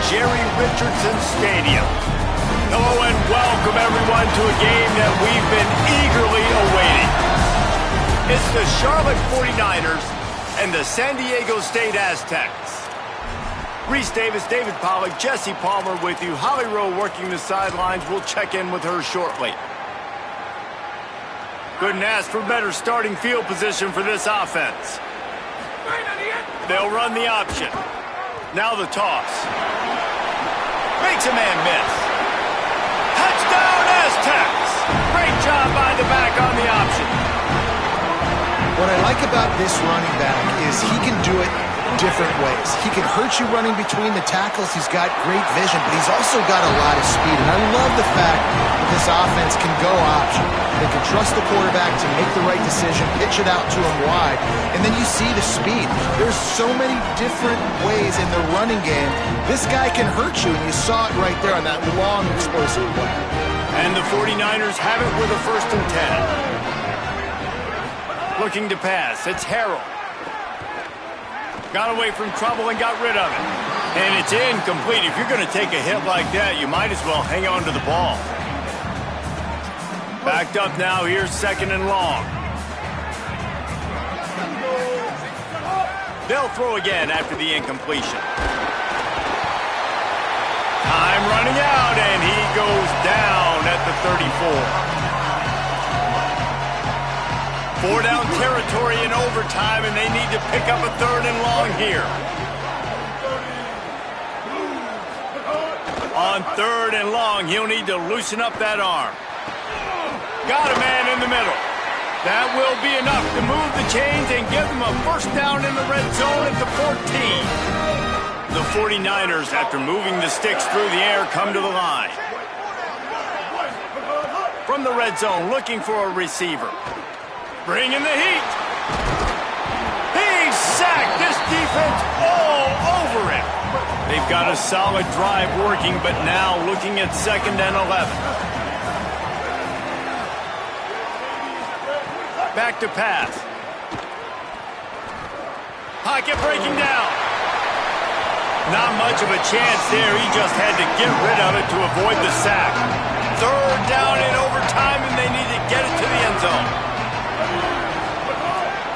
Jerry Richardson Stadium. Hello and welcome everyone to a game that we've been eagerly awaiting. It's the Charlotte 49ers and the San Diego State Aztecs. Reese Davis, David Pollack, Jesse Palmer with you. Holly Rowe working the sidelines. We'll check in with her shortly. Couldn't ask for better starting field position for this offense. They'll run the option. Now the toss. Makes a man miss. Touchdown Aztecs! Great job by the back on the option. What I like about this running back is he can do it different ways. He can hurt you running between the tackles. He's got great vision, but he's also got a lot of speed. And I love the fact that this offense can go option. They can trust the quarterback to make the right decision, pitch it out to him wide, and then you see the speed. There's so many different ways in the running game. This guy can hurt you, and you saw it right there on that long, explosive play. And the 49ers have it with a 1st and 10. Looking to pass. It's Harrell. Got away from trouble and got rid of it. And it's incomplete. If you're going to take a hit like that, you might as well hang on to the ball. Backed up now. Here's 2nd and long. They'll throw again after the incompletion. Time running out, and he goes down at the 34. 4-down territory in overtime, and they need to pick up a 3rd and long here. On 3rd and long, he'll need to loosen up that arm. Got a man in the middle. That will be enough to move the chains and give them a 1st down in the red zone at the 14. The 49ers, after moving the sticks through the air, come to the line. From the red zone, looking for a receiver. Bringing the heat. He's sacked. This defense all over him. They've got a solid drive working, but now looking at 2nd and 11. Back to pass. Pocket breaking down. Not much of a chance there. He just had to get rid of it to avoid the sack. 3rd down in overtime, and they need to get it to the end zone.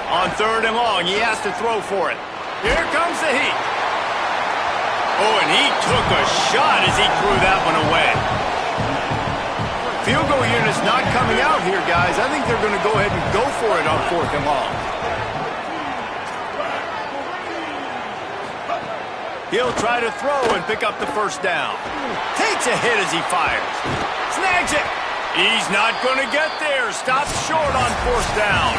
On 3rd and long, he has to throw for it. Here comes the heat. Oh, and he took a shot as he threw that one away. Field goal unit's not coming out here, guys. I think they're going to go ahead and go for it on 4th and long. He'll try to throw and pick up the 1st down. Takes a hit as he fires. Snags it. He's not going to get there. Stops short on 4th down.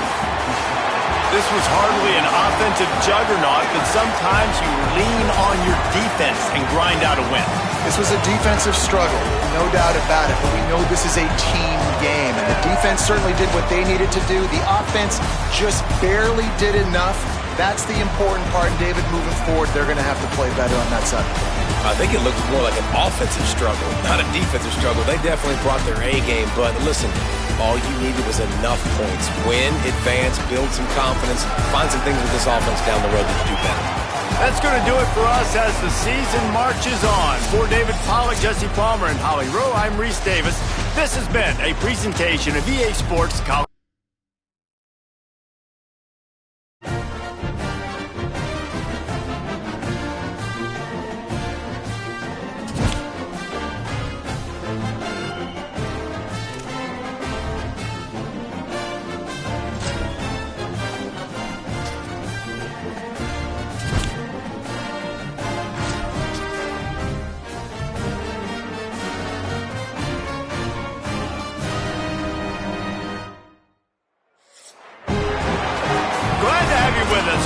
This was hardly an offensive juggernaut, but sometimes you lean on your defense and grind out a win. This was a defensive struggle, no doubt about it, but we know this is a team game, and the defense certainly did what they needed to do. The offense just barely did enough. That's the important part, and David, moving forward, they're going to have to play better on that side. I think it looks more like an offensive struggle, not a defensive struggle. They definitely brought their A game, but listen, all you needed was enough points. Win, advance, build some confidence, find some things with this offense down the road that you do better. That's going to do it for us as the season marches on. For David Pollack, Jesse Palmer, and Holly Rowe, I'm Reese Davis. This has been a presentation of EA Sports College.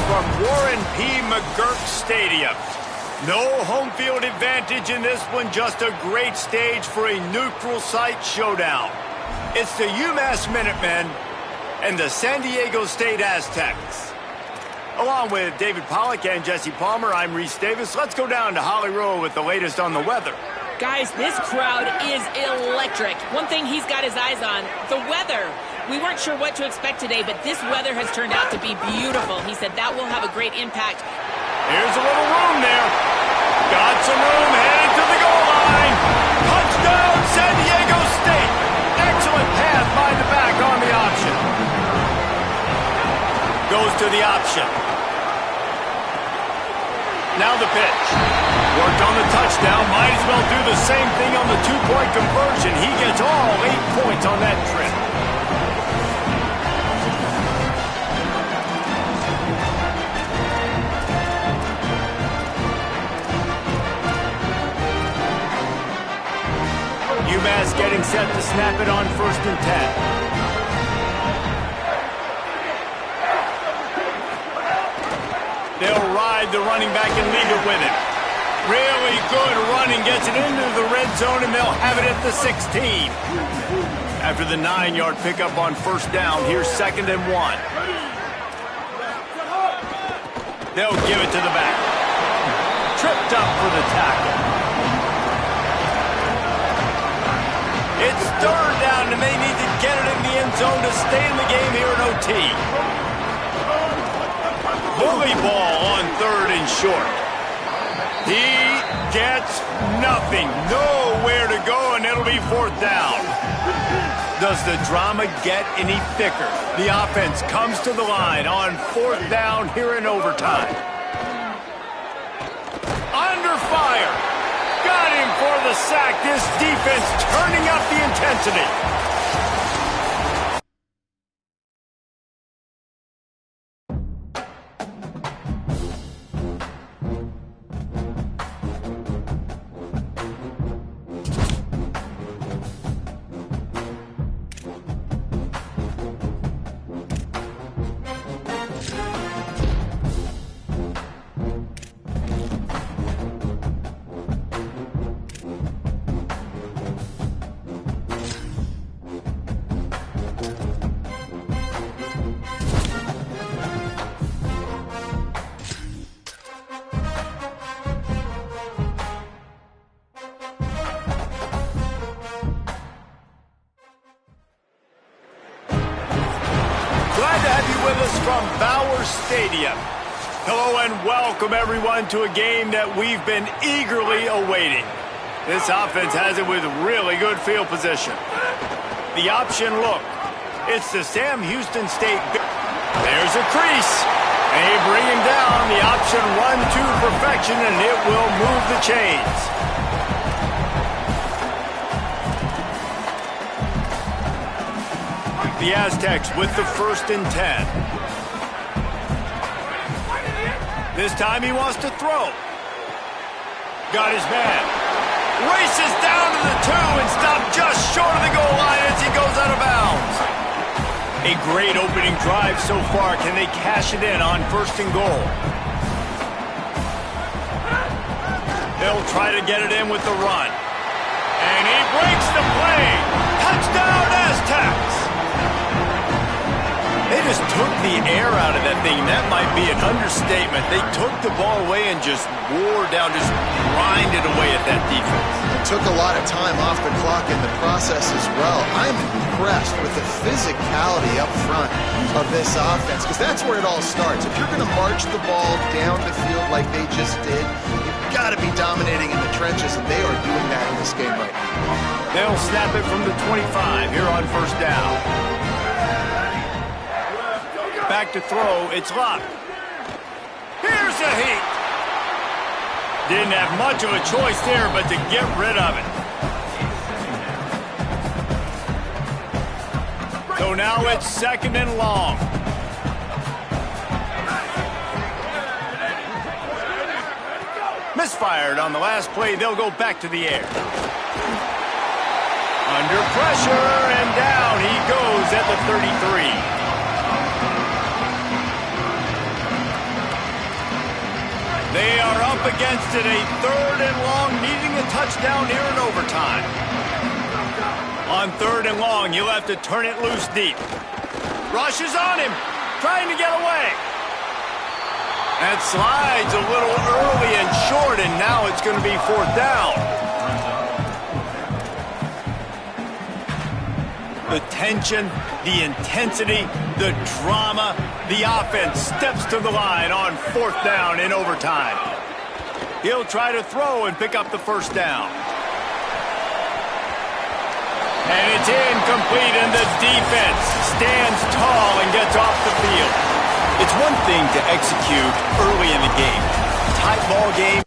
From Warren P. McGurk Stadium. No home field advantage in this one, just a great stage for a neutral site showdown. It's the UMass Minutemen and the San Diego State Aztecs. Along with David Pollack and Jesse Palmer, I'm Reese Davis. Let's go down to Holly Rowe with the latest on the weather. Guys, this crowd is electric. One thing he's got his eyes on, the weather. We weren't sure what to expect today, but this weather has turned out to be beautiful. He said that will have a great impact. Here's a little room there. Got some room heading goes to the option. Now the pitch. Worked on the touchdown. Might as well do the same thing on the two-point conversion. He gets all 8 points on that trip. UMass getting set to snap it on 1st and 10. They'll ride the running back and leave it with him. Really good running, gets it into the red zone, and they'll have it at the 16. After the 9-yard pickup on 1st down, here's 2nd and 1. They'll give it to the back. Tripped up for the tackle. It's 3rd down, and they need to get it in the end zone to stay in the game here in OT. Bully ball on 3rd and short. He gets nothing. Nowhere to go, and it'll be 4th down. Does the drama get any thicker? The offense comes to the line on 4th down here in overtime. Under fire. Got him for the sack. This defense turning up the intensity. From Bowers Stadium. Hello and welcome everyone to a game that we've been eagerly awaiting. This offense has it with really good field position. The option look. It's the Sam Houston State. There's a crease. They bring him down. The option run to perfection and it will move the chains. The Aztecs with the 1st and 10. This time he wants to throw. Got his man. Races down to the 2 and stopped just short of the goal line as he goes out of bounds. A great opening drive so far. Can they cash it in on 1st and goal? They'll try to get it in with the run. And he breaks the play. Touchdown Aztecs. They just took the air out of that thing. That might be an understatement. They took the ball away and just wore down, just grinded away at that defense. It took a lot of time off the clock in the process as well. I'm impressed with the physicality up front of this offense because that's where it all starts. If you're going to march the ball down the field like they just did, you've got to be dominating in the trenches, and they are doing that in this game right now. They'll snap it from the 25 here on 1st down. Back to throw, it's locked. Here's a heat. Didn't have much of a choice there, but to get rid of it. So now it's 2nd and long. Misfired on the last play, they'll go back to the air. Under pressure, and down he goes at the 33. They are up against it, a 3rd and long, needing a touchdown here in overtime. On 3rd and long, you'll have to turn it loose deep. Rushes on him, trying to get away. That slides a little early and short, and now it's going to be 4th down. The tension, the intensity, the drama, the offense steps to the line on 4th down in overtime. He'll try to throw and pick up the 1st down. And it's incomplete, and the defense stands tall and gets off the field. It's one thing to execute early in the game. Tight ball game.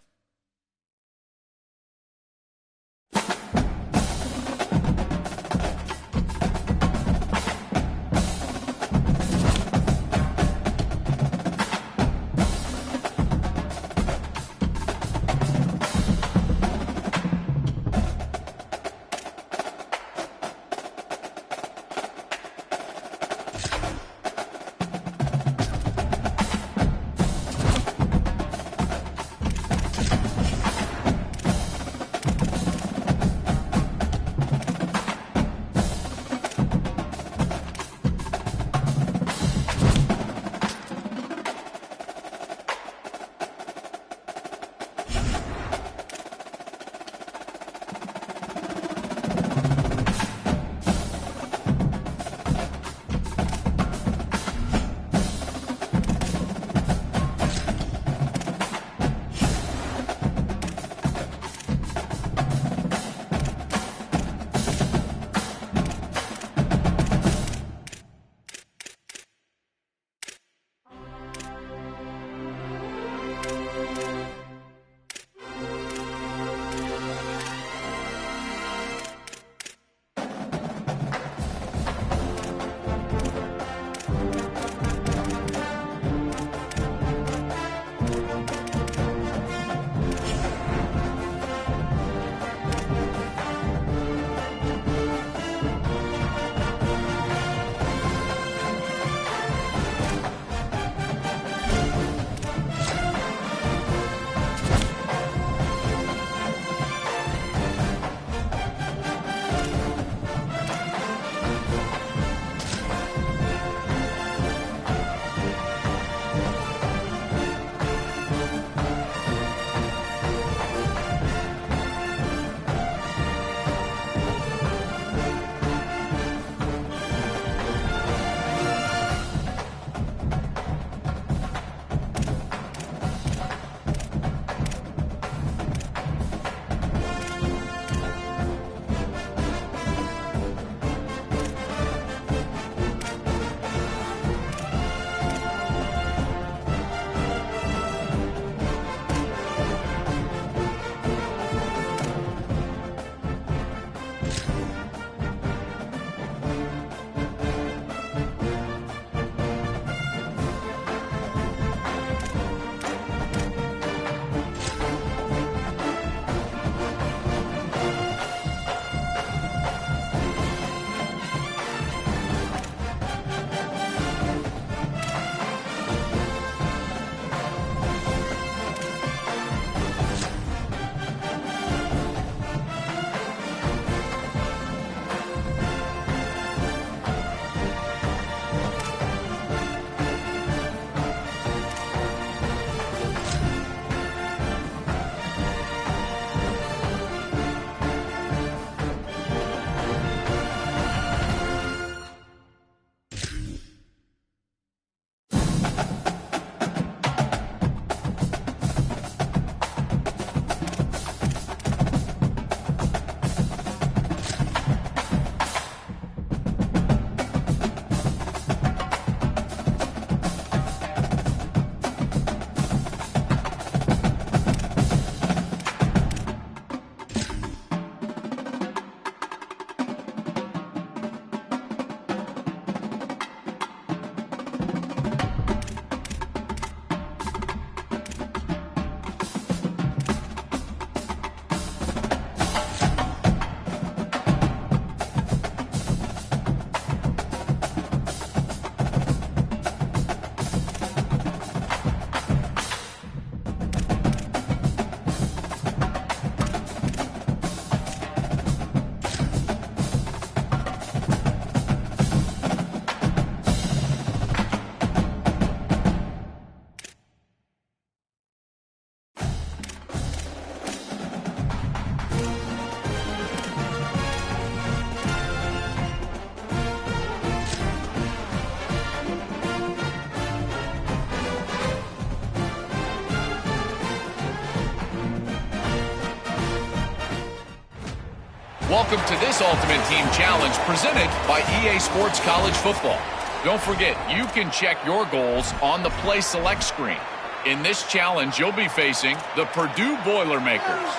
Welcome to this Ultimate Team Challenge presented by EA Sports College Football. Don't forget, you can check your goals on the Play Select screen. In this challenge, you'll be facing the Purdue Boilermakers.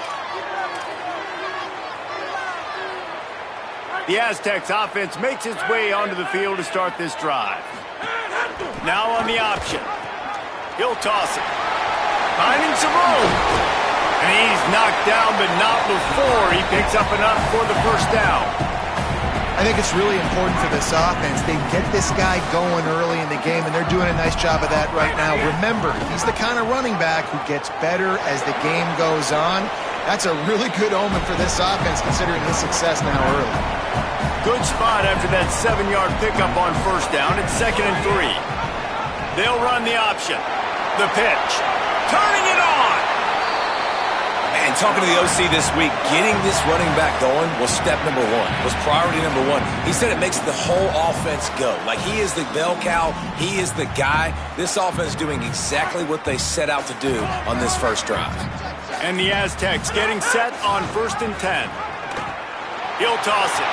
The Aztecs offense makes its way onto the field to start this drive. Now on the option. He'll toss it. Finding some room. And he's knocked down, but not before he picks up enough for the first down. I think it's really important for this offense. They get this guy going early in the game, and they're doing a nice job of that right now. Remember, he's the kind of running back who gets better as the game goes on. That's a really good omen for this offense, considering his success now early. Good spot after that 7-yard pickup on first down. It's 2nd and 3. They'll run the option. The pitch. Turning it on. And talking to the OC this week, getting this running back going was step number one, was priority number one. He said it makes the whole offense go. Like, he is the bell cow. He is the guy. This offense is doing exactly what they set out to do on this first drive. And the Aztecs getting set on 1st and 10. He'll toss it.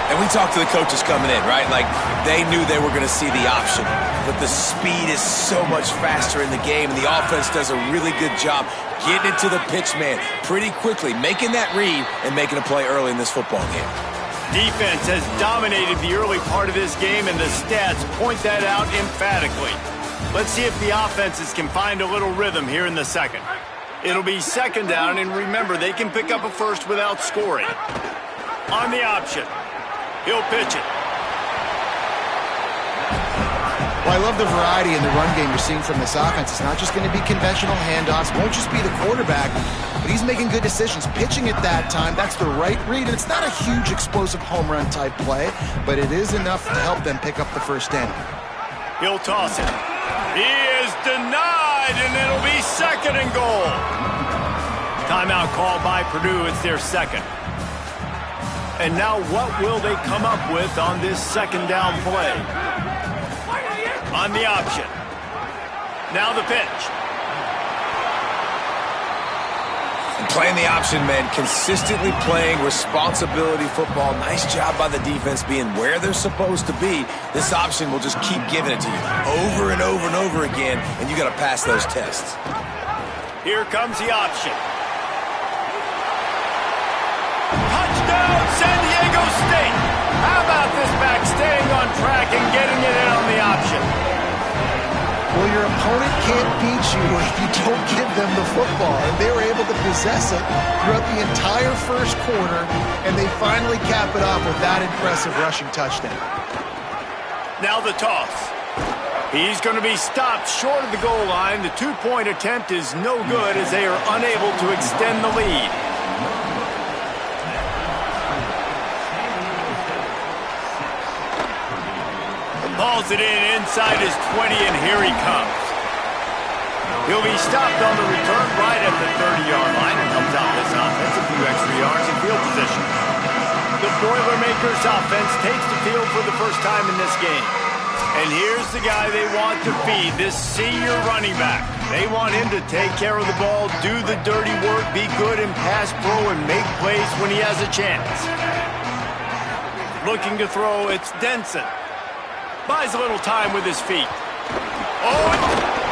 And we talked to the coaches coming in, right? Like, they knew they were going to see the option. But the speed is so much faster in the game, and the offense does a really good job getting it to the pitch man pretty quickly, making that read and making a play early in this football game. Defense has dominated the early part of this game, and the stats point that out emphatically. Let's see if the offenses can find a little rhythm here in the second. It'll be 2nd down, and remember, they can pick up a first without scoring. On the option. He'll pitch it. Well, I love the variety in the run game you're seeing from this offense. It's not just going to be conventional handoffs. Won't just be the quarterback, but he's making good decisions. Pitching at that time, that's the right read. And it's not a huge explosive home run type play, but it is enough to help them pick up the first down. He'll toss it. He is denied, and it'll be 2nd and goal. Timeout called by Purdue. It's their second. And now what will they come up with on this 2nd down play? On the option. Now the pitch. And playing the option, man, consistently playing responsibility football. Nice job by the defense being where they're supposed to be. This option will just keep giving it to you over and over and over again, and you got to pass those tests. Here comes the option. Touchdown, San Diego State. How about this back staying on track and getting it in on the option? Well, your opponent can't beat you if you don't give them the football. And they were able to possess it throughout the entire first quarter, and they finally cap it off with that impressive rushing touchdown. Now the toss. He's going to be stopped short of the goal line. The 2-point attempt is no good as they are unable to extend the lead. Hauls it in inside his 20, and here he comes. He'll be stopped on the return right at the 30-yard line and comes out this offense a few extra yards in field position. The Boilermakers offense takes the field for the first time in this game. And here's the guy they want to feed, this senior running back. They want him to take care of the ball, do the dirty work, be good in pass pro, and make plays when he has a chance. Looking to throw, it's Denson. Buys a little time with his feet. Oh,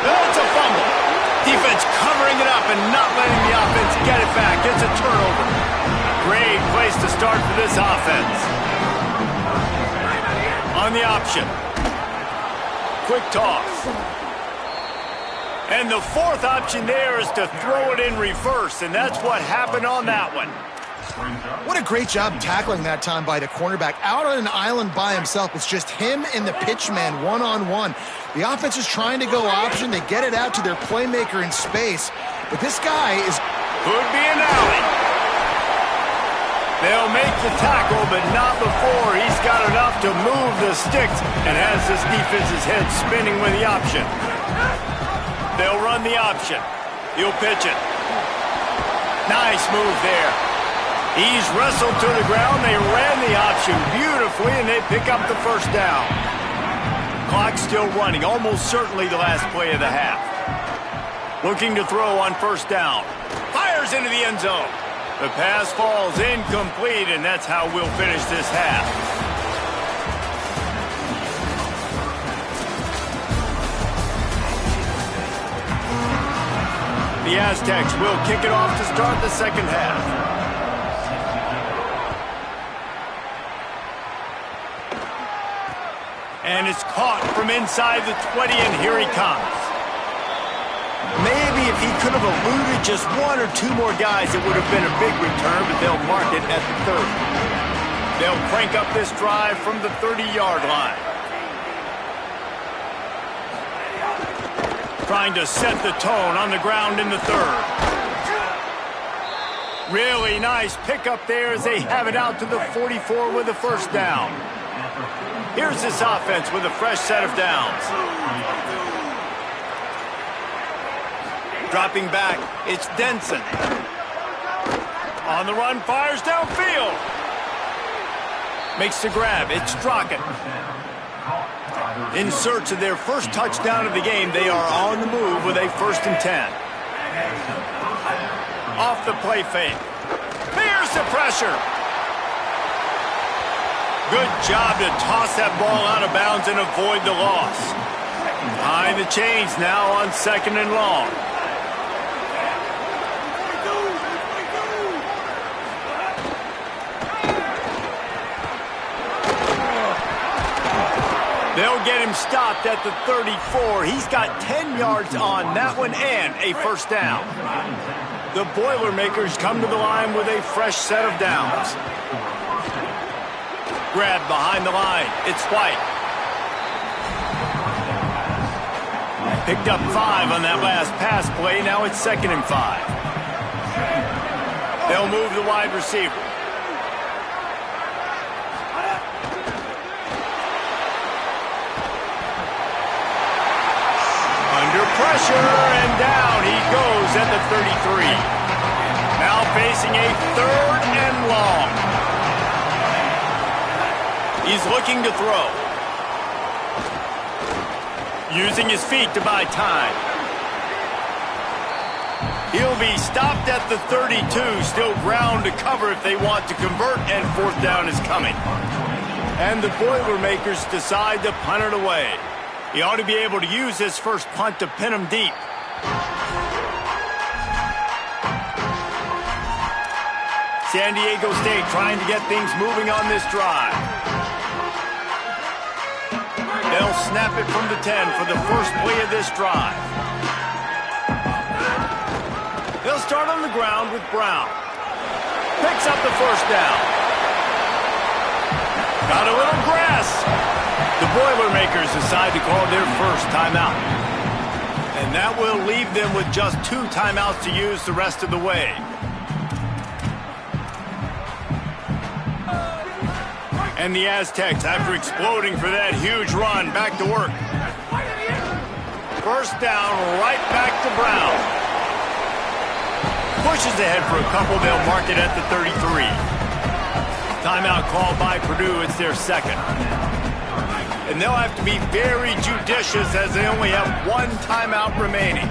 that's a fumble. Defense covering it up and not letting the offense get it back. It's a turnover. Great place to start for this offense. On the option. Quick toss. And the 4th option there is to throw it in reverse, and that's what happened on that one. What a great job tackling that time by the cornerback. Out on an island by himself. It's just him and the pitchman one-on-one. The offense is trying to go option. They get it out to their playmaker in space. But this guy is... Could be an alley. They'll make the tackle, but not before he's got enough to move the sticks and has this defense's head spinning with the option. They'll run the option. He'll pitch it. Nice move there. He's wrestled to the ground. They ran the option beautifully, and they pick up the first down. Clock still running, almost certainly the last play of the half. Looking to throw on first down. Fires into the end zone. The pass falls incomplete, and that's how we'll finish this half. The Aztecs will kick it off to start the second half. And it's caught from inside the 20, and here he comes. Maybe if he could have eluded just one or two more guys, it would have been a big return, but they'll mark it at the 30. They'll crank up this drive from the 30-yard line. Trying to set the tone on the ground in the third. Really nice pickup there as they have it out to the 44 with a first down. Here's this offense with a fresh set of downs. Dropping back, it's Denson. On the run, fires downfield. Makes the grab, it's Strachan. In search of their first touchdown of the game, they are on the move with a 1st and 10. Off the play fake. Here's the pressure. Good job to toss that ball out of bounds and avoid the loss. Behind the chains now on 2nd and long. They'll get him stopped at the 34. He's got 10 yards on that one and a first down. The Boilermakers come to the line with a fresh set of downs. Grab behind the line. It's White. Picked up 5 on that last pass play. Now it's 2nd and 5. They'll move the wide receiver. Under pressure, and down he goes at the 33. Now facing a 3rd and long. He's looking to throw. Using his feet to buy time. He'll be stopped at the 32. Still ground to cover if they want to convert, and 4th down is coming. And the Boilermakers decide to punt it away. He ought to be able to use this first punt to pin him deep. San Diego State trying to get things moving on this drive. They'll snap it from the 10 for the first play of this drive. They'll start on the ground with Brown. Picks up the first down. Got a little grass. The Boilermakers decide to call their first timeout. And that will leave them with just 2 timeouts to use the rest of the way. And the Aztecs, after exploding for that huge run, back to work. First down, right back to Brown. Pushes ahead for a couple. They'll mark it at the 33. Timeout called by Purdue. It's their 2nd. And they'll have to be very judicious as they only have 1 timeout remaining.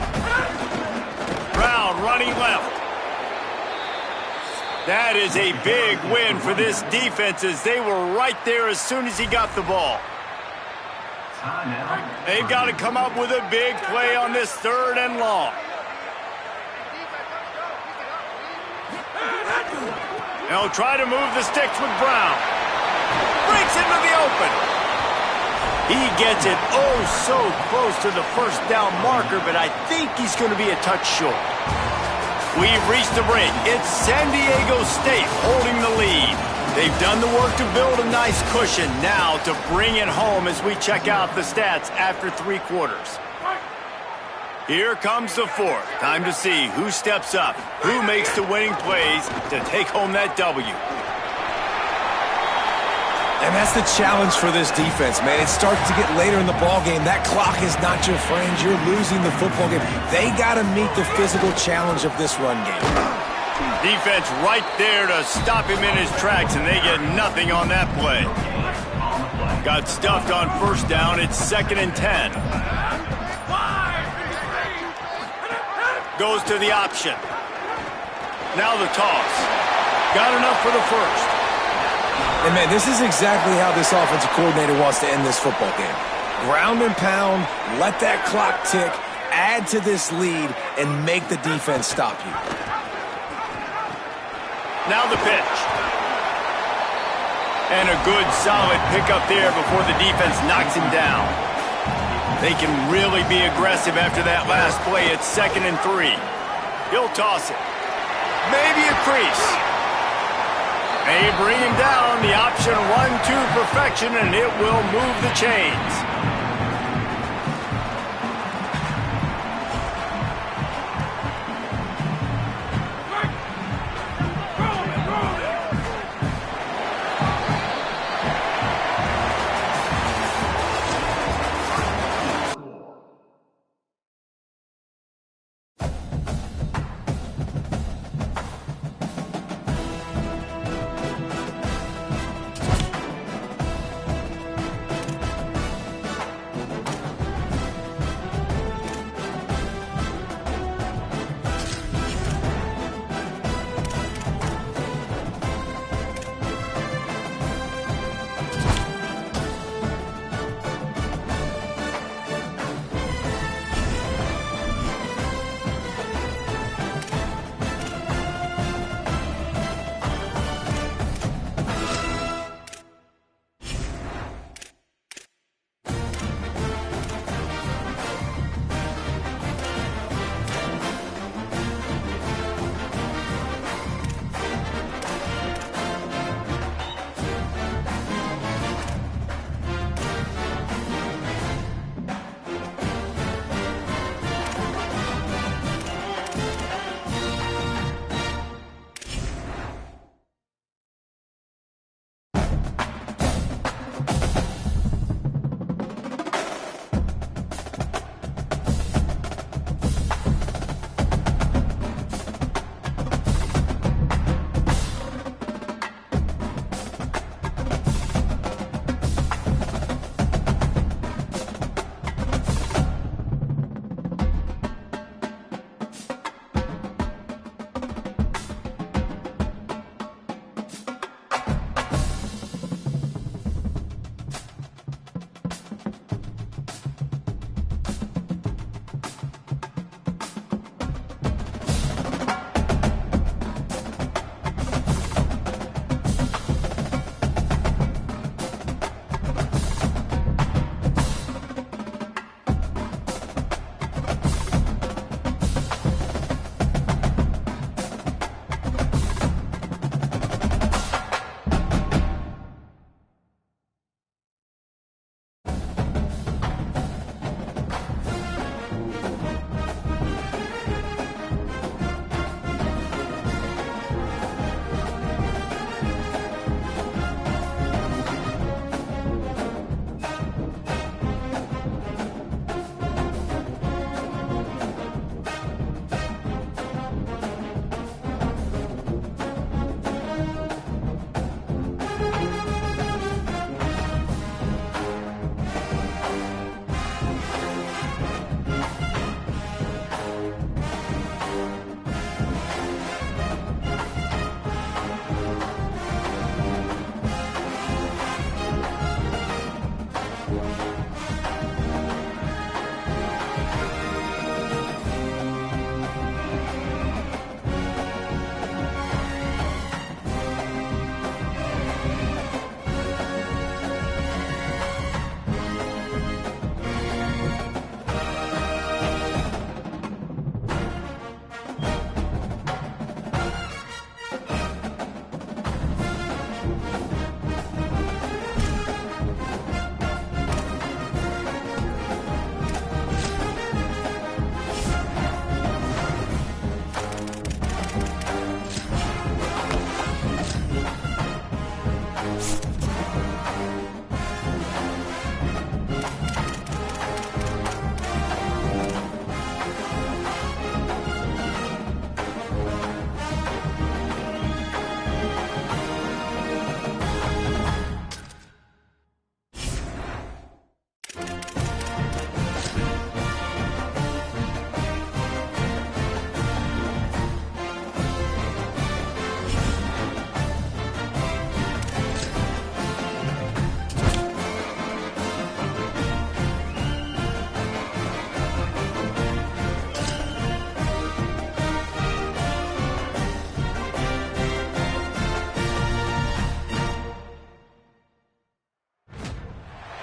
Brown running left. That is a big win for this defense as they were right there as soon as he got the ball. They've got to come up with a big play on this 3rd and long. They'll try to move the sticks with Brown. Breaks into the open. He gets it oh so close to the first down marker, but I think he's going to be a touch short. We've reached the break. It's San Diego State holding the lead. They've done the work to build a nice cushion. Now to bring it home as we check out the stats after 3 quarters. Here comes the 4th. Time to see who steps up, who makes the winning plays to take home that W. And that's the challenge for this defense, man. It starts to get later in the ballgame. That clock is not your friend. You're losing the football game. They got to meet the physical challenge of this run game. Defense right there to stop him in his tracks, and they get nothing on that play. Got stuffed on first down. It's 2nd and 10. Goes to the option. Now the toss. Got enough for the first. And, man, this is exactly how this offensive coordinator wants to end this football game. Ground and pound, let that clock tick, add to this lead and make the defense stop you. Now the pitch. And a good, solid pickup there before the defense knocks him down. They can really be aggressive after that last play. It's 2nd and 3. He'll toss it. Maybe a crease. They bring him down. The option 1-2 perfection, and it will move the chains.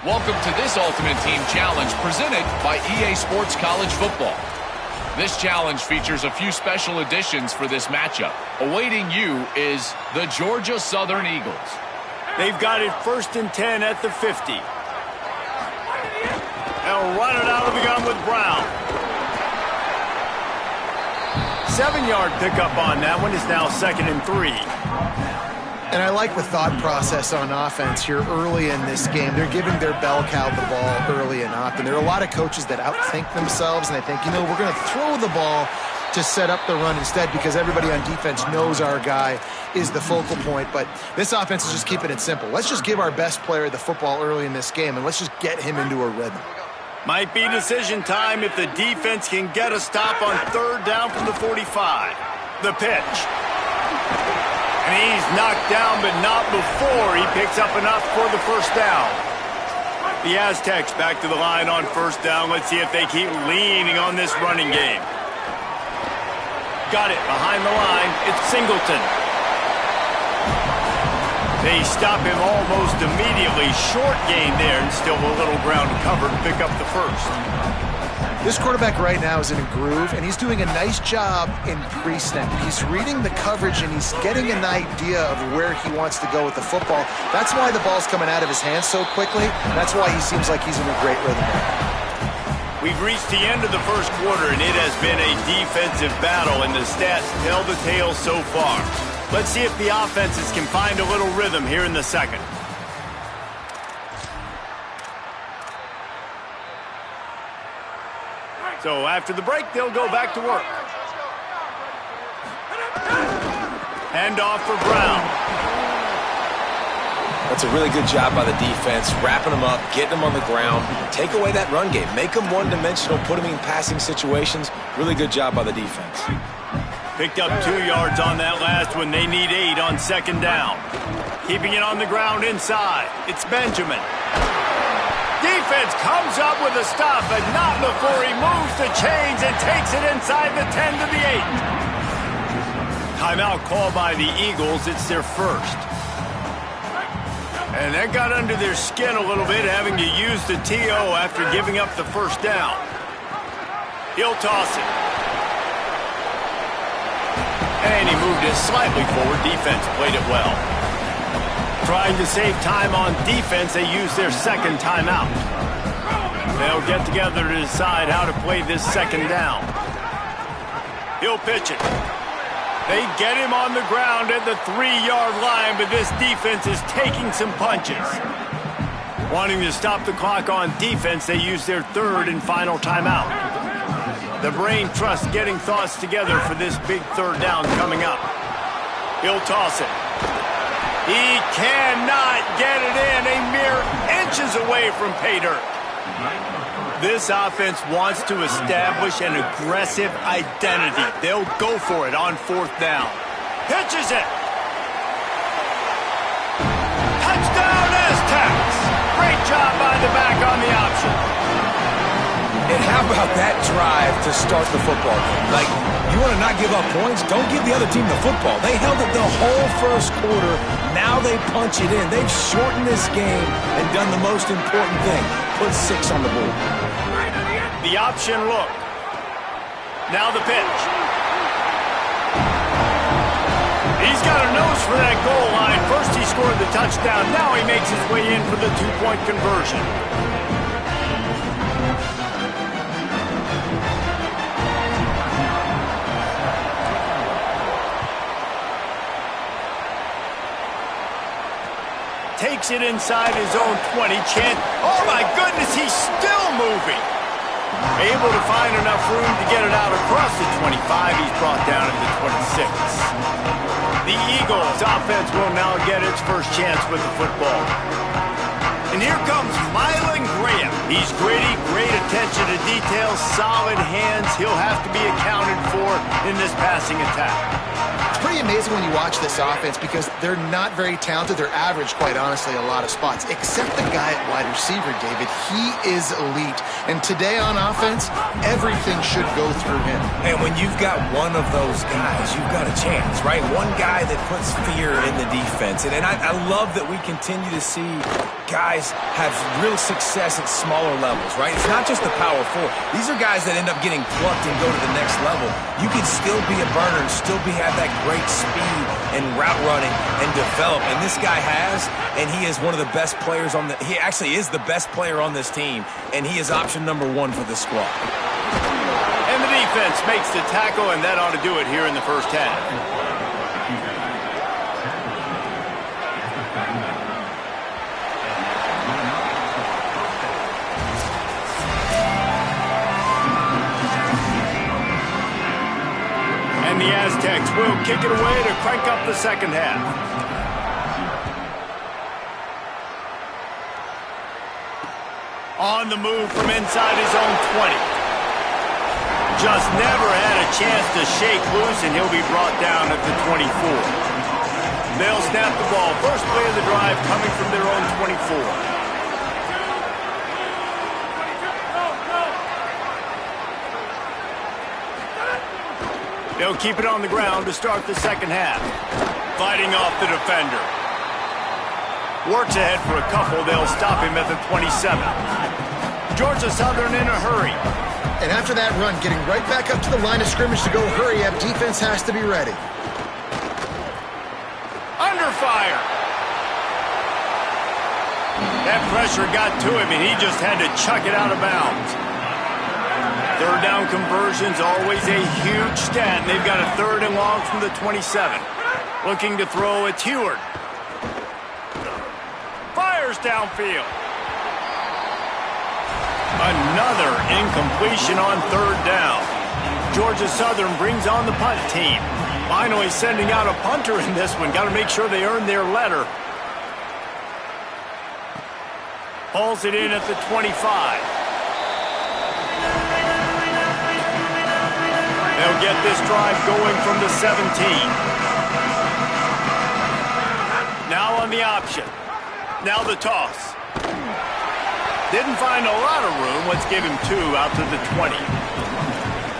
Welcome to this Ultimate Team Challenge presented by EA Sports College Football. This challenge features a few special additions for this matchup. Awaiting you is the Georgia Southern Eagles. They've got it 1st and 10 at the 50. They'll run it out of the gun with Brown. 7-yard pickup on that one. Is now 2nd and 3. And I like the thought process on offense here early in this game. They're giving their bell cow the ball early and often. There are a lot of coaches that outthink themselves, and they think, we're going to throw the ball to set up the run instead because everybody on defense knows our guy is the focal point. But this offense is just keeping it simple. Let's just give our best player the football early in this game, and let's just get him into a rhythm. Might be decision time if the defense can get a stop on 3rd down from the 45. The pitch. And he's knocked down, but not before he picks up enough for the 1st down. The Aztecs back to the line on 1st down. Let's see if they keep leaning on this running game. Got it behind the line. It's Singleton. They stop him almost immediately. Short gain there, and still a little ground to cover to pick up the 1st. This quarterback right now is in a groove, and he's doing a nice job in pre-snap. He's reading the coverage, and he's getting an idea of where he wants to go with the football. That's why the ball's coming out of his hands so quickly. That's why he seems like he's in a great rhythm right now. We've reached the end of the 1st quarter, and it has been a defensive battle, and the stats tell the tale so far. Let's see if the offenses can find a little rhythm here in the 2nd. So after the break, they'll go back to work. Hand off for Brown. That's a really good job by the defense, wrapping them up, getting them on the ground. Take away that run game. Make them one-dimensional, put them in passing situations. Really good job by the defense. Picked up 2 yards on that last one. They need 8 on 2nd down. Keeping it on the ground inside. It's Benjamin. Defense comes up with a stop, but not before he moves the chains and takes it inside the 10 to the 8. Timeout called by the Eagles. It's their 1st. And that got under their skin a little bit, having to use the TO after giving up the 1st down. He'll toss it. And he moved it slightly forward. Defense played it well. Trying to save time on defense, they use their 2nd timeout. They'll get together to decide how to play this 2nd down. He'll pitch it. They get him on the ground at the 3-yard line, but this defense is taking some punches. Wanting to stop the clock on defense, they use their 3rd and final timeout. The brain trust getting thoughts together for this big 3rd down coming up. He'll toss it. He cannot get it in, a mere inches away from pay dirt. This offense wants to establish an aggressive identity. They'll go for it on 4th down. Pitches it. Touchdown Aztecs. Great job by the back on the option. And how about that drive to start the football game? Like, you want to not give up points? Don't give the other team the football. They held it the whole 1st quarter. Now they punch it in. They've shortened this game and done the most important thing. Put 6 on the board. The option look. Now the pitch. He's got a nose for that goal line. First he scored the touchdown. Now he makes his way in for the 2-point conversion. Takes it inside his own 20. Oh my goodness, he's still moving. Able to find enough room to get it out across the 25. He's brought down at the 26. The Eagles offense will now get its first chance with the football. And here comes Mylan Graham. He's gritty, great attention to detail, solid hands. He'll have to be accounted for in this passing attack. It's pretty amazing when you watch this offense because they're not very talented. They're average, quite honestly, a lot of spots. Except the guy at wide receiver, David. He is elite. And today on offense, everything should go through him. And when you've got one of those guys, you've got a chance, right? One guy that puts fear in the defense. And I love that we continue to see guys have real success at smaller levels, right? It's not just the power four. These are guys that end up getting plucked and go to the next level. You can still be a burner and still have that great speed and route running and develop. And this guy has, and he is one of the best players on he actually is the best player on this team, and he is option number 1 for the squad. And the defense makes the tackle, and that ought to do it here in the first half. And the Aztecs will kick it away to crank up the second half. On the move from inside his own 20. Just never had a chance to shake loose, and he'll be brought down at the 24. They'll snap the ball. First play of the drive coming from their own 24. They'll keep it on the ground to start the second half. Fighting off the defender. Works ahead for a couple. They'll stop him at the 27. Georgia Southern in a hurry. And after that run, getting right back up to the line of scrimmage to go hurry up, defense has to be ready. Under fire. That pressure got to him, and he just had to chuck it out of bounds. Third down conversions, always a huge stat. They've got a 3rd and long from the 27. Looking to throw, it's Heward. Fires downfield. Another incompletion on 3rd down. Georgia Southern brings on the punt team. Finally sending out a punter in this one. Got to make sure they earn their letter. Hauls it in at the 25. They'll get this drive going from the 17. Now on the option. Now the toss. Didn't find a lot of room. Let's give him 2 out to the 20.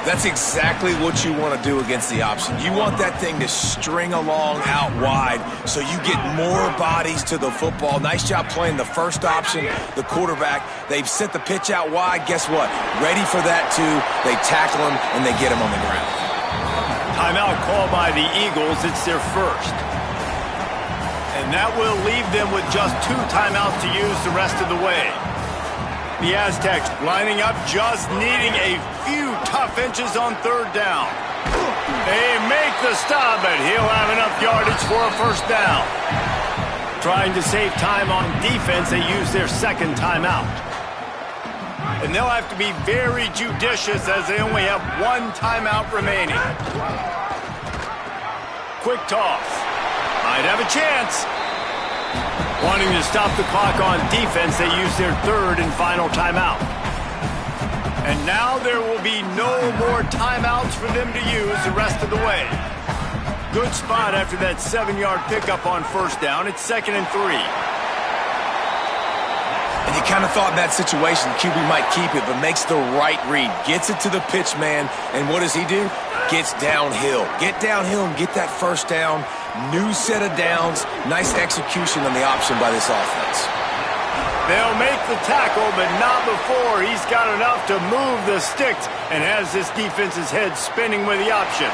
That's exactly what you want to do against the option. You want that thing to string along out wide so you get more bodies to the football. Nice job playing the first option, the quarterback. They've sent the pitch out wide. Guess what? Ready for that too. They tackle him and they get him on the ground. Timeout call by the Eagles. It's their first. And that will leave them with just 2 timeouts to use the rest of the way. The Aztecs lining up, just needing a few tough inches on 3rd down. They make the stop, but he'll have enough yardage for a first down. Trying to save time on defense, they use their 2nd timeout. And they'll have to be very judicious as they only have 1 timeout remaining. Quick toss. Might have a chance. Wanting to stop the clock on defense, they use their 3rd and final timeout. And now there will be no more timeouts for them to use the rest of the way. Good spot after that 7-yard pickup on 1st down. It's 2nd and 3. And you kind of thought in that situation QB might keep it, but makes the right read. Gets it to the pitch man, and what does he do? Gets downhill. Get downhill and get that first down. New set of downs. Nice execution on the option by this offense. They'll make the tackle, but not before he's got enough to move the sticks and has this defense's head spinning with the option.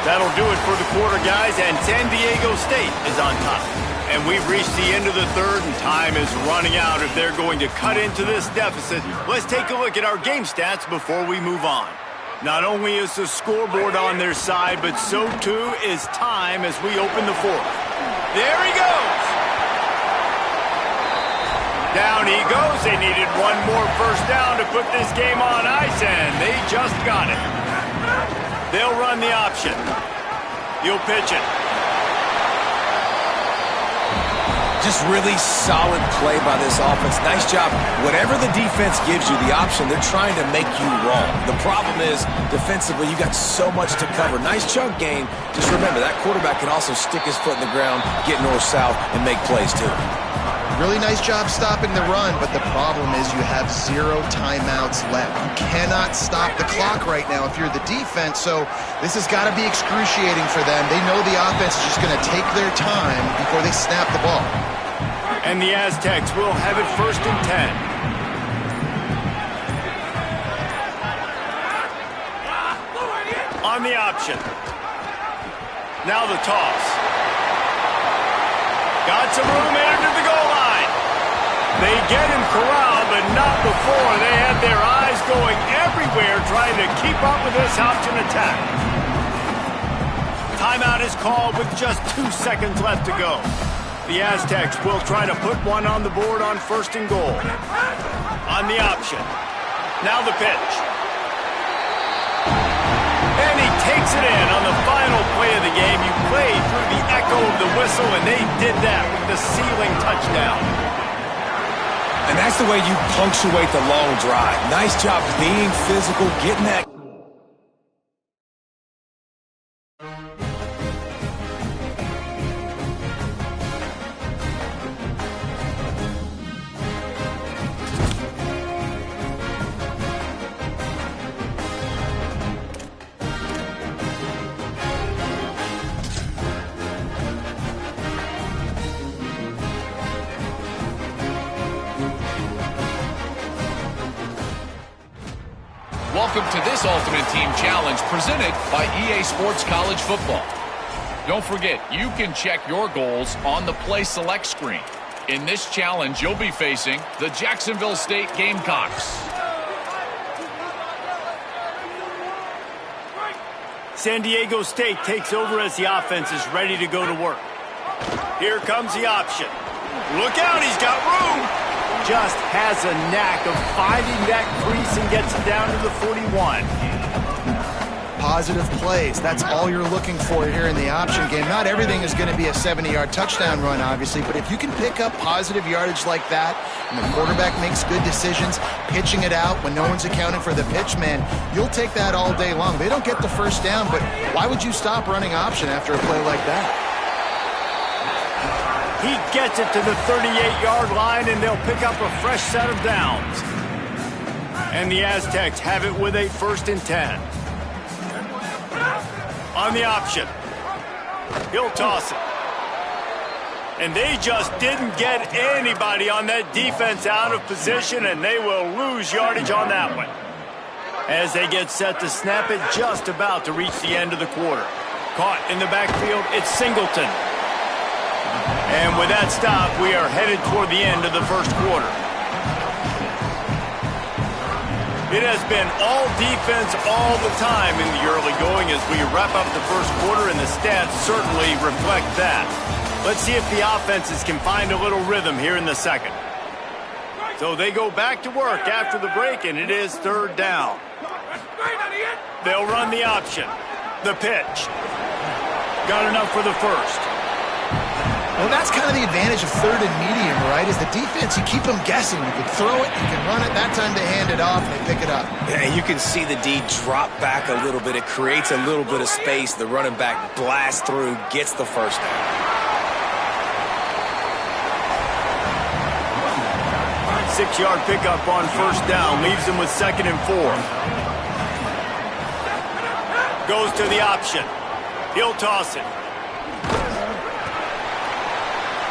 That'll do it for the quarter, guys, and San Diego State is on top. And we've reached the end of the 3rd, and time is running out if they're going to cut into this deficit. Let's take a look at our game stats before we move on. Not only is the scoreboard on their side, but so too is time as we open the 4th. There he goes. Down he goes. They needed 1 more first down to put this game on ice, and they just got it. They'll run the option. He'll pitch it. Just really solid play by this offense. Nice job. Whatever the defense gives you the option, they're trying to make you wrong. The problem is, defensively, you got so much to cover. Nice chunk gain. Just remember, that quarterback can also stick his foot in the ground, get north-south, and make plays too. Really nice job stopping the run, but the problem is you have 0 timeouts left. You cannot stop the clock right now if you're the defense, so this has got to be excruciating for them. They know the offense is just going to take their time before they snap the ball. And the Aztecs will have it 1st and 10. On the option. Now the toss. Got some room into the goal line. They get him corralled, but not before. They had their eyes going everywhere trying to keep up with this option attack. Timeout is called with just 2 seconds left to go. The Aztecs will try to put one on the board on 1st and goal. On the option. Now the pitch. And he takes it in on the final play of the game. You play through the echo of the whistle, and they did that with the ceiling touchdown. And that's the way you punctuate the long drive. Nice job being physical, getting that. Welcome to this Ultimate Team Challenge presented by EA Sports College Football. Don't forget, you can check your goals on the Play Select screen. In this challenge, you'll be facing the Jacksonville State Gamecocks. San Diego State takes over as the offense is ready to go to work. Here comes the option. Look out, he's got room. Just has a knack of finding that crease and gets it down to the 41. Positive plays, that's all you're looking for here in the option game. Not everything is going to be a 70-yard touchdown run, obviously, but if you can pick up positive yardage like that, and the quarterback makes good decisions, pitching it out when no one's accounting for the pitch, man, you'll take that all day long. They don't get the first down, but why would you stop running option after a play like that? He gets it to the 38-yard line, and they'll pick up a fresh set of downs. And the Aztecs have it with a 1st and 10. On the option. He'll toss it. And they just didn't get anybody on that defense out of position, and they will lose yardage on that one. As they get set to snap it, just about to reach the end of the quarter. Caught in the backfield, it's Singleton. And with that stop, we are headed toward the end of the 1st quarter. It has been all defense all the time in the early going as we wrap up the 1st quarter, and the stats certainly reflect that. Let's see if the offenses can find a little rhythm here in the 2nd. So they go back to work after the break, and it is 3rd down. They'll run the option. The pitch. Got enough for the 1st. Well, that's kind of the advantage of 3rd and medium, right? Is the defense, you keep them guessing. You can throw it, you can run it. That time they hand it off, and they pick it up. Yeah, you can see the D drop back a little bit. It creates a little bit of space. The running back blasts through, gets the 1st down. Six-yard pickup on 1st down. Leaves him with 2nd and 4. Goes to the option. He'll toss it.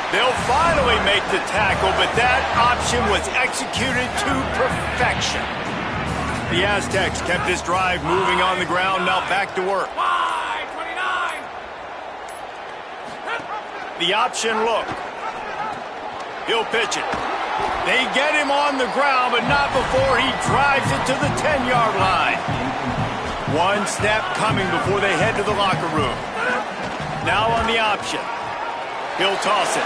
They'll finally make the tackle, but that option was executed to perfection. The Aztecs kept this drive moving on the ground, now back to work. The option look. He'll pitch it. They get him on the ground, but not before he drives it to the 10-yard line. One snap coming before they head to the locker room. Now on the option. He'll toss it.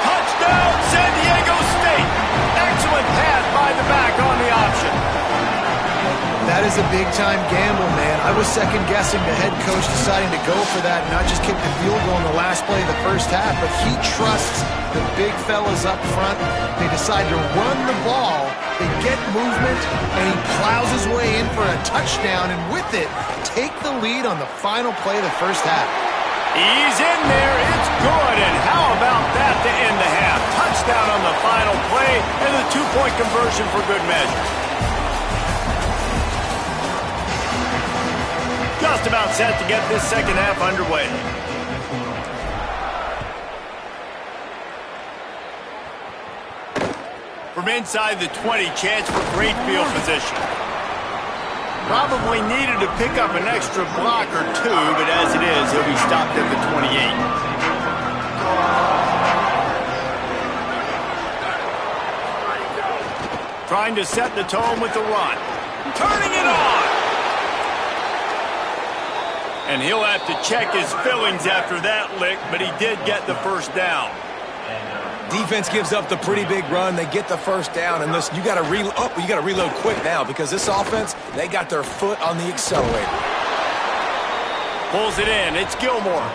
Touchdown, San Diego State. Excellent pass by the back on the option. That is a big-time gamble, man. I was second-guessing the head coach deciding to go for that and not just kick the field goal in the last play of the first half, but he trusts the big fellas up front. They decide to run the ball, they get movement, and he plows his way in for a touchdown, and with it, take the lead on the final play of the first half. He's in there. It's good. And how about that to end the half? Touchdown on the final play and the two-point conversion for good measure. Just about set to get this second half underway. From inside the 20, chance for great field position. Probably needed to pick up an extra block or two, but as it is, he'll be stopped at the 28. Trying to set the tone with the run. Turning it on! And he'll have to check his fillings after that lick, but he did get the first down. Defense gives up the pretty big run. They get the first down. And listen, you got to reload quick now because this offense, they got their foot on the accelerator. Pulls it in. It's Gilmore.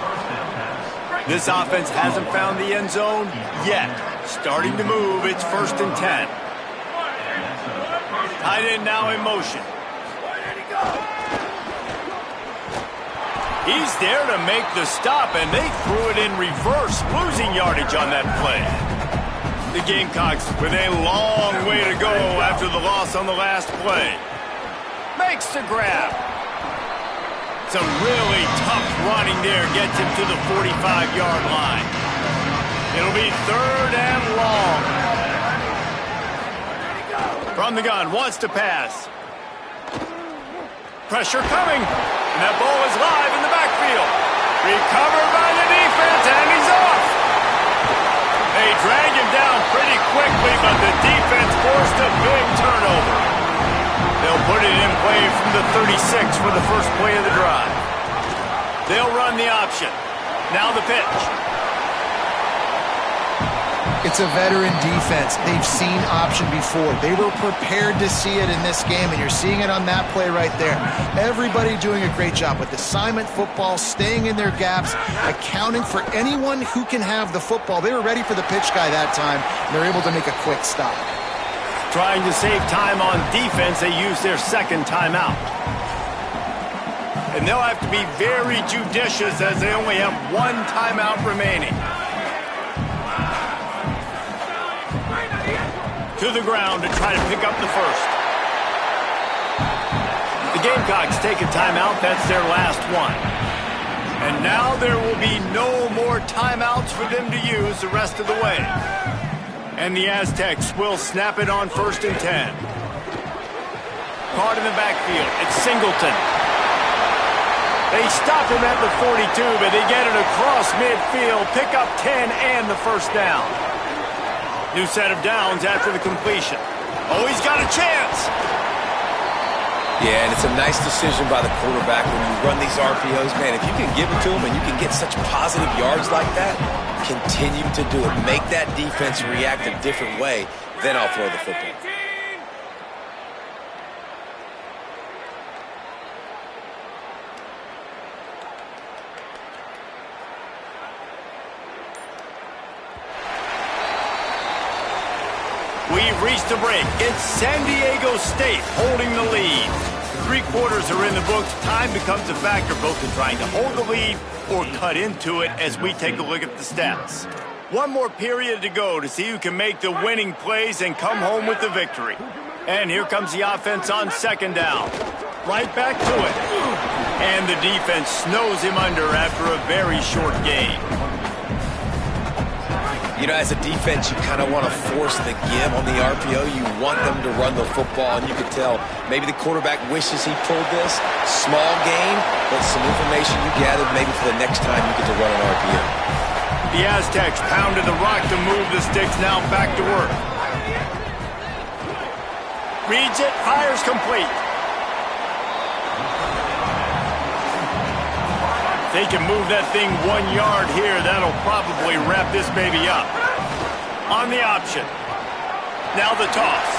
This offense hasn't found the end zone yet. Starting to move. It's 1st and 10. Tight end now in motion. He's there to make the stop, and they threw it in reverse, losing yardage on that play. The Gamecocks with a long way to go after the loss on the last play. Makes the grab. Some really tough running there gets him to the 45-yard line. It'll be 3rd and long. From the gun, wants to pass. Pressure coming. And that ball is live in the backfield. Recovered by the defense, and he's off. They drag him down pretty quickly, but the defense forced a big turnover. They'll put it in play from the 36 for the first play of the drive. They'll run the option. Now the pitch. It's a veteran defense. They've seen option before. They were prepared to see it in this game, and you're seeing it on that play right there. Everybody doing a great job with assignment football, staying in their gaps, accounting for anyone who can have the football. They were ready for the pitch guy that time, and they're able to make a quick stop. Trying to save time on defense, they use their second timeout. And they'll have to be very judicious as they only have one timeout remaining. To the ground to try to pick up the first. The Gamecocks take a timeout. That's their last one. And now there will be no more timeouts for them to use the rest of the way. And the Aztecs will snap it on 1st and 10. Caught in the backfield. It's Singleton. They stop him at the 42, but they get it across midfield. Pick up 10 and the first down. New set of downs after the completion. Oh, he's got a chance. Yeah, and it's a nice decision by the quarterback when you run these RPOs. Man, if you can give it to him and you can get such positive yards like that, continue to do it. Make that defense react a different way, then I'll throw the football. We've reached a break. It's San Diego State holding the lead. 3 quarters are in the books. Time becomes a factor both in trying to hold the lead or cut into it as we take a look at the stats. One more period to go to see who can make the winning plays and come home with the victory. And here comes the offense on 2nd down. Right back to it. And the defense snows him under after a very short gain. You know, as a defense, you kind of want to force the give on the RPO. You want them to run the football, and you can tell maybe the quarterback wishes he pulled this. Small gain, but some information you gathered maybe for the next time you get to run an RPO. The Aztecs pounded the rock to move the sticks, now back to work. Reads it, fires complete. They can move that thing 1 yard here. That'll probably wrap this baby up. On the option. Now the toss.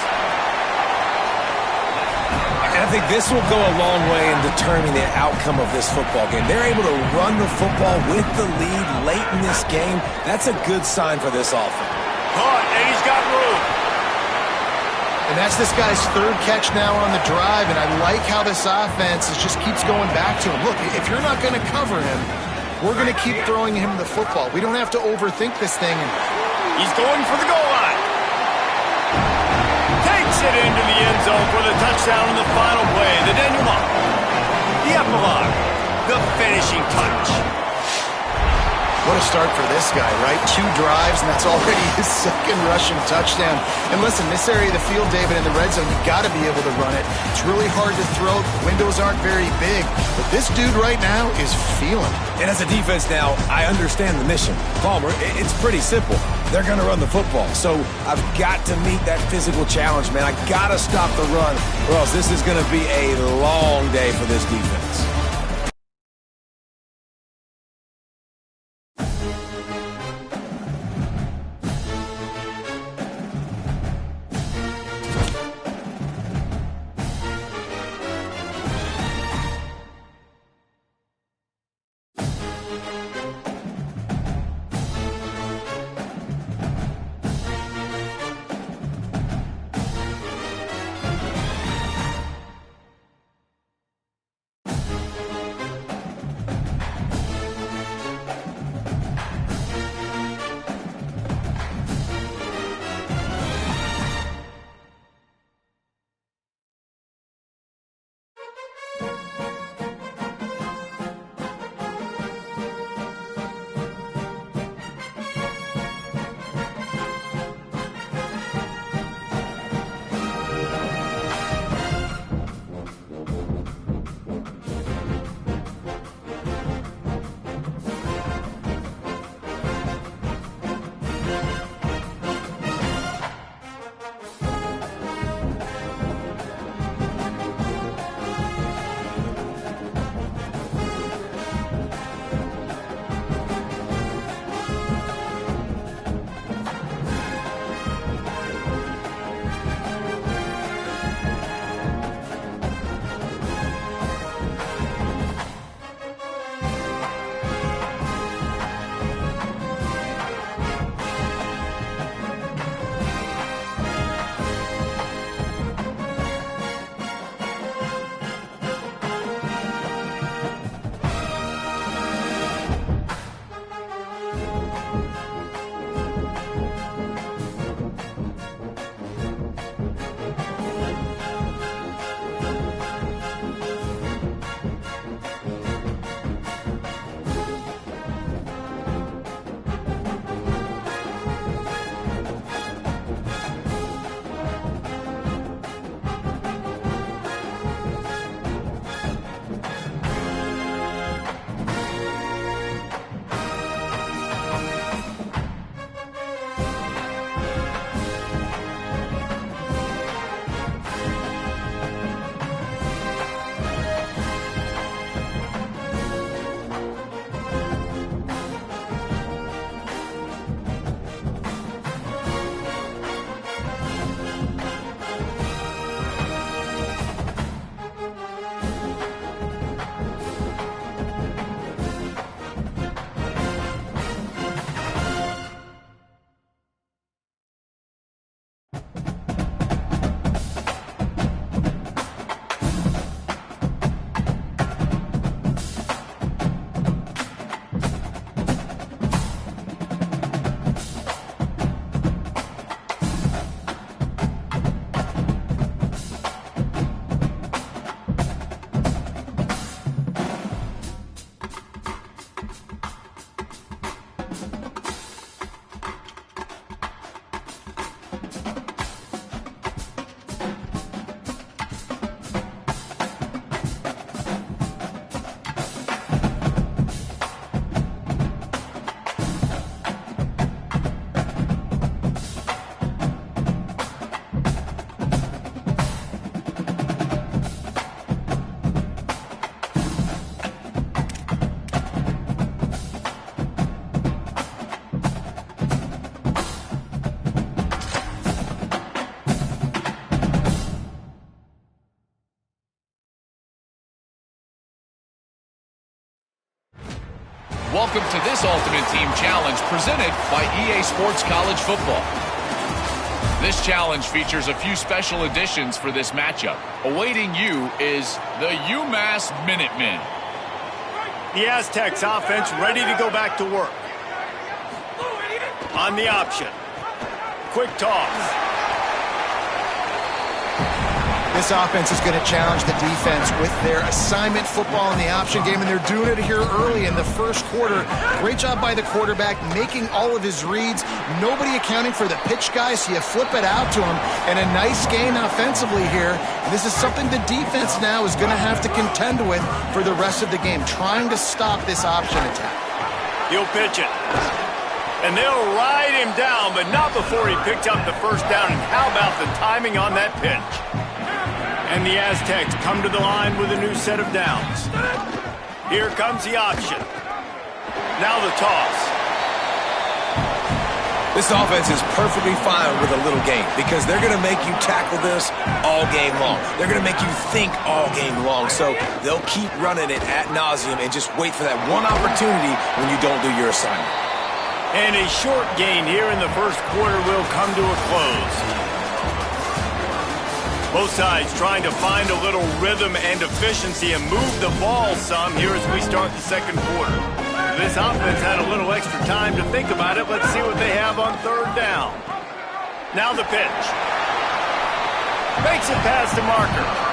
And I think this will go a long way in determining the outcome of this football game. They're able to run the football with the lead late in this game. That's a good sign for this offense. Caught, and he's got room. And that's this guy's third catch now on the drive, and I like how this offense just keeps going back to him. Look, if you're not going to cover him, we're going to keep throwing him the football. We don't have to overthink this thing. He's going for the goal line. Takes it into the end zone for the touchdown in the final play. The denouement. The epilogue. The finishing touch. What a start for this guy, right? 2 drives, and that's already his second rushing touchdown. And listen, this area of the field, David, in the red zone, you got to be able to run it. It's really hard to throw. The windows aren't very big. But this dude right now is feeling it. And as a defense now, I understand the mission. Palmer, it's pretty simple. They're going to run the football. So I've got to meet that physical challenge, man. I got to stop the run, or else this is going to be a long day for this defense. Welcome to this Ultimate Team Challenge presented by EA Sports College Football. This challenge features a few special additions for this matchup. Awaiting you is the UMass Minutemen. The Aztecs offense ready to go back to work. On the option. Quick toss. This offense is going to challenge the defense with their assignment football in the option game, and they're doing it here early in the first quarter. Great job by the quarterback, making all of his reads. Nobody accounting for the pitch guy, so you flip it out to him, and a nice gain offensively here. And this is something the defense now is going to have to contend with for the rest of the game, trying to stop this option attack. He'll pitch it. And they'll ride him down, but not before he picked up the first down. And how about the timing on that pitch? And the Aztecs come to the line with a new set of downs. Here comes the option. Now the toss. This offense is perfectly fine with a little game because they're going to make you tackle this all game long. They're going to make you think all game long. So they'll keep running it ad nauseum and just wait for that one opportunity when you don't do your assignment. And a short gain here in the first quarter will come to a close. Both sides trying to find a little rhythm and efficiency and move the ball some here as we start the second quarter. This offense had a little extra time to think about it. Let's see what they have on third down. Now the pitch. Makes it past the marker.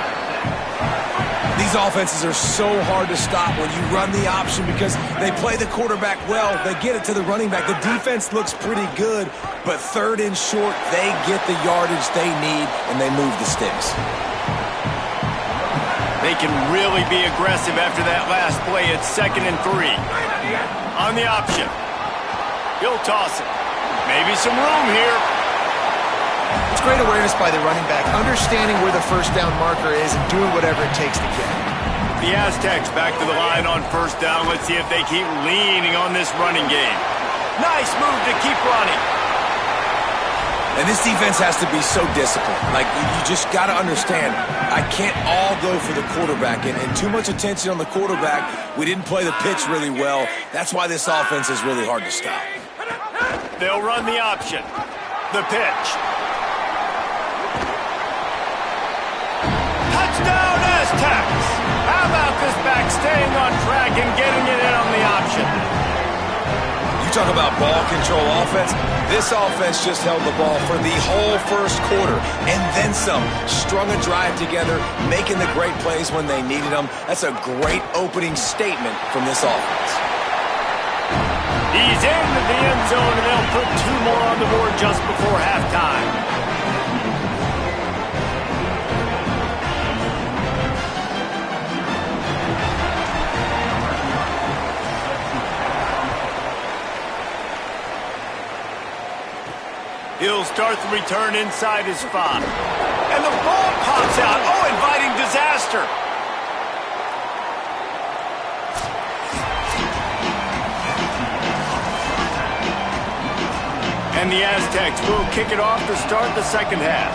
These offenses are so hard to stop when you run the option because they play the quarterback well. They get it to the running back. The defense looks pretty good, but third and short, they get the yardage they need, and they move the sticks. They can really be aggressive after that last play. It's 2nd and 3. On the option. He'll toss it. Maybe some room here. It's great awareness by the running back, understanding where the first down marker is and doing whatever it takes to get it. The Aztecs back to the line on first down. Let's see if they keep leaning on this running game. Nice move to keep running. And this defense has to be so disciplined. Like, you just got to understand, I can't all go for the quarterback. And too much attention on the quarterback. We didn't play the pitch really well. That's why this offense is really hard to stop. They'll run the option. The pitch. Touchdown, Aztecs! How about this back staying on track and getting it in on the option? You talk about ball control offense. This offense just held the ball for the whole first quarter and then some. Strung a drive together, making the great plays when they needed them. That's a great opening statement from this offense. He's into the end zone, and they'll put 2 more on the board just before halftime. He'll start the return inside his 5. And the ball pops out. Oh, inviting disaster. And the Aztecs will kick it off to start the second half.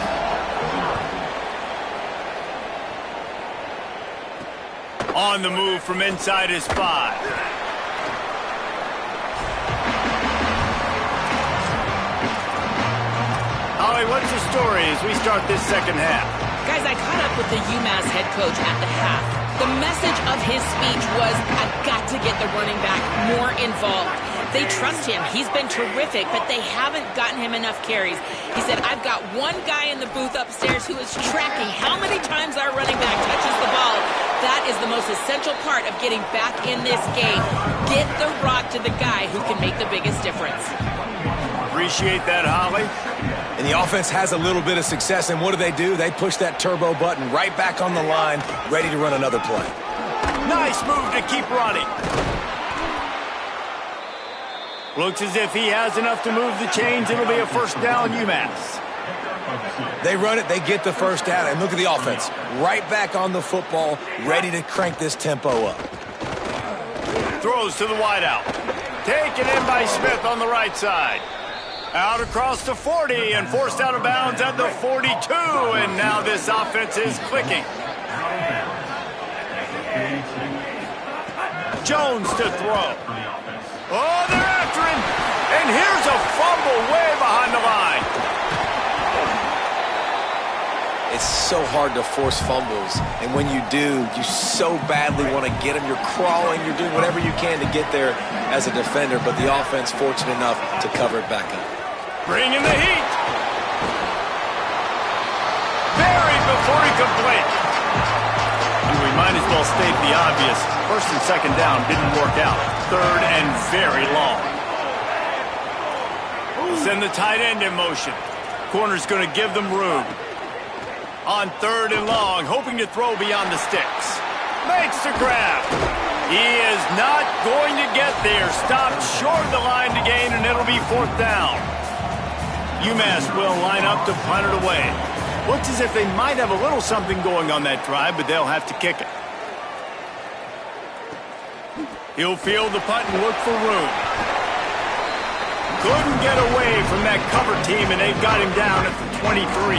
On the move from inside his 5. Holly, what's the story as we start this second half? Guys, I caught up with the UMass head coach at the half. The message of his speech was, I've got to get the running back more involved. They trust him. He's been terrific, but they haven't gotten him enough carries. He said, I've got one guy in the booth upstairs who is tracking how many times our running back touches the ball. That is the most essential part of getting back in this game. Get the rock to the guy who can make the biggest difference. Appreciate that, Holly. And the offense has a little bit of success, and what do? They push that turbo button right back on the line, ready to run another play. Nice move to keep running. Looks as if he has enough to move the chains. It'll be a first down, UMass. They run it, they get the first down, and look at the offense. Right back on the football, ready to crank this tempo up. Throws to the wideout. Taken in by Smith on the right side. Out across the 40 and forced out of bounds at the 42. And now this offense is clicking. Jones to throw. Oh, they're after him. And here's a fumble way behind the line. It's so hard to force fumbles, and when you do, you so badly want to get them. You're crawling, you're doing whatever you can to get there as a defender, but the offense fortunate enough to cover it back up. Bringing the heat. Buried before he could blink. And we might as well state the obvious. First and second down didn't work out. Third and very long. Send the tight end in motion. Corner's going to give them room. On third and long, hoping to throw beyond the sticks. Makes the grab. He is not going to get there. Stopped short of the line to gain, and it'll be fourth down. UMass will line up to punt it away. Looks as if they might have a little something going on that drive, but they'll have to kick it. He'll field the punt and look for room. Couldn't get away from that cover team, and they've got him down at the 23.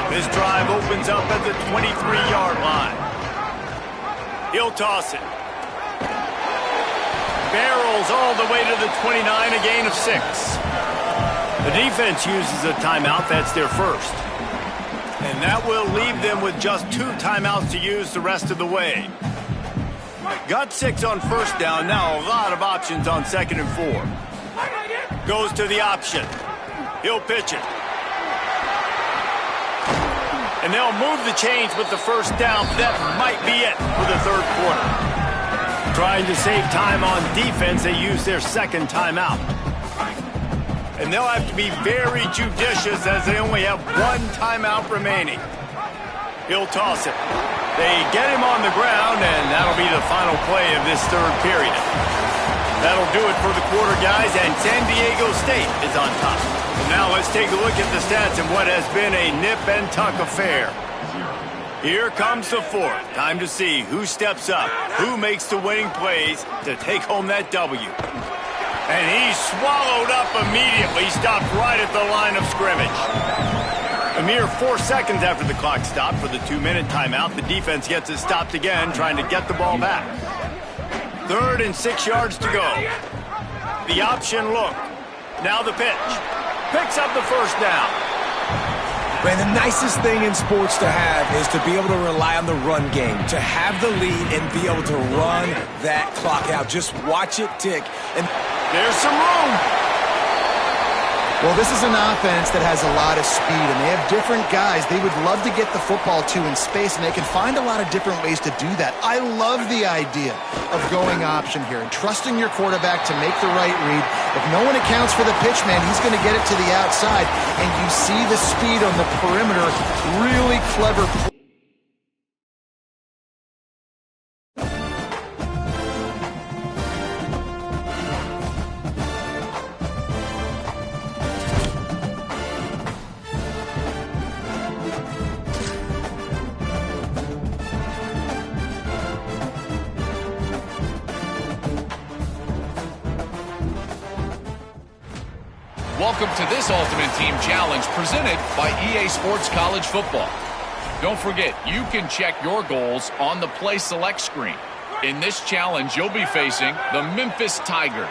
This drive opens up at the 23-yard line. He'll toss it. Barrels all the way to the 29, a gain of 6. The defense uses a timeout. That's their first. And that will leave them with just 2 timeouts to use the rest of the way. Got 6 on first down. Now a lot of options on second and 4. Goes to the option. He'll pitch it. And they'll move the chains with the first down. That might be it for the third quarter. Trying to save time on defense, they use their second timeout. And they'll have to be very judicious as they only have 1 timeout remaining. He'll toss it. They get him on the ground, and that'll be the final play of this third period. That'll do it for the quarter, guys, and San Diego State is on top. Now let's take a look at the stats in what has been a nip-and-tuck affair. Here comes the fourth. Time to see who steps up, who makes the winning plays to take home that W. And he's swallowed up immediately, stopped right at the line of scrimmage. A mere 4 seconds after the clock stopped for the 2-minute timeout, the defense gets it stopped again, trying to get the ball back. 3rd and 6 yards to go. The option look. Now the pitch. Picks up the first down. Man, the nicest thing in sports to have is to be able to rely on the run game, to have the lead and be able to run that clock out. Just watch it tick. And there's some room. Well, this is an offense that has a lot of speed, and they have different guys they would love to get the football to in space, and they can find a lot of different ways to do that. I love the idea of going option here and trusting your quarterback to make the right read. If no one accounts for the pitch, man, he's going to get it to the outside, and you see the speed on the perimeter. Really clever play. Welcome to this Ultimate Team Challenge presented by EA Sports College Football. Don't forget, you can check your goals on the Play Select screen. In this challenge, you'll be facing the Memphis Tigers.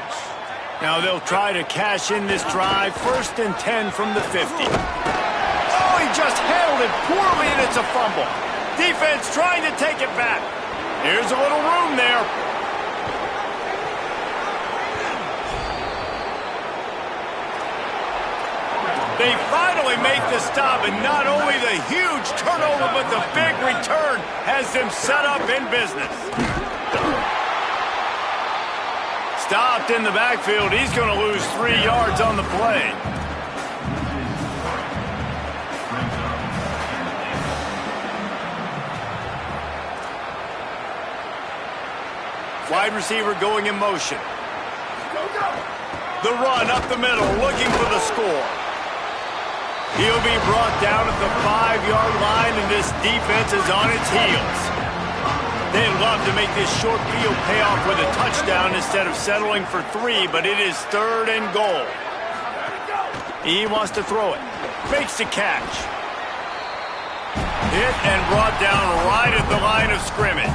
Now they'll try to cash in this drive. 1st and 10 from the 50. Oh, he just handled it poorly, and it's a fumble. Defense trying to take it back. Here's a little room there. They finally make the stop, and not only the huge turnover, but the big return has them set up in business. Stopped in the backfield. He's going to lose 3 yards on the play. Wide receiver going in motion. The run up the middle, looking for the score. He'll be brought down at the 5-yard line, and this defense is on its heels. They'd love to make this short field pay off with a touchdown instead of settling for 3, but it is 3rd and goal. He wants to throw it. Makes the catch. Hit and brought down right at the line of scrimmage.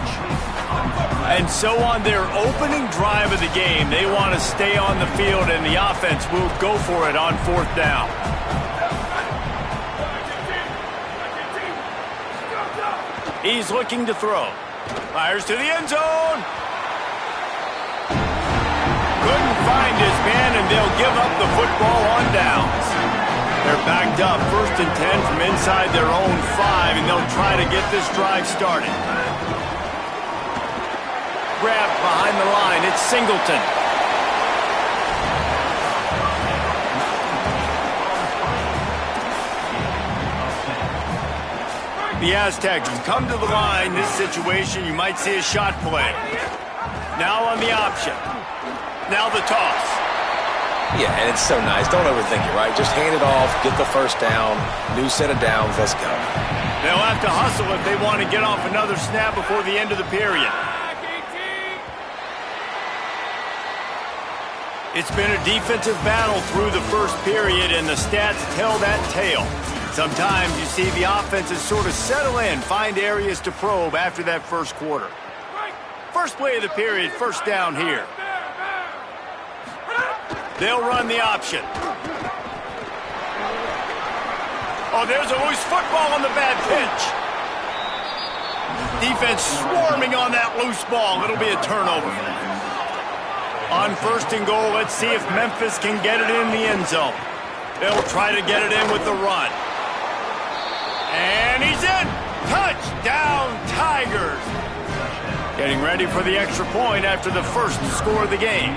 And so on their opening drive of the game, they want to stay on the field, and the offense will go for it on 4th down. He's looking to throw. Fires to the end zone. Couldn't find his man, and they'll give up the football on downs. They're backed up 1st and 10 from inside their own 5, and they'll try to get this drive started. Grab behind the line. It's Singleton. The Aztecs come to the line. This situation, you might see a shot play. Now on the option. Now the toss. Yeah, and it's so nice. Don't overthink it, right? Just hand it off, get the first down, new set of downs, let's go. They'll have to hustle if they want to get off another snap before the end of the period. It's been a defensive battle through the first period, and the stats tell that tale. Sometimes you see the offenses sort of settle in, find areas to probe after that first quarter. First play of the period, first down here. They'll run the option. Oh, there's a loose football on the bad pitch. Defense swarming on that loose ball. It'll be a turnover. On 1st and goal, let's see if Memphis can get it in the end zone. They'll try to get it in with the run. And he's in. Touchdown, Tigers. Getting ready for the extra point after the first score of the game.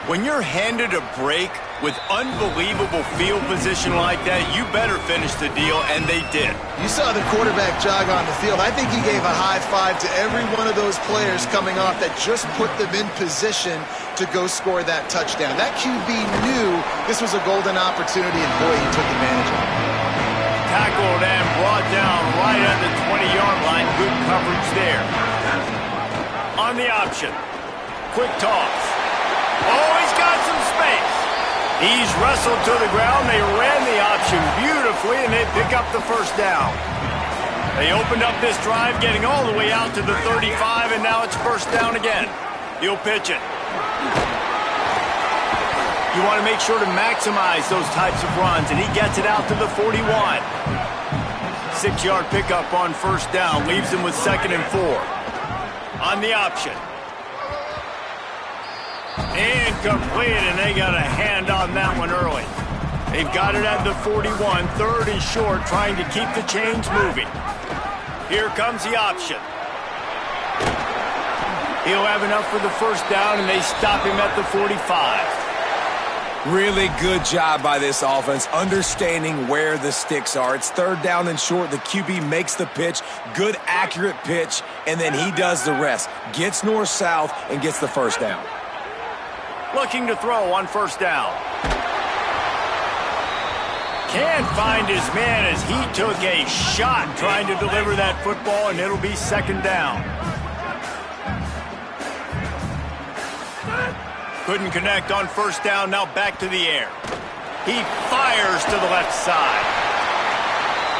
When you're handed a break with unbelievable field position like that, you better finish the deal, and they did. You saw the quarterback jog on the field. I think he gave a high five to every one of those players coming off that just put them in position to go score that touchdown. That QB knew this was a golden opportunity, and boy, he took advantage of it. Tackled and brought down right at the 20-yard line. Good coverage there. On the option. Quick toss. Oh, he's got some space. He's wrestled to the ground. They ran the option beautifully, and they pick up the first down. They opened up this drive, getting all the way out to the 35, and now it's first down again. He'll pitch it. You want to make sure to maximize those types of runs, and he gets it out to the 41. 6-yard pickup on first down, leaves him with 2nd and 4. On the option. Incomplete, and they got a hand on that one early. They've got it at the 41, 3rd and short, trying to keep the chains moving. Here comes the option. He'll have enough for the first down, and they stop him at the 45. Really good job by this offense, understanding where the sticks are. It's 3rd down and short. The QB makes the pitch, good, accurate pitch, and then he does the rest. Gets north-south and gets the first down. Looking to throw on first down. Can't find his man as he took a shot trying to deliver that football, and it'll be 2nd down. Couldn't connect on first down, now back to the air. He fires to the left side.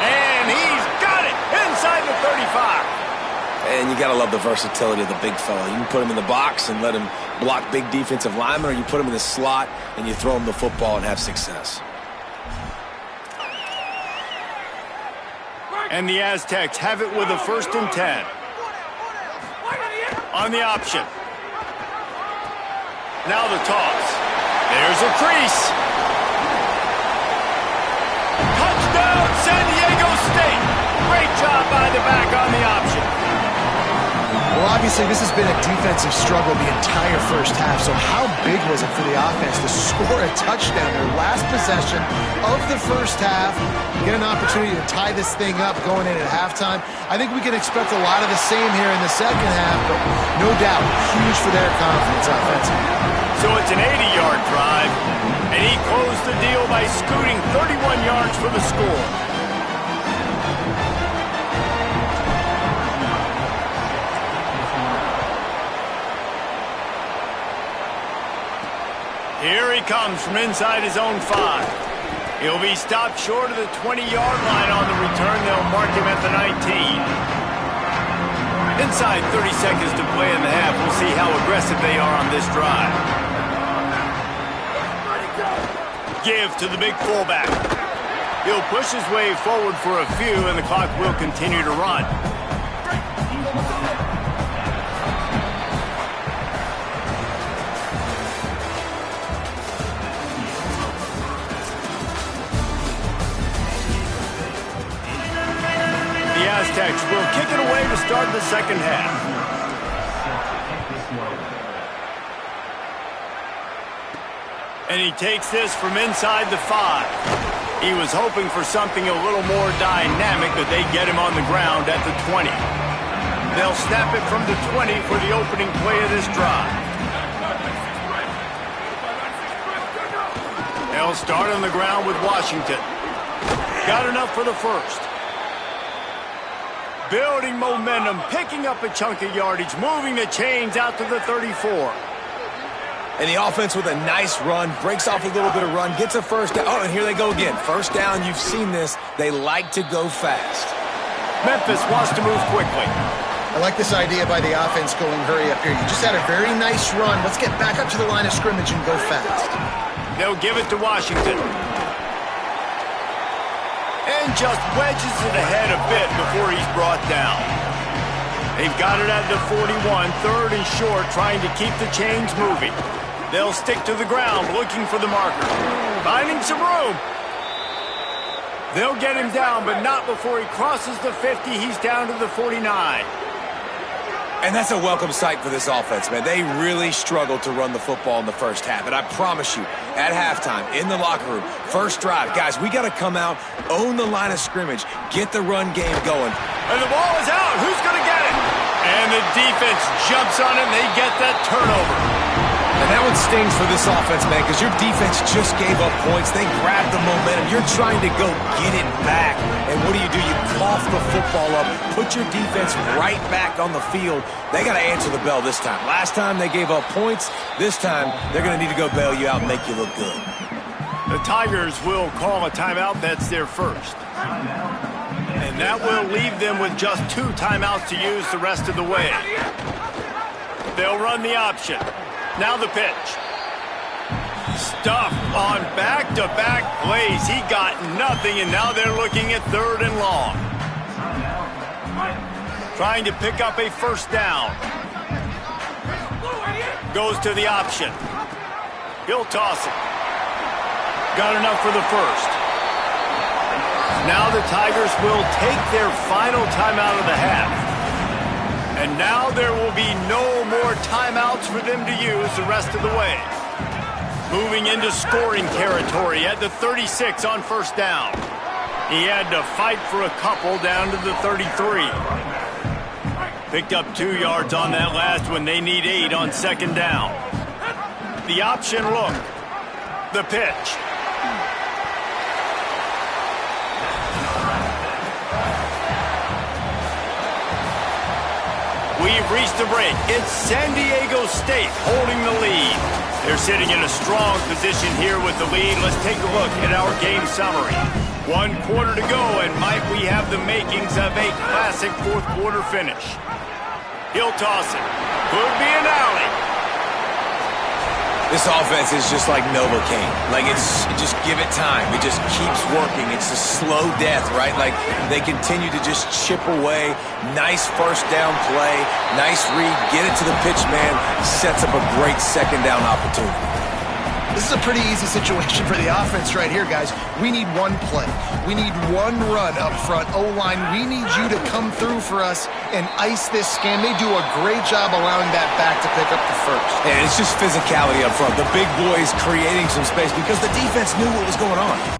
And he's got it inside the 35. And you got to love the versatility of the big fella. You can put him in the box and let him block big defensive linemen, or you put him in the slot and you throw him the football and have success. And the Aztecs have it with a 1st and 10. On the option. Now the toss. There's a crease. Touchdown, San Diego State. Great job by the back on the option. Well, obviously, this has been a defensive struggle the entire first half, so how big was it for the offense to score a touchdown, their last possession of the first half, get an opportunity to tie this thing up going in at halftime? I think we can expect a lot of the same here in the second half, but no doubt, huge for their confidence offensively. So it's an 80-yard drive, and he closed the deal by scooting 31 yards for the score. Here he comes from inside his own 5. He'll be stopped short of the 20-yard line on the return. They'll mark him at the 19. Inside 30 seconds to play in the half. We'll see how aggressive they are on this drive. Give to the big fullback. He'll push his way forward for a few, and the clock will continue to run. The Aztecs will kick it away to start the second half. And he takes this from inside the 5. He was hoping for something a little more dynamic, but they get him on the ground at the 20. They'll snap it from the 20 for the opening play of this drive. They'll start on the ground with Washington. Got enough for the first. Building momentum, picking up a chunk of yardage, moving the chains out to the 34. And the offense with a nice run, breaks off a little bit of run, gets a first down. Oh, and here they go again. First down, you've seen this. They like to go fast. Memphis wants to move quickly. I like this idea by the offense going hurry up here. You just had a very nice run. Let's get back up to the line of scrimmage and go fast. They'll give it to Washington. And just wedges it ahead a bit before he's brought down. They've got it at the 41, third and short, trying to keep the chains moving. They'll stick to the ground, looking for the marker. Finding some room. They'll get him down, but not before he crosses the 50. He's down to the 49. And that's a welcome sight for this offense, man. They really struggled to run the football in the first half. And I promise you, at halftime, in the locker room, first drive, guys, we got to come out, own the line of scrimmage, get the run game going. And the ball is out. Who's going to get it? And the defense jumps on it, and they get that turnover. And that one stings for this offense, man, because your defense just gave up points. They grabbed the momentum. You're trying to go get it back. And what do? You cough the football up, put your defense right back on the field. They got to answer the bell this time. Last time they gave up points. This time they're going to need to go bail you out and make you look good. The Tigers will call a timeout. That's their first. And that will leave them with just 2 timeouts to use the rest of the way. They'll run the option. Now the pitch. Stuff on back-to-back plays. He got nothing, and now they're looking at 3rd and long. Trying to pick up a first down. Goes to the option. He'll toss it. Got enough for the first. Now the Tigers will take their final timeout of the half. And now there will be no more timeouts for them to use the rest of the way. Moving into scoring territory at the 36 on first down. He had to fight for a couple down to the 33. Picked up 2 yards on that last one. They need 8 on second down. The option look. The pitch. We've reached the break. It's San Diego State holding the lead. They're sitting in a strong position here with the lead. Let's take a look at our game summary. 1 quarter to go, and might we have the makings of a classic 4th quarter finish. He'll toss it. Could be an alley. This offense is just like Novocaine. Like, just give it time. It just keeps working. It's a slow death, right? Like, they continue to just chip away. Nice first down play. Nice read. Get it to the pitch man. Sets up a great second down opportunity. This is a pretty easy situation for the offense right here, guys. We need 1 play. We need 1 run up front. O-line, we need you to come through for us and ice this scam. They do a great job allowing that back to pick up the first. And it's just physicality up front. The big boys creating some space because the defense knew what was going on.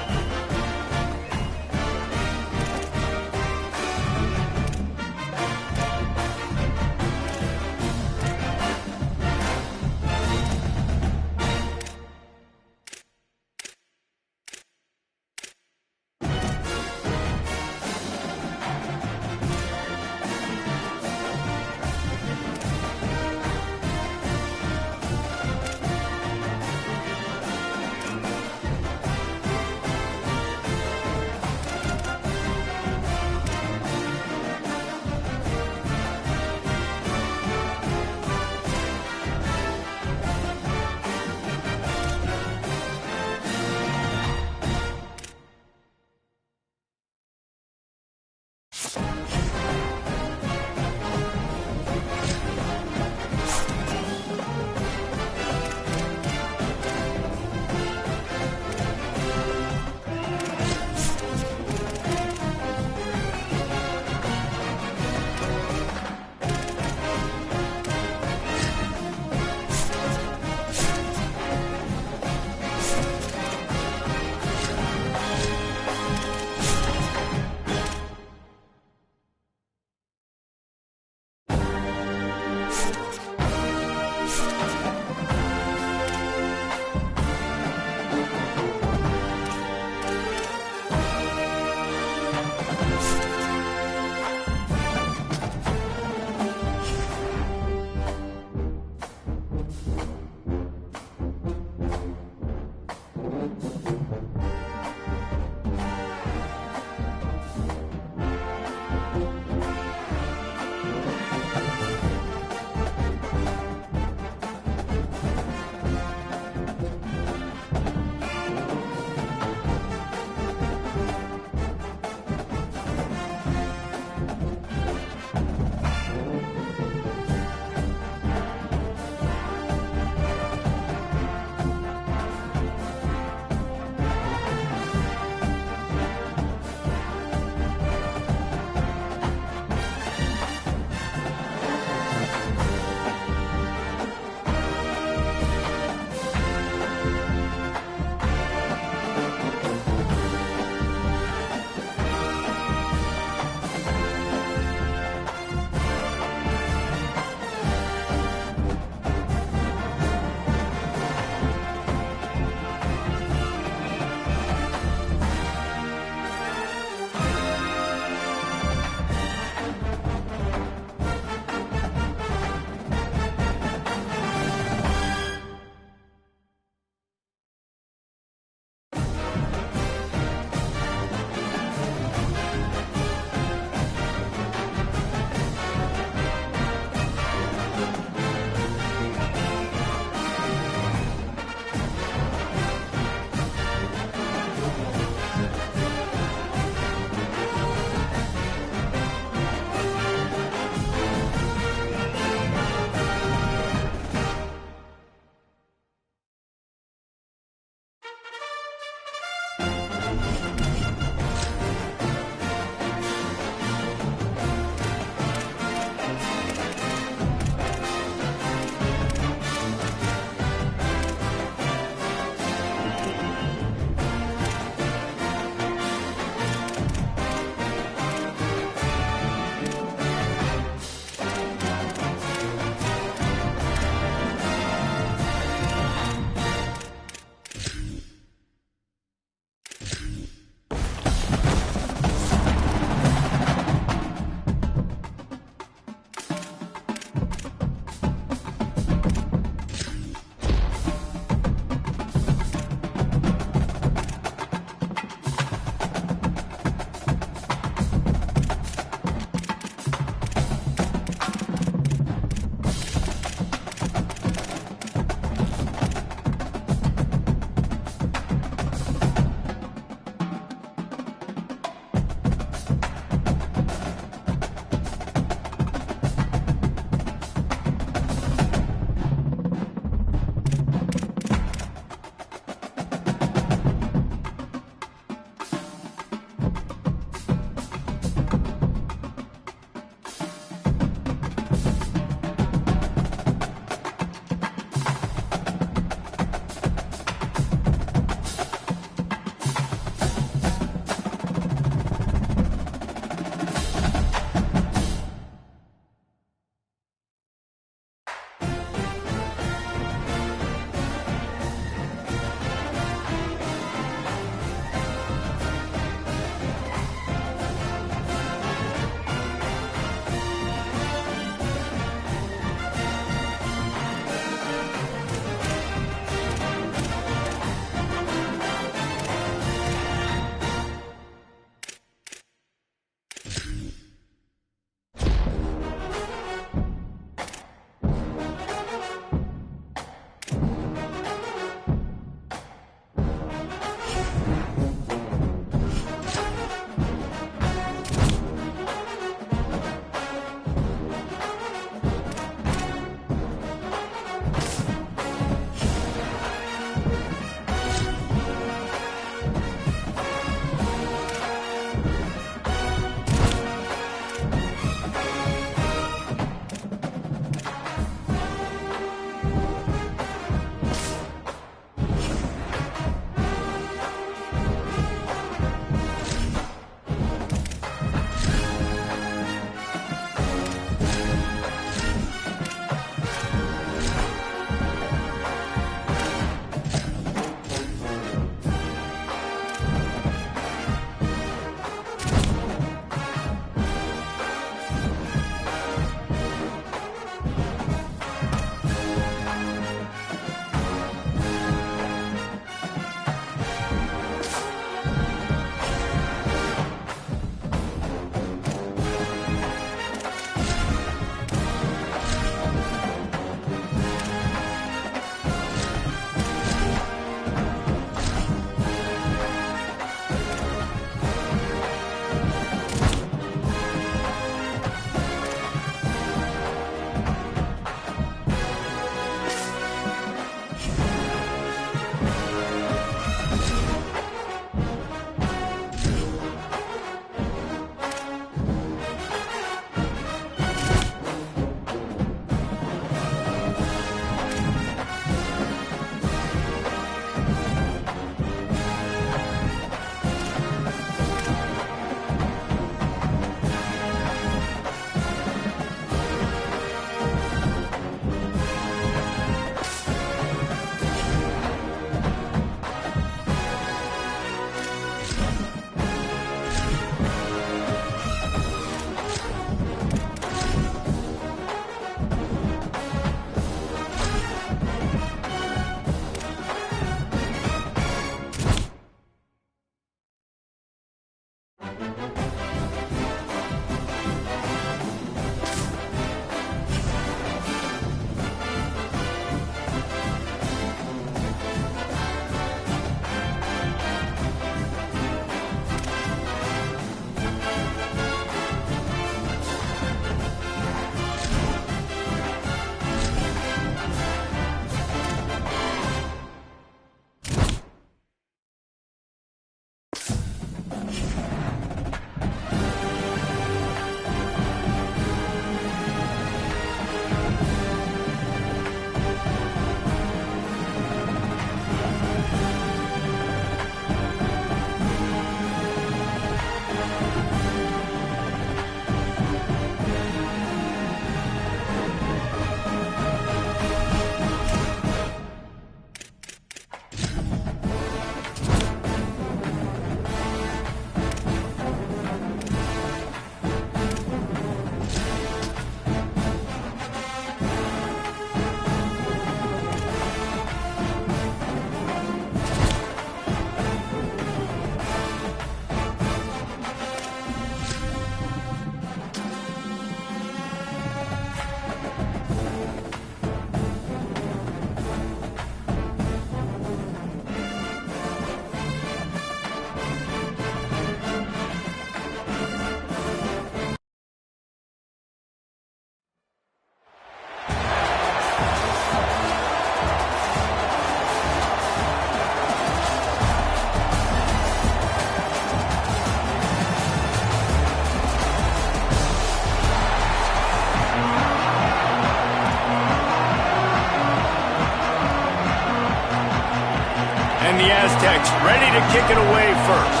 And the Aztecs ready to kick it away first.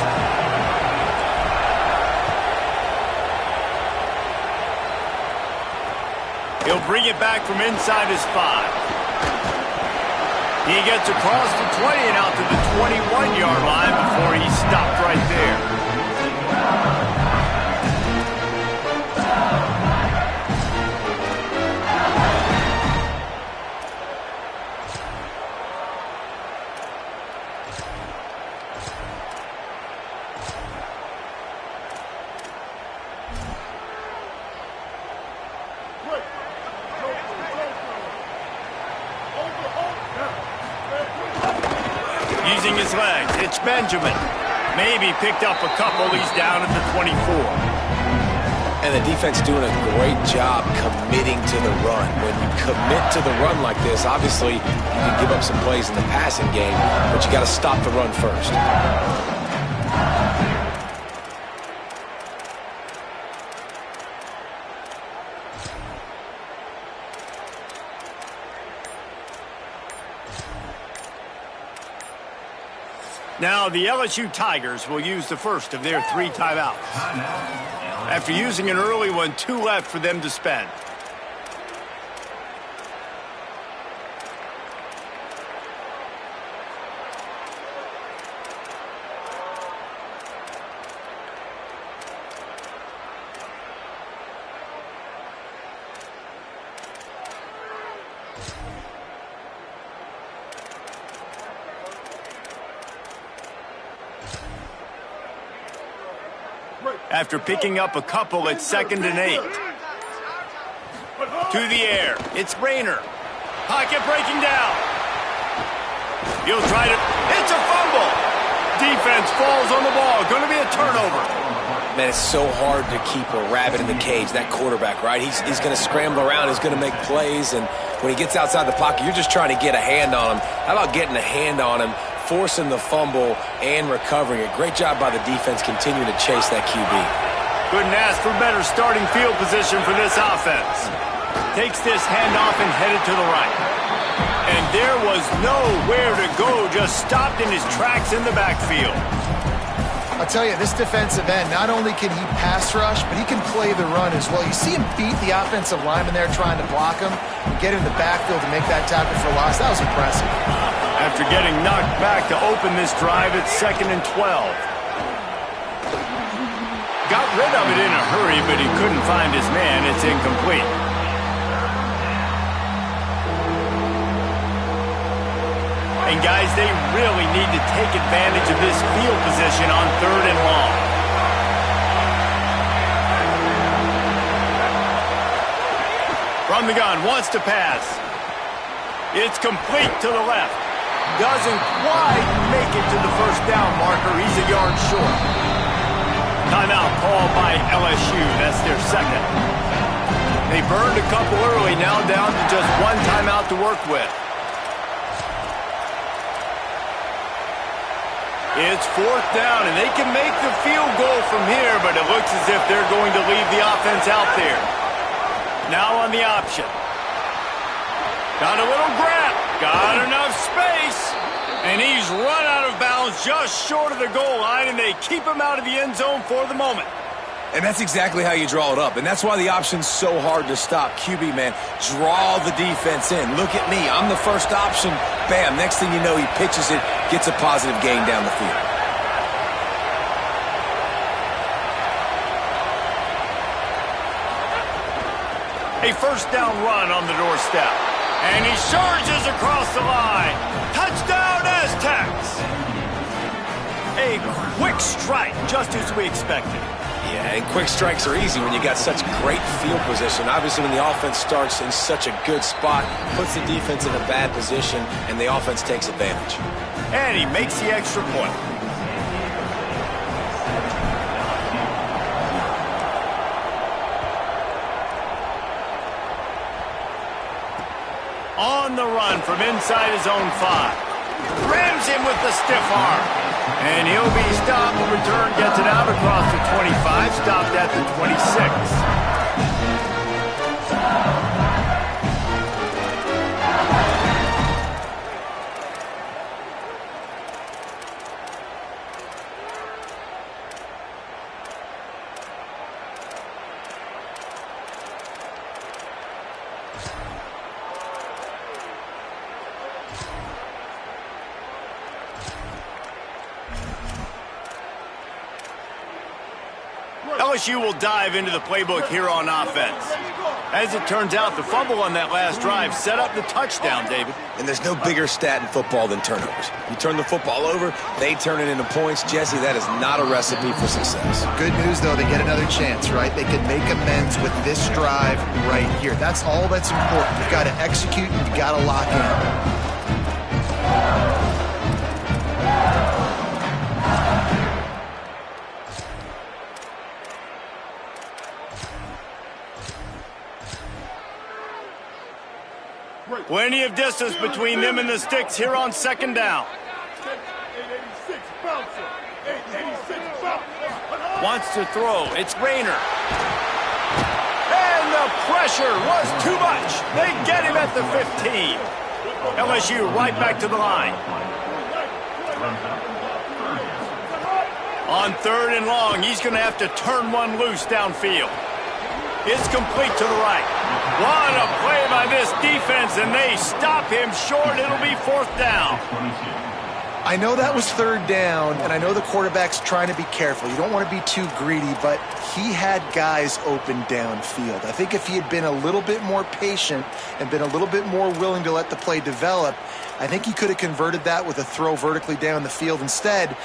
He'll bring it back from inside his 5. He gets across the 20 and out to the 21-yard line before he stopped right there. Using his legs, it's Benjamin. Maybe picked up a couple. He's down at the 24. And the defense doing a great job committing to the run. When you commit to the run like this, obviously you can give up some plays in the passing game, but you got to stop the run first. Now the LSU Tigers will use the first of their 3 timeouts. After using an early one, 2 left for them to spend. After picking up a couple at 2nd and 8. To the air. It's Rayner. Pocket breaking down. He'll try to... It's a fumble. Defense falls on the ball. Going to be a turnover. Man, it's so hard to keep a rabbit in the cage, that quarterback, right? He's going to scramble around. He's going to make plays. And when he gets outside the pocket, you're just trying to get a hand on him. How about getting a hand on him, forcing the fumble, and recovering it? Great job by the defense continuing to chase that QB. Couldn't ask for better starting field position for this offense. Takes this handoff and headed to the right. And there was nowhere to go, just stopped in his tracks in the backfield. I'll tell you, this defensive end, not only can he pass rush, but he can play the run as well. You see him beat the offensive lineman there trying to block him and get in the backfield to make that tackle for loss. That was impressive. After getting knocked back to open this drive, it's 2nd and 12. Got rid of it in a hurry, but he couldn't find his man. It's incomplete. And guys, they really need to take advantage of this field position on 3rd and long. From the gun, wants to pass. It's complete to the left. Doesn't quite make it to the first down marker. He's a yard short. Timeout called by LSU. That's their 2nd. They burned a couple early, now down to just 1 timeout to work with. It's 4th down, and they can make the field goal from here, but it looks as if they're going to leave the offense out there. Now on the option. Got a little grab. Got enough space. And he's run out of bounds just short of the goal line, and they keep him out of the end zone for the moment. And that's exactly how you draw it up. And that's why the option's so hard to stop. QB, man, draw the defense in. Look at me. I'm the first option. Bam. Next thing you know, he pitches it, gets a positive gain down the field. A first down run on the doorstep. And he surges across the line. Touchdown, Aztecs! A quick strike, just as we expected. Yeah, and quick strikes are easy when you got such great field position. Obviously, when the offense starts in such a good spot, puts the defense in a bad position, and the offense takes advantage. And he makes the extra point. On the run from inside his own 5. Rams him with the stiff arm. And he'll be stopped. Return gets it out across the 25. Stopped at the 26. LSU will dive into the playbook here on offense. As it turns out, the fumble on that last drive set up the touchdown, David. And there's no bigger stat in football than turnovers. You turn the football over, they turn it into points. Jesse, that is not a recipe for success. Good news, though, they get another chance, right? They can make amends with this drive right here. That's all that's important. You've got to execute, and you've got to lock in. Plenty of distance between them and the sticks here on second down. Wants to throw. It's Rayner. And the pressure was too much. They get him at the 15. LSU right back to the line. On 3rd and long, he's going to have to turn one loose downfield. It's complete to the right. What a play by this defense, and they stop him short. It'll be 4th down. I know that was 3rd down, and I know the quarterback's trying to be careful. You don't want to be too greedy, but he had guys open downfield. I think if he had been a little bit more patient and been a little bit more willing to let the play develop, I think he could have converted that with a throw vertically down the field. Instead,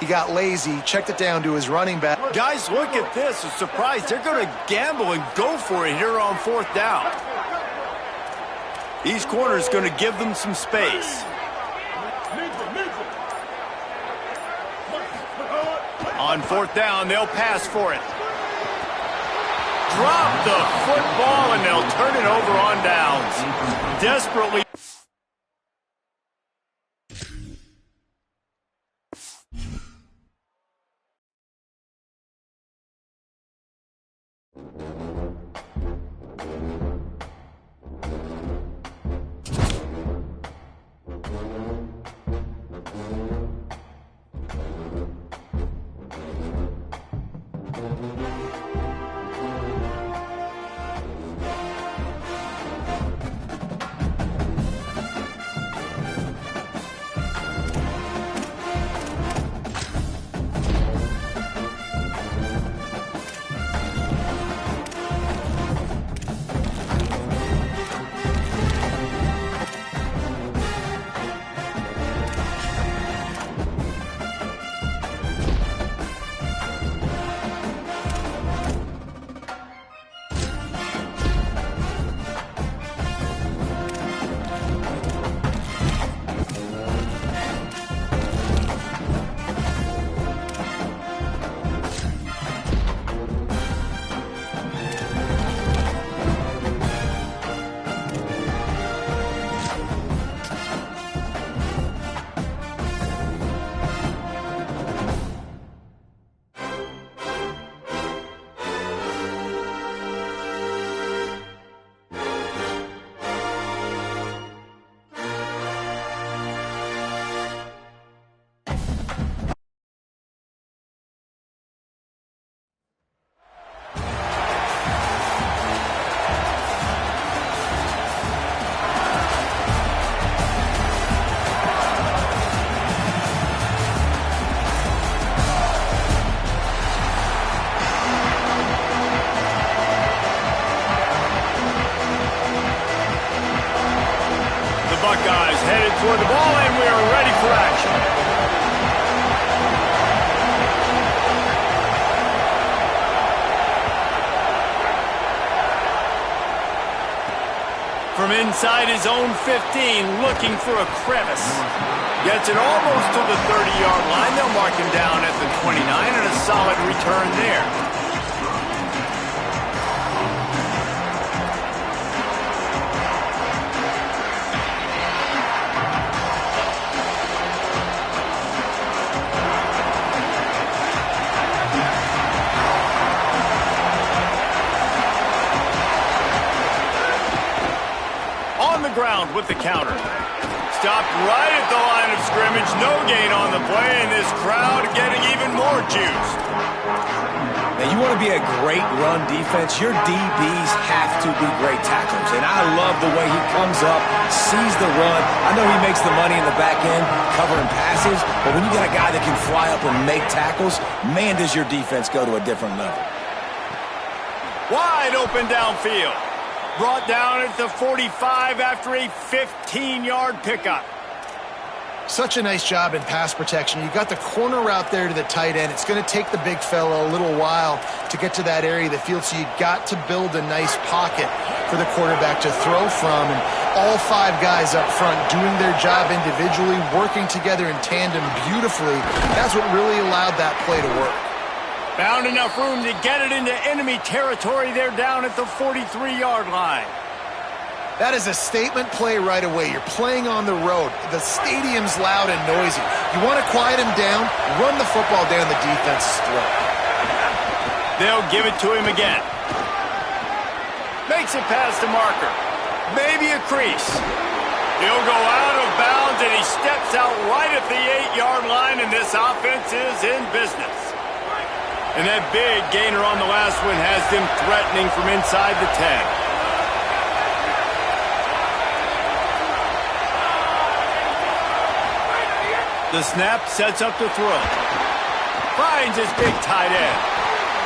he got lazy, checked it down to his running back. Guys, look at this. A surprise. They're going to gamble and go for it here on 4th down. These corners going to give them some space. On 4th down, they'll pass for it. Drop the football, and they'll turn it over on downs. Desperately. Buckeyes headed toward the ball, and we are ready for action. From inside his own 15, looking for a crevice. Gets it almost to the 30-yard line. They'll mark him down at the 29, and a solid return there. Ground with the counter. Stopped right at the line of scrimmage. No gain on the play, and this crowd getting even more juiced. Now, you want to be a great run defense, your DBs have to be great tacklers. And I love the way he comes up, sees the run. I know he makes the money in the back end, covering passes, but when you got a guy that can fly up and make tackles, man, does your defense go to a different level. Wide open downfield. Brought down at the 45 after a 15-yard pickup. Such a nice job in pass protection. You got the corner route there to the tight end. It's going to take the big fella a little while to get to that area of the field, so you got to build a nice pocket for the quarterback to throw from. And all 5 guys up front doing their job individually, working together in tandem beautifully. That's what really allowed that play to work. Found enough room to get it into enemy territory there down at the 43-yard line. That is a statement play right away. You're playing on the road. The stadium's loud and noisy. You want to quiet him down, run the football down the defense's throat. They'll give it to him again. Makes it past the marker. Maybe a crease. He'll go out of bounds, and he steps out right at the 8-yard line, and this offense is in business. And that big gainer on the last one has them threatening from inside the 10. The snap sets up the throw. Finds his big tight end.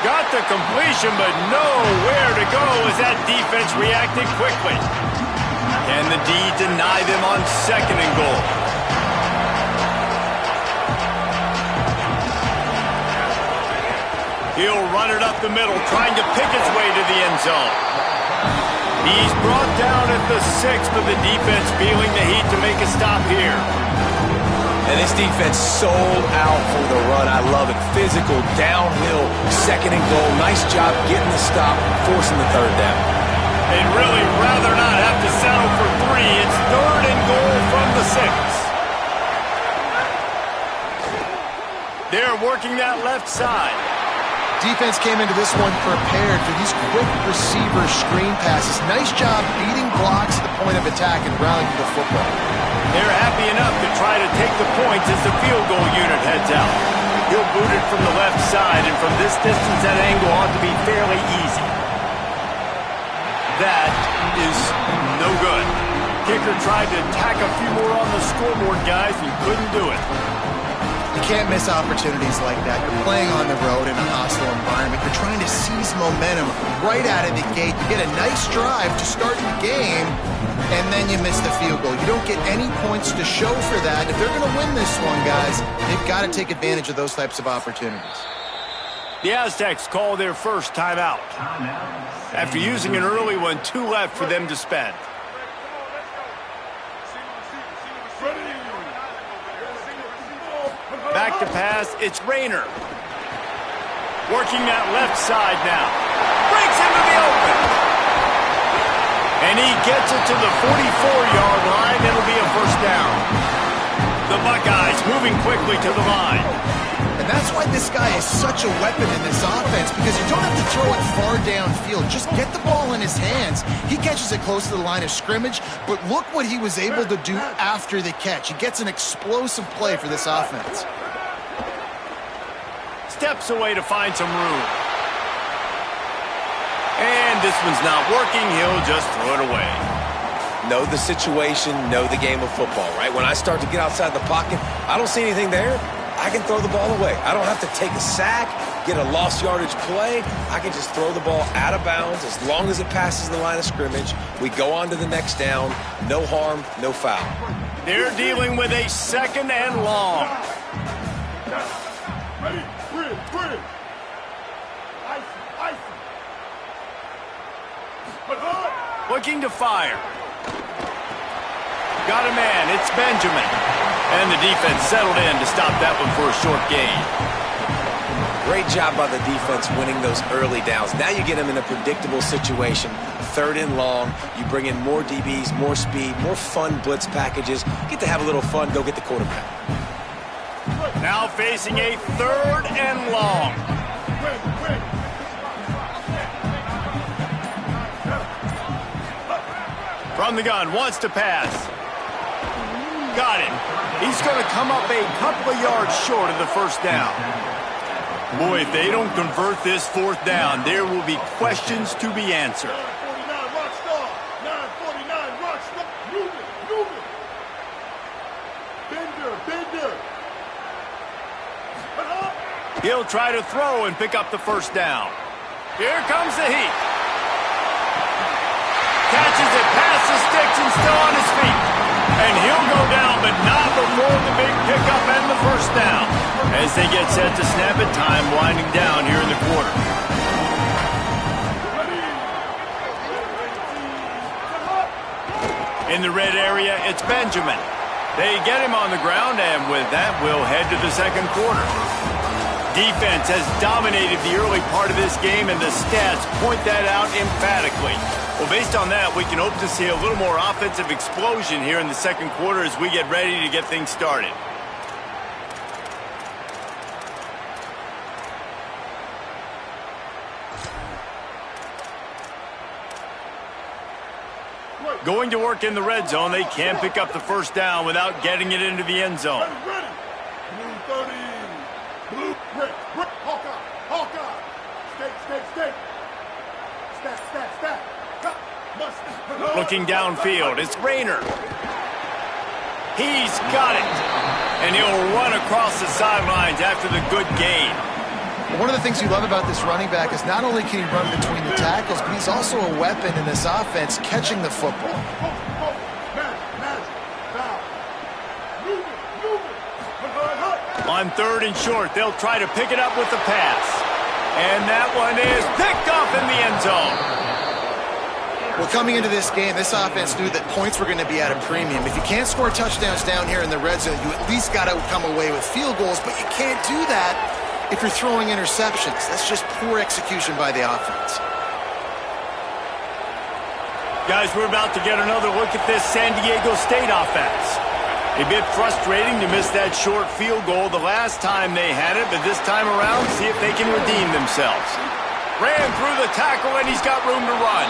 Got the completion, but nowhere to go as that defense reacted quickly. Can the D deny them on 2nd and goal? He'll run it up the middle, trying to pick his way to the end zone. He's brought down at the 6, but the defense feeling the heat to make a stop here. And this defense sold out for the run. I love it. Physical, downhill, 2nd and goal. Nice job getting the stop, forcing the 3rd down. They'd really rather not have to settle for 3. It's 3rd and goal from the 6. They're working that left side. Defense came into this one prepared for these quick receiver screen passes. Nice job beating blocks at the point of attack and rallying to the football. They're happy enough to try to take the points as the field goal unit heads out. He'll boot it from the left side, and from this distance, that angle ought to be fairly easy. That is no good. Kicker tried to tack a few more on the scoreboard, guys, and couldn't do it. You can't miss opportunities like that. You're playing on the road in a hostile environment. You're trying to seize momentum right out of the gate. You get a nice drive to start the game, and then you miss the field goal. You don't get any points to show for that. If they're going to win this one, guys, they've got to take advantage of those types of opportunities. The Aztecs call their first timeout. After using an early one, 2 left for them to spend. Back to pass, it's Rayner. Working that left side now. Breaks into the open. And he gets it to the 44-yard line. It'll be a first down. The Buckeyes moving quickly to the line. And that's why this guy is such a weapon in this offense, because you don't have to throw it far downfield. Just get the ball in his hands. He catches it close to the line of scrimmage, but look what he was able to do after the catch. He gets an explosive play for this offense. Steps away to find some room. And this one's not working. He'll just throw it away. Know the situation, know the game of football, right? When I start to get outside the pocket, I don't see anything there. I can throw the ball away. I don't have to take a sack, get a lost yardage play. I can just throw the ball out of bounds as long as it passes the line of scrimmage. We go on to the next down. No harm, no foul. They're dealing with a 2nd and long. Ready, bridge. Looking to fire. Got a man, it's Benjamin. And the defense settled in to stop that one for a short gain. Great job by the defense winning those early downs. Now you get them in a predictable situation. 3rd and long. You bring in more DBs, more speed, more fun blitz packages. Get to have a little fun, go get the quarterback. Now facing a 3rd and long. From the gun, wants to pass. Got him. He's going to come up a couple of yards short of the first down. Boy, if they don't convert this 4th down, there will be questions to be answered. 949 Rockstar. 949 Rockstar. Newman. Bender. He'll try to throw and pick up the first down. Here comes the heat. they get set to snap it, time winding down here in the quarter. In the red area, it's Benjamin. They get him on the ground, and with that, we'll head to the second quarter. Defense has dominated the early part of this game, and the stats point that out emphatically. Well, based on that, we can hope to see a little more offensive explosion here in the second quarter as we get ready to get things started. Going to work in the red zone, they can't pick up the first down without getting it into the end zone. Ready. Blue 30. Blue, red, Hawkeye, Hawkeye. Stay. Stack. Must. Looking downfield, it's Rayner. He's got it. And he'll run across the sidelines after the good gain. One of the things you love about this running back is not only can he run between the tackles, but he's also a weapon in this offense catching the football. On third and short, they'll try to pick it up with the pass. And that one is picked off in the end zone. Well, coming into this game, this offense knew that points were going to be at a premium. If you can't score touchdowns down here in the red zone, you at least got to come away with field goals, but you can't do that if you're throwing interceptions. That's just poor execution by the offense. Guys, we're about to get another look at this San Diego State offense. A bit frustrating to miss that short field goal the last time they had it, but this time around, see if they can redeem themselves. Ran through the tackle, and he's got room to run.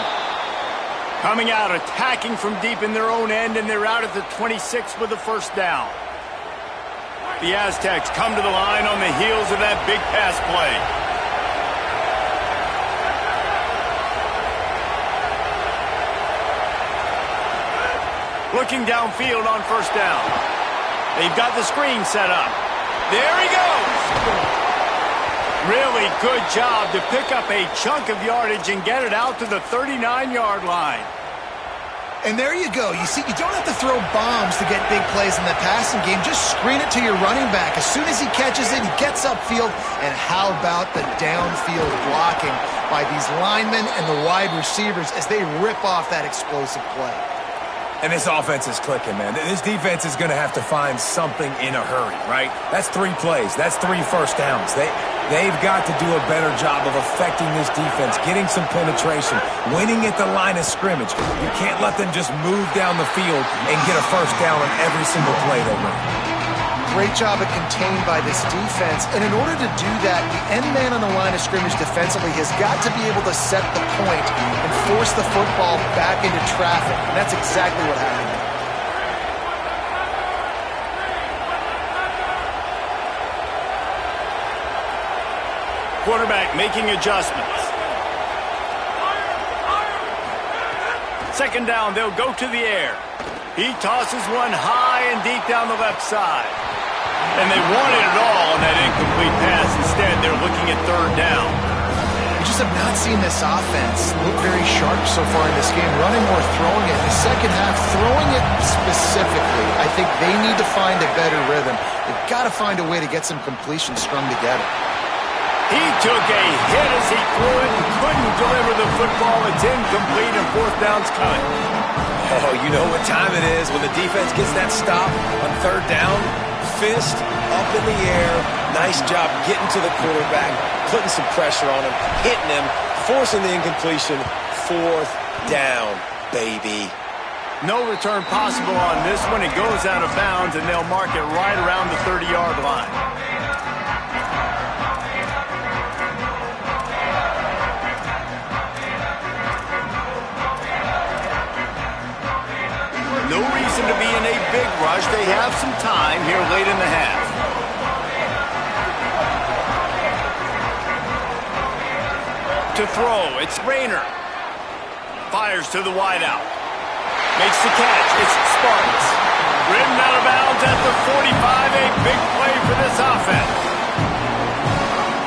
Coming out, attacking from deep in their own end, and they're out at the 26 with the first down. The Aztecs come to the line on the heels of that big pass play. Looking downfield on first down. They've got the screen set up. There he goes. Really good job to pick up a chunk of yardage and get it out to the 39-yard line. And there you go. You see, you don't have to throw bombs to get big plays in the passing game. Just screen it to your running back. As soon as he catches it, he gets upfield. And how about the downfield blocking by these linemen and the wide receivers as they rip off that explosive play? And this offense is clicking, man. This defense is going to have to find something in a hurry, right? That's 3 plays. That's 3 first downs. They've got to do a better job of affecting this defense, getting some penetration, winning at the line of scrimmage. You can't let them just move down the field and get a first down on every single play they run. Great job of contained by this defense. And in order to do that, the end man on the line of scrimmage defensively has got to be able to set the point and force the football back into traffic. And that's exactly what happened. Quarterback making adjustments. Second down, they'll go to the air. He tosses one high and deep down the left side. And they wanted it all on that incomplete pass. Instead, they're looking at third down. We just have not seen this offense look very sharp so far in this game, running or throwing it. In the second half, throwing it specifically, I think they need to find a better rhythm. They've got to find a way to get some completions strung together. He took a hit as he threw it and couldn't deliver the football. It's incomplete and fourth down's coming. Oh, you know what time it is when the defense gets that stop on third down. Fist up in the air. Nice job getting to the quarterback, putting some pressure on him, hitting him, forcing the incompletion. Fourth down, baby. No return possible on this one. It goes out of bounds, and they'll mark it right around the 30-yard line. No reason to be in a big rush. They have some time here late in the half. To throw, it's Rayner. Fires to the wideout. Makes the catch. It's Sparks. Ridden out of bounds at the 45. A big play for this offense.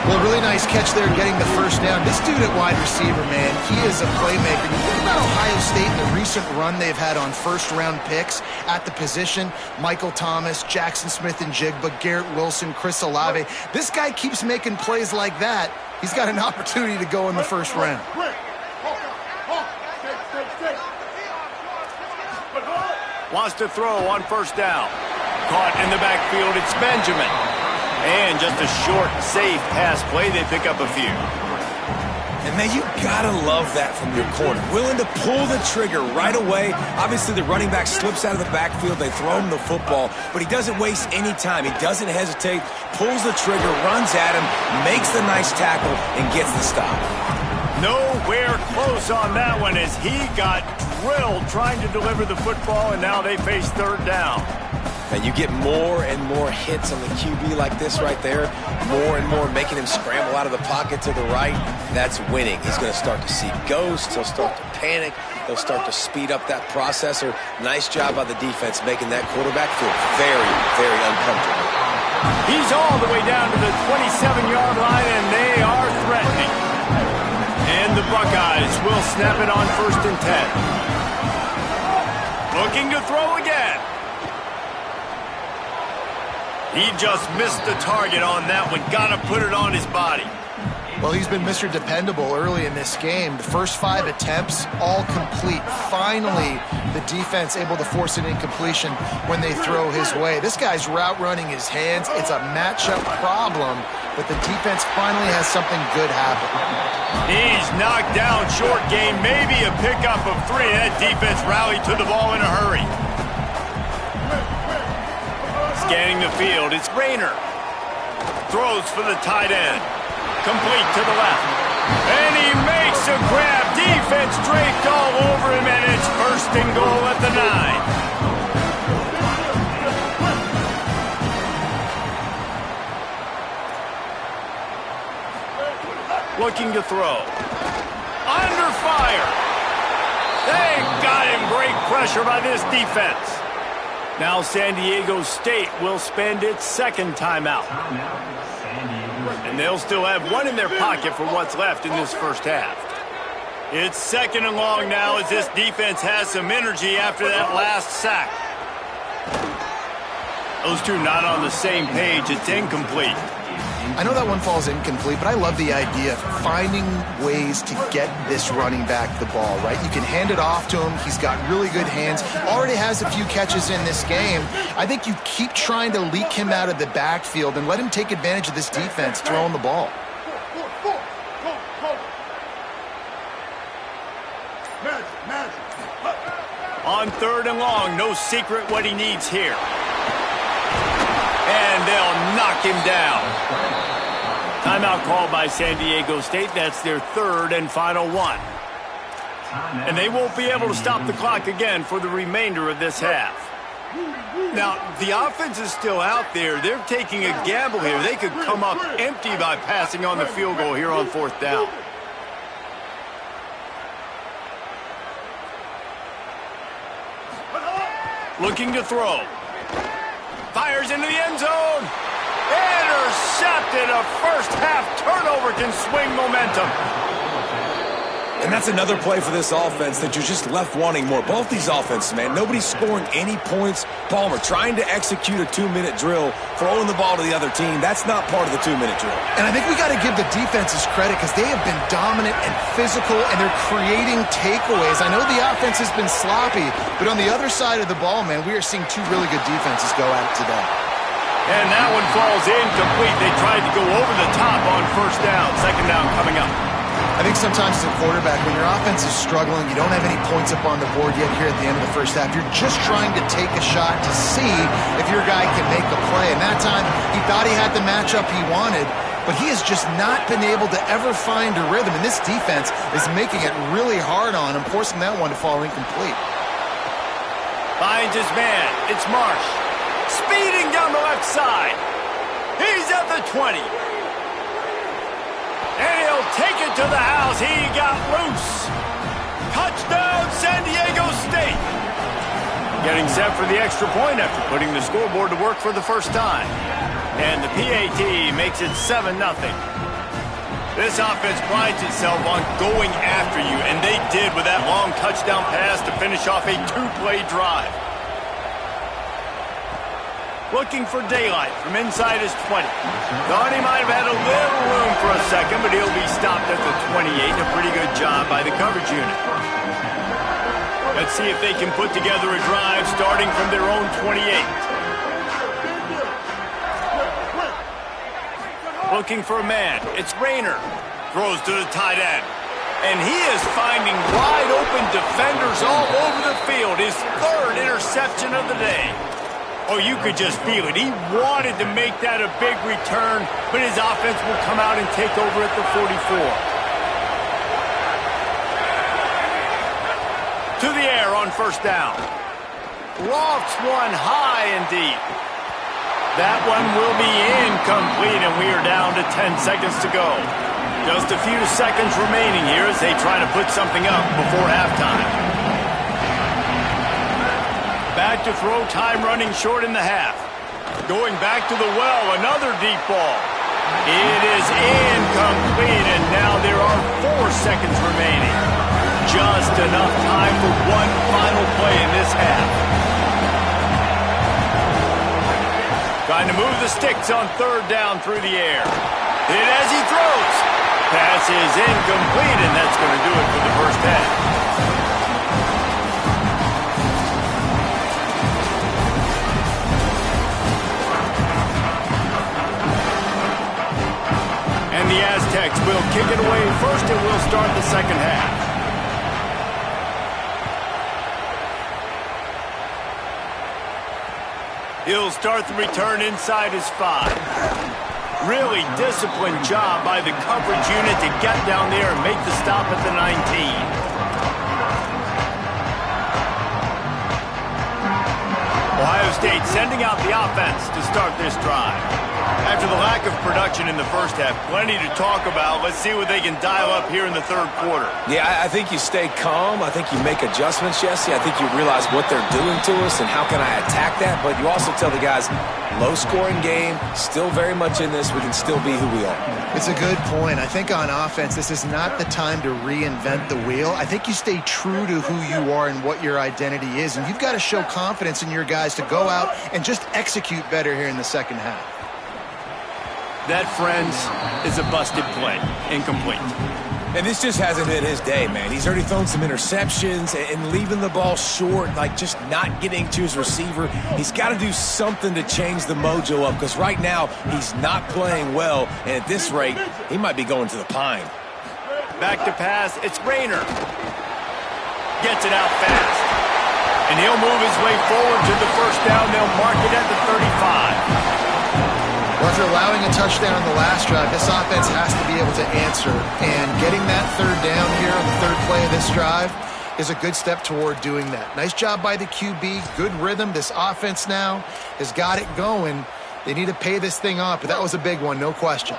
Well, really nice catch there getting the first down. This dude at wide receiver, man, he is a playmaker. You think about Ohio State and the recent run they've had on first-round picks at the position. Michael Thomas, Jackson Smith-Njigba, Garrett Wilson, Chris Olave. This guy keeps making plays like that. He's got an opportunity to go in the first round. Wants to throw on first down. Caught in the backfield, it's Benjamin. And just a short, safe pass play, they pick up a few. And man, you gotta love that from your corner. Willing to pull the trigger right away. Obviously, the running back slips out of the backfield. They throw him the football, but he doesn't waste any time. He doesn't hesitate, pulls the trigger, runs at him, makes the nice tackle, and gets the stop. Nowhere close on that one as he got drilled trying to deliver the football, and now they face third down. And you get more and more hits on the QB like this right there, more and more making him scramble out of the pocket to the right. That's winning. He's going to start to see ghosts. He'll start to panic. He'll start to speed up that processor. Nice job by the defense making that quarterback feel very, very uncomfortable. He's all the way down to the 27-yard line, and they are threatening. And the Buckeyes will snap it on 1st and 10. Looking to throw again. He just missed the target on that one. Got to put it on his body. Well, he's been Mr. Dependable early in this game. The first 5 attempts, all complete. Finally, the defense able to force an incompletion when they throw his way. This guy's route running his hands. It's a matchup problem, but the defense finally has something good happen. He's knocked down short game, maybe a pickup of 3. That defense rallied to the ball in a hurry. Scanning the field, it's Rayner. Throws for the tight end. Complete to the left. And he makes a grab. Defense draped all over him, and it's 1st and goal at the 9. Looking to throw. Under fire. They got him. Great pressure by this defense. Now San Diego State will spend its 2nd timeout. And they'll still have 1 in their pocket for what's left in this first half. It's 2nd and long now as this defense has some energy after that last sack. Those two not on the same page. It's incomplete. I know that one falls incomplete, but I love the idea of finding ways to get this running back the ball, right? You can hand it off to him. He's got really good hands. Already has a few catches in this game. I think you keep trying to leak him out of the backfield and let him take advantage of this defense throwing the ball. On 3rd and long, no secret what he needs here. And they'll knock him down. Timeout called by San Diego State. That's their 3rd and final one. And they won't be able to stop the clock again for the remainder of this half. Now, the offense is still out there. They're taking a gamble here. They could come up empty by passing on the field goal here on 4th down. Looking to throw. Fires into the end zone. Intercepted. A first-half turnover can swing momentum. And that's another play for this offense that you're just left wanting more. Both these offenses, man, nobody's scoring any points. Palmer trying to execute a 2-minute drill, throwing the ball to the other team. That's not part of the 2-minute drill. And I think we got to give the defenses credit because they have been dominant and physical, and they're creating takeaways. I know the offense has been sloppy, but on the other side of the ball, man, we are seeing 2 really good defenses go at it today. And that one falls incomplete. They tried to go over the top on 1st down. 2nd down coming up. I think sometimes as a quarterback, when your offense is struggling, you don't have any points up on the board yet here at the end of the first half. You're just trying to take a shot to see if your guy can make a play. And that time, he thought he had the matchup he wanted, but he has just not been able to ever find a rhythm. And this defense is making it really hard on him, forcing that one to fall incomplete. Finds his man. It's Marsh. Speeding down the left side. He's at the 20. And he'll take it to the house. He got loose. Touchdown, San Diego State. Getting set for the extra point after putting the scoreboard to work for the first time. And the PAT makes it 7-0. This offense prides itself on going after you, and they did with that long touchdown pass to finish off a two-play drive. Looking for daylight from inside his 20. Thought he might have had a little room for a second, but he'll be stopped at the 28. A pretty good job by the coverage unit. Let's see if they can put together a drive starting from their own 28. Looking for a man. It's Rayner. Throws to the tight end. And he is finding wide-open defenders all over the field. His third interception of the day. Oh, you could just feel it. He wanted to make that a big return, but his offense will come out and take over at the 44. To the air on first down. Lofts one high and deep. That one will be incomplete, and we are down to 10 seconds to go. Just a few seconds remaining here as they try to put something up before halftime. Back to throw, time running short in the half. Going back to the well, another deep ball. It is incomplete, and now there are 4 seconds remaining. Just enough time for one final play in this half. Trying to move the sticks on third down through the air. Hit as he throws. Pass is incomplete, and that's going to do it for the first half. And the Aztecs will kick it away first, and we'll start the second half. He'll start the return inside his 5. Really disciplined job by the coverage unit to get down there and make the stop at the 19. Ohio State sending out the offense to start this drive. After the lack of production in the first half, plenty to talk about. Let's see what they can dial up here in the third quarter. Yeah, I think you stay calm. I think you make adjustments, Jesse. I think you realize what they're doing to us and how can I attack that. But you also tell the guys, low-scoring game, still very much in this. We can still be who we are. It's a good point. I think on offense, this is not the time to reinvent the wheel. I think you stay true to who you are and what your identity is. And you've got to show confidence in your guys to go out and just execute better here in the second half. That, friends, is a busted play. Incomplete. And this just hasn't been his day, man. He's already thrown some interceptions and leaving the ball short, like just not getting to his receiver. He's got to do something to change the mojo up because right now he's not playing well, and at this rate, he might be going to the pine. Back to pass. It's Rayner. Gets it out fast. And he'll move his way forward to the first down. They'll mark it at the 35. Well, after allowing a touchdown in the last drive, this offense has to be able to answer. And getting that third down here on the third play of this drive is a good step toward doing that. Nice job by the QB. Good rhythm. This offense now has got it going. They need to pay this thing off, but that was a big one, no question.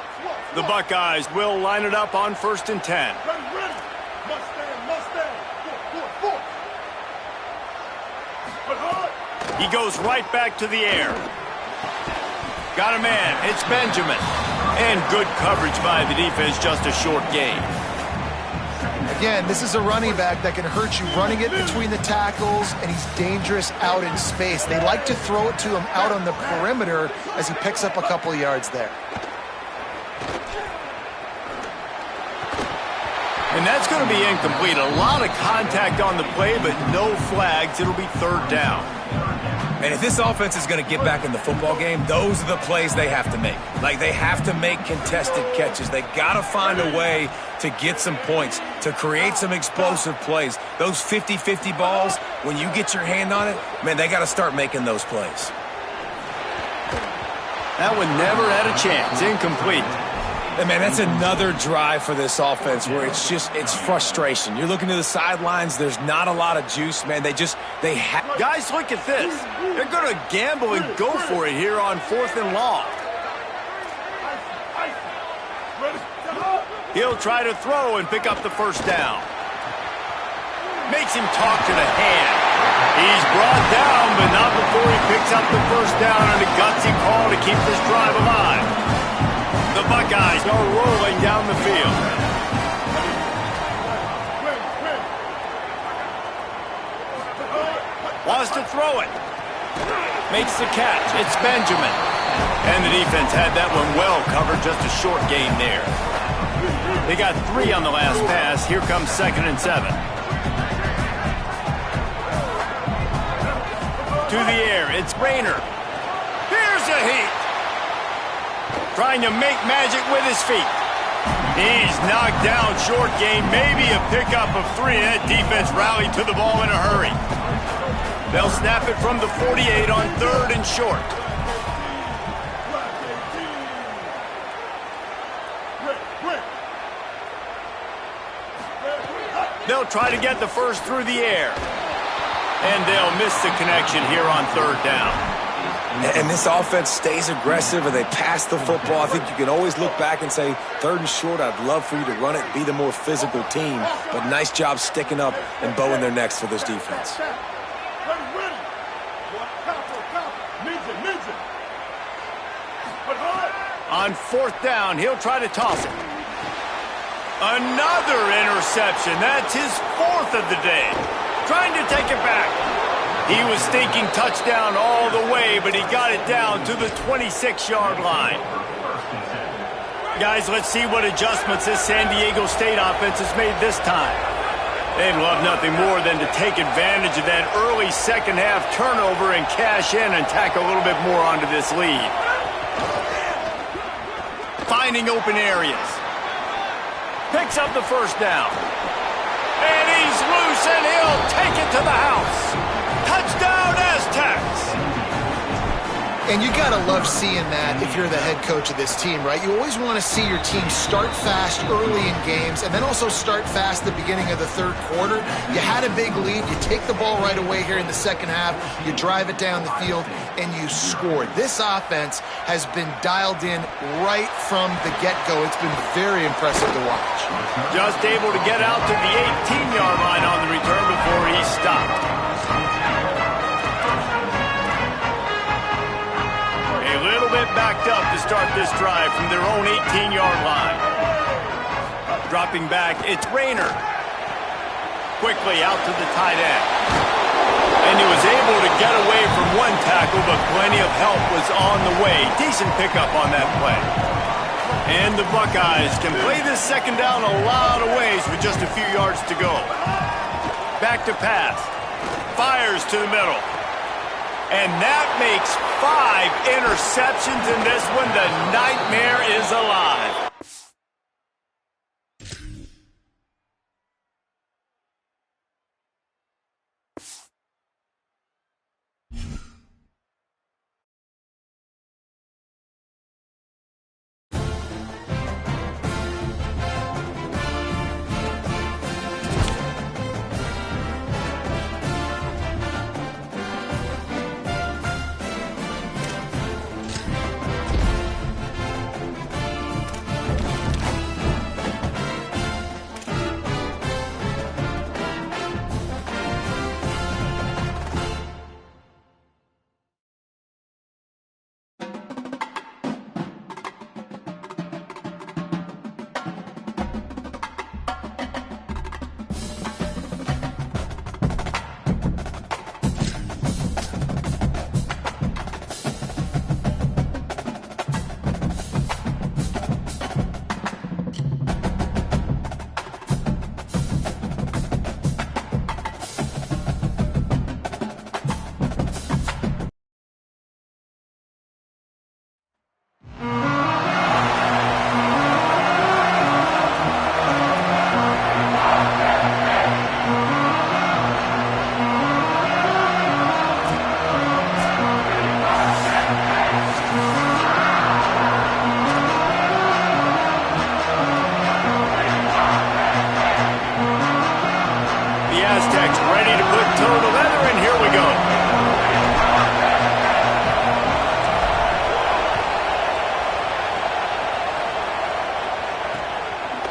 The Buckeyes will line it up on 1st and 10. Ready. Mustang. Four. He goes right back to the air. Got a man. It's Benjamin. And good coverage by the defense, just a short gain. Again, this is a running back that can hurt you running it between the tackles, and he's dangerous out in space. They like to throw it to him out on the perimeter as he picks up a couple of yards there. And that's going to be incomplete. A lot of contact on the play, but no flags. It'll be third down. And if this offense is going to get back in the football game, those are the plays they have to make. Like, they have to make contested catches. They got to find a way to get some points, to create some explosive plays. Those 50-50 balls, when you get your hand on it, man, they got to start making those plays. That one never had a chance. Incomplete. And man, that's another drive for this offense where it's frustration. You're looking to the sidelines. There's not a lot of juice, man. They have. Guys, look at this. They're going to gamble and go for it here on 4th and long. He'll try to throw and pick up the first down. Makes him talk to the hand. He's brought down, but not before he picks up the first down on a gutsy call to keep this drive alive. The Buckeyes are rolling down the field. has to throw it. Makes the catch. It's Benjamin. And the defense had that one well covered. Just a short gain there. They got 3 on the last pass. Here comes 2nd and 7. To the air. It's Rayner. Here's a heat. Trying to make magic with his feet. He's knocked down. Short gain. Maybe a pickup of 3. That defense rallied to the ball in a hurry. They'll snap it from the 48 on 3rd and short. They'll try to get the first through the air. And they'll miss the connection here on 3rd down. And this offense stays aggressive and they pass the football. I think you can always look back and say, 3rd and short, I'd love for you to run it, be the more physical team. But nice job sticking up and bowing their necks for this defense. On 4th down, he'll try to toss it. Another interception. That's his 4th of the day. Trying to take it back. He was thinking touchdown all the way, but he got it down to the 26-yard line. Guys, let's see what adjustments this San Diego State offense has made this time. They'd love nothing more than to take advantage of that early second-half turnover and cash in and tack a little bit more onto this lead. Finding open areas. Picks up the 1st down. And he's loose, and he'll take it to the house. Touchdown, Aztecs! And you got to love seeing that if you're the head coach of this team, right? You always want to see your team start fast early in games and then also start fast at the beginning of the 3rd quarter. You had a big lead. You take the ball right away here in the 2nd half. You drive it down the field, and you scored. This offense has been dialed in right from the get-go. It's been very impressive to watch. Just able to get out to the 18-yard line on the return before he stopped. A little bit backed up to start this drive from their own 18-yard line. Dropping back, it's Rayner. Quickly out to the tight end. And he was able to get away from one tackle, but plenty of help was on the way. Decent pickup on that play. And the Buckeyes can play this 2nd down a lot of ways with just a few yards to go. Back to pass. Fires to the middle. And that makes 5 interceptions in this one. The nightmare is alive.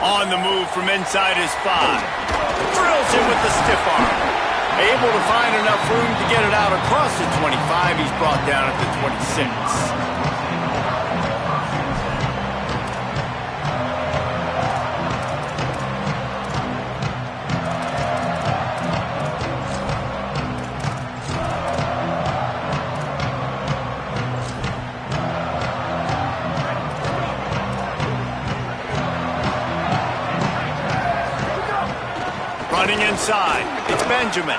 On the move from inside his 5. Drills him with the stiff arm. Able to find enough room to get it out across the 25. He's brought down at the 26. inside. It's Benjamin.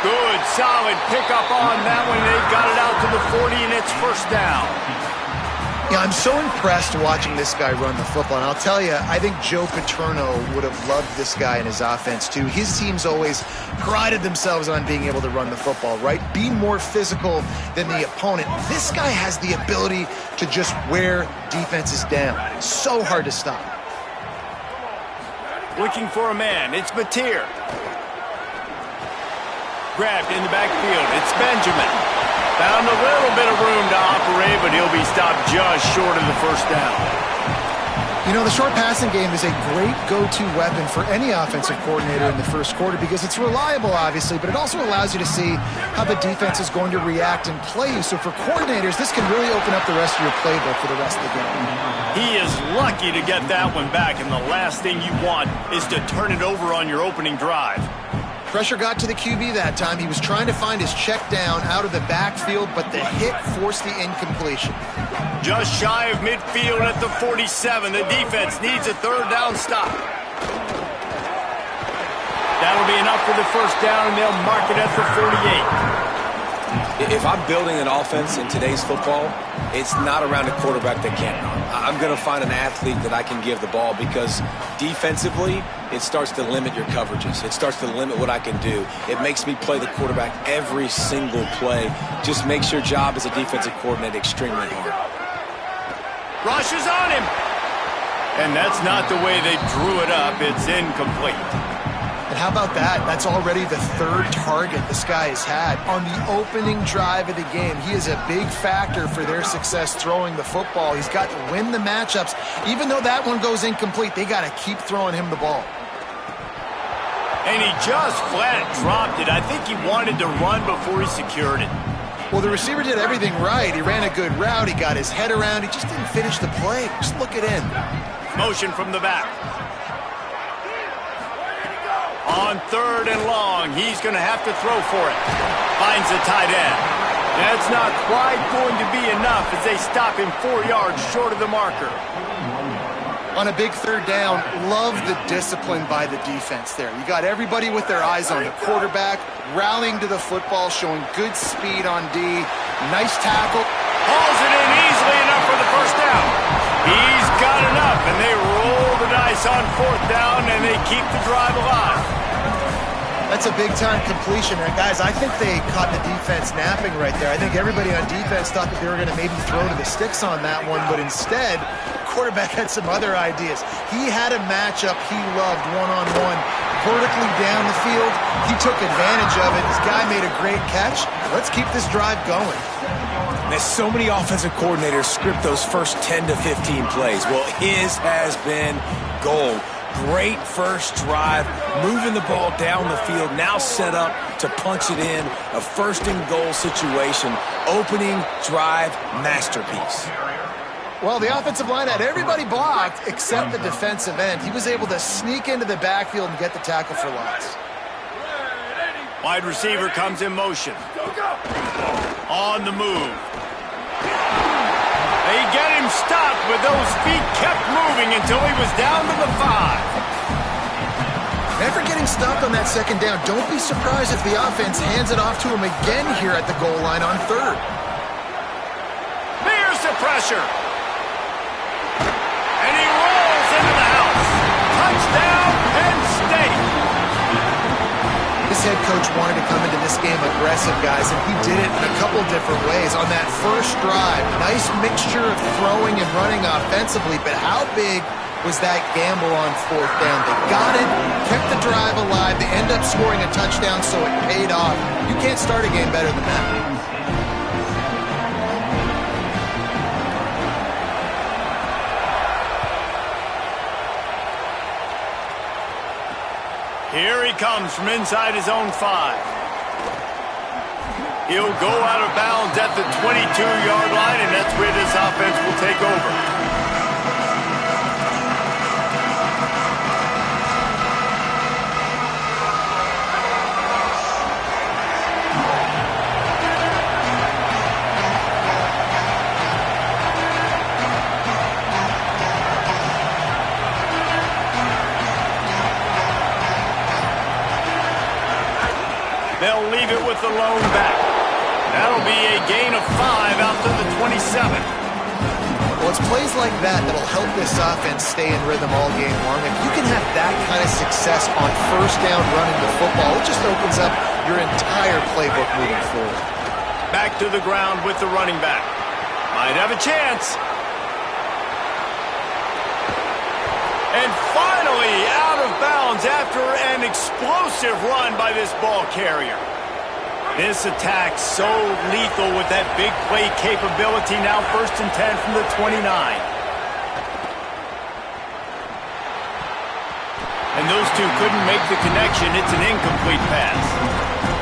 Good, solid pickup on that one. They've got it out to the 40, and it's first down. Yeah, I'm so impressed watching this guy run the football. And I'll tell you, I think Joe Paterno would have loved this guy in his offense, too. His teams always prided themselves on being able to run the football, right? Be more physical than the opponent. This guy has the ability to just wear defenses down. So hard to stop. Looking for a man. It's Mateer. Grabbed in the backfield. It's Benjamin. Found a little bit of room to operate, but he'll be stopped just short of the first down. You know, the short passing game is a great go-to weapon for any offensive coordinator in the first quarter because it's reliable, obviously, but it also allows you to see how the defense is going to react and play you. So for coordinators, this can really open up the rest of your playbook for the rest of the game. He is lucky to get that one back, and the last thing you want is to turn it over on your opening drive. Pressure got to the QB that time. He was trying to find his check down out of the backfield, but the hit forced the incompletion. Just shy of midfield at the 47. The defense needs a third down stop. That'll be enough for the first down, and they'll mark it at the 48. If I'm building an offense in today's football, it's not around a quarterback that can't run. I'm going to find an athlete that I can give the ball because defensively, it starts to limit your coverages. It starts to limit what I can do. It makes me play the quarterback every single play. Just makes your job as a defensive coordinator extremely hard. Rush is on him. And that's not the way they drew it up. It's incomplete. And how about that? That's already the third target this guy has had on the opening drive of the game. He is a big factor for their success throwing the football. He's got to win the matchups. Even though that one goes incomplete, they got to keep throwing him the ball. And he just flat dropped it. I think he wanted to run before he secured it. Well, the receiver did everything right. He ran a good route. He got his head around. He just didn't finish the play. Just look it in. Motion from the back. On third and long, he's going to have to throw for it. Finds the tight end. That's not quite going to be enough as they stop him 4 yards short of the marker. On a big third down, love the discipline by the defense there. You got everybody with their eyes on the quarterback, rallying to the football, showing good speed on D. Nice tackle. Hauls it in easily enough for the first down. He's got enough, and they roll the dice on fourth down, and they keep the drive alive. That's a big-time completion. And guys, I think they caught the defense napping right there. I think everybody on defense thought that they were going to maybe throw to the sticks on that one, but instead, the quarterback had some other ideas. He had a matchup he loved one-on-one, vertically down the field. He took advantage of it. This guy made a great catch. Let's keep this drive going. There's so many offensive coordinators script those first 10 to 15 plays. Well, his has been gold. Great first drive, moving the ball down the field, now set up to punch it in. A first and goal situation. Opening drive masterpiece. Well, the offensive line had everybody blocked except the defensive end. He was able to sneak into the backfield and get the tackle for loss. Wide receiver comes in motion. On the move. They get him stopped, but those feet kept moving until he was down to the 5. After getting stopped on that second down, don't be surprised if the offense hands it off to him again here at the goal line on third. There's the pressure. And he rolls into the house. Touchdown, Penn State. This head coach wanted to come into this game aggressive, guys, and he did it in a couple different ways. On that first drive, nice mixture of throwing and running offensively, but how big was that gamble on fourth down? They got it, kept the drive alive, they end up scoring a touchdown, so it paid off. You can't start a game better than that. Here he comes from inside his own 5. He'll go out of bounds at the 22-yard line, and that's where this offense will take over. the lone back. That'll be a gain of 5 out to the 27. Well, it's plays like that that'll help this offense stay in rhythm all game long. If you can have that kind of success on first down running the football, it just opens up your entire playbook moving forward. Back to the ground with the running back. Might have a chance. And finally out of bounds after an explosive run by this ball carrier. This attack so lethal with that big play capability. Now 1st and 10 from the 29. And those two couldn't make the connection. It's an incomplete pass.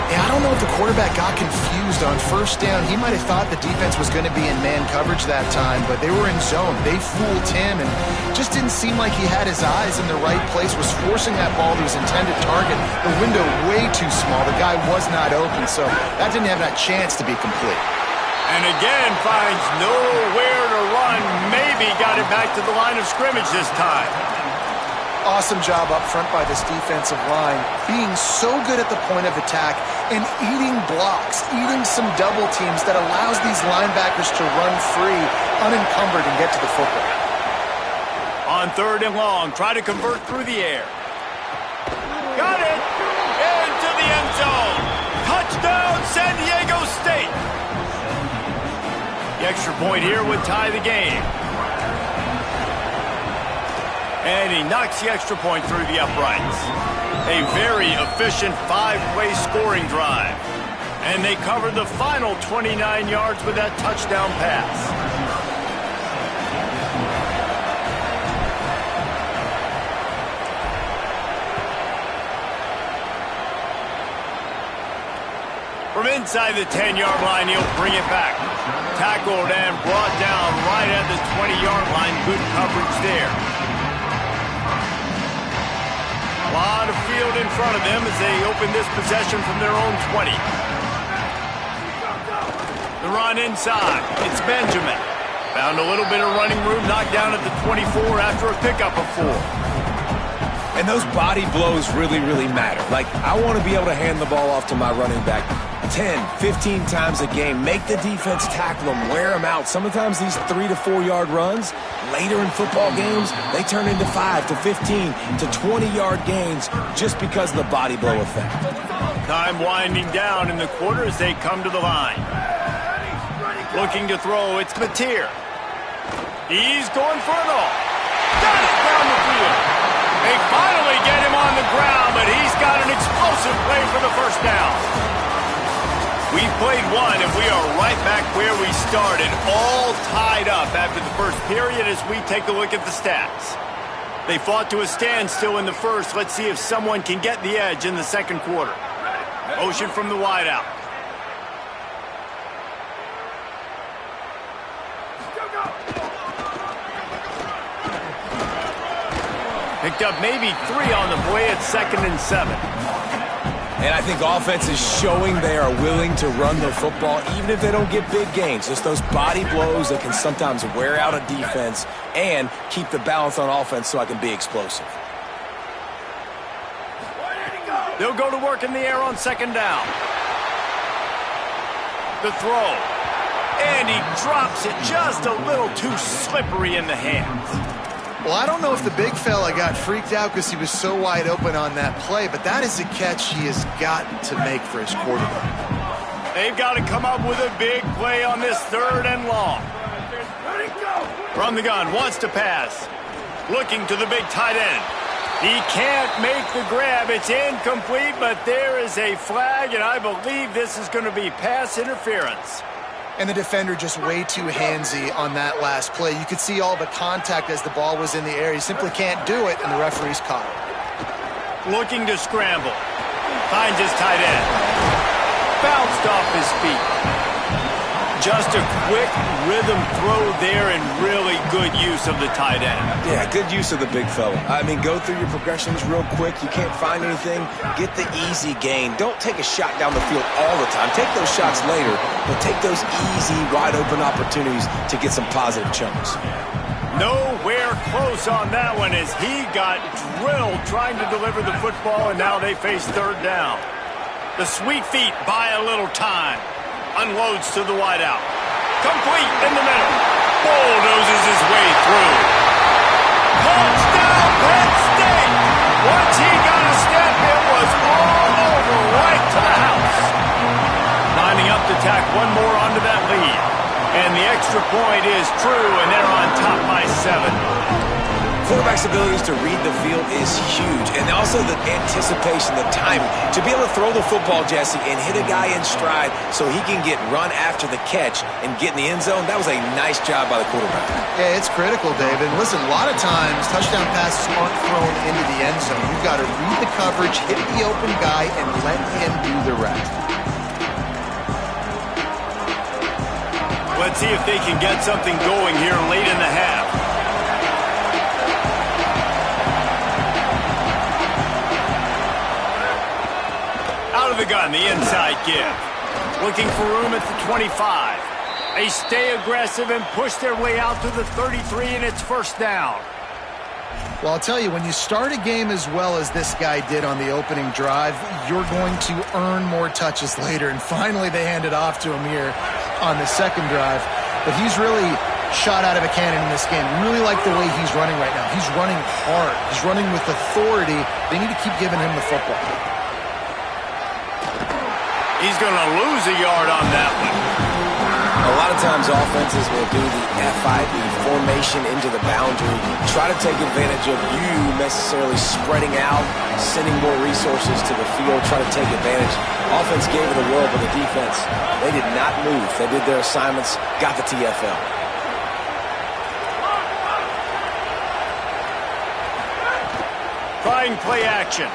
Yeah, I don't know if the quarterback got confused on first down. He might have thought the defense was going to be in man coverage that time, but they were in zone. They fooled him and just didn't seem like he had his eyes in the right place, was forcing that ball to his intended target. The window way too small. The guy was not open, so that didn't have that chance to be complete. And again, finds nowhere to run. Maybe got it back to the line of scrimmage this time. Awesome job up front by this defensive line, being so good at the point of attack and eating blocks, eating some double teams that allows these linebackers to run free, unencumbered, and get to the football. On 3rd and long, try to convert through the air. Got it! Into the end zone! Touchdown, San Diego State! The extra point here would tie the game. And he knocks the extra point through the uprights. A very efficient 5-play scoring drive. And they covered the final 29 yards with that touchdown pass. From inside the 10-yard line, he'll bring it back. Tackled and brought down right at the 20-yard line. Good coverage there. A lot of field in front of them as they open this possession from their own 20. The run inside. It's Benjamin. Found a little bit of running room, knocked down at the 24 after a pickup of 4. And those body blows really, really matter. Like, I want to be able to hand the ball off to my running back 10, 15 times a game. Make the defense tackle them, wear them out. Sometimes these 3 to 4 yard runs, later in football games, they turn into 5 to 15 to 20-yard gains just because of the body blow effect. Time winding down in the quarter as they come to the line. Looking to throw, it's Mateer. He's going for it all. Got it down the field. They finally get him on the ground, but he's got an explosive play for the first down. We played one, and we are right back where we started, all tied up after the first period as we take a look at the stats. They fought to a standstill in the first. Let's see if someone can get the edge in the second quarter. Motion from the wideout. Picked up maybe 3 on the play at 2nd and 7. And I think offense is showing they are willing to run the football, even if they don't get big gains. Just those body blows that can sometimes wear out a defense and keep the balance on offense so I can be explosive. They'll go to work in the air on 2nd down. The throw. And he drops it just a little too slippery in the hands. Well, I don't know if the big fella got freaked out because he was so wide open on that play, but that is a catch he has got to make for his quarterback. They've got to come up with a big play on this 3rd and long. From the gun, wants to pass. Looking to the big tight end. He can't make the grab. It's incomplete, but there is a flag, and I believe this is going to be pass interference. And the defender just way too handsy on that last play. You could see all the contact as the ball was in the air. He simply can't do it, and the referee's caught it. Looking to scramble. Finds his tight end. Bounced off his feet. Just a quick rhythm throw there and really good use of the tight end. Yeah, good use of the big fella. I mean, go through your progressions real quick. You can't find anything. Get the easy gain. Don't take a shot down the field all the time. Take those shots later, but take those easy, wide-open opportunities to get some positive chunks. Nowhere close on that one as he got drilled trying to deliver the football, and now they face 3rd down. The sweet feet buy a little time. Unloads to the wideout. Complete in the middle. Bulldozes his way through. Touchdown, Penn State! Once he got a step, it was all over right to the house. Lining up to tack one more onto that lead. And the extra point is true, and they're on top by 7. Quarterback's abilities to read the field is huge, and also the anticipation, the timing. To be able to throw the football, Jesse, and hit a guy in stride so he can get run after the catch and get in the end zone, that was a nice job by the quarterback. Yeah, it's critical, David. Listen, a lot of times touchdown passes aren't thrown into the end zone. You've got to read the coverage, hit the open guy, and let him do the rest. Let's see if they can get something going here late in the half. Out of the gun, the inside give. Looking for room at the 25. They stay aggressive and push their way out to the 33, and it's first down. Well, I'll tell you, when you start a game as well as this guy did on the opening drive, you're going to earn more touches later. And finally, they hand it off to him here on the second drive. But he's really shot out of a cannon in this game. Really like the way he's running right now. He's running hard. He's running with authority. They need to keep giving him the football. He's going to lose a yard on that one. A lot of times offenses will do the F5 formation into the boundary, try to take advantage of you necessarily spreading out, sending more resources to the field, try to take advantage. Offense gave it a whirl, but the defense, they did not move. They did their assignments, got the TFL. Trying play action.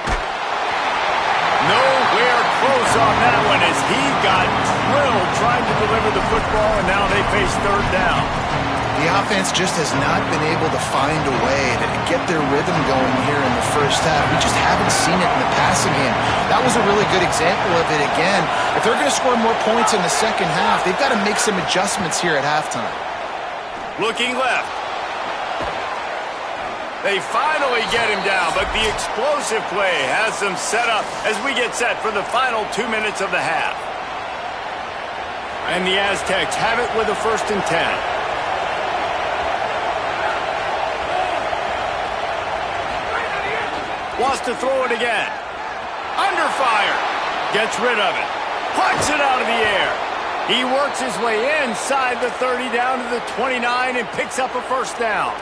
Nowhere close on that one as he got drilled trying to deliver the football, and now they face third down. The offense just has not been able to find a way to get their rhythm going here in the first half. We just haven't seen it in the passing game. That was a really good example of it again. If they're going to score more points in the second half, they've got to make some adjustments here at halftime. Looking left. They finally get him down, but the explosive play has them set up as we get set for the final 2 minutes of the half. And the Aztecs have it with a 1st and 10. Wants to throw it again. Under fire. Gets rid of it. Pucks it out of the air. He works his way inside the 30 down to the 29 and picks up a first down.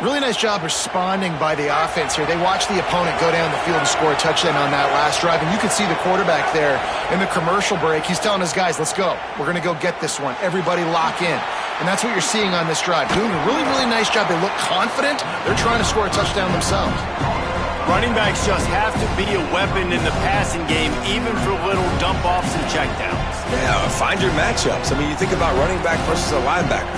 Really nice job responding by the offense here. They watched the opponent go down the field and score a touchdown on that last drive, and you can see the quarterback there in the commercial break. He's telling his guys, let's go. We're going to go get this one. Everybody lock in. And that's what you're seeing on this drive. Doing a really, really nice job. They look confident. They're trying to score a touchdown themselves. Running backs just have to be a weapon in the passing game, even for little dump-offs and checkdowns. Yeah, find your matchups. I mean, you think about running back versus a linebacker.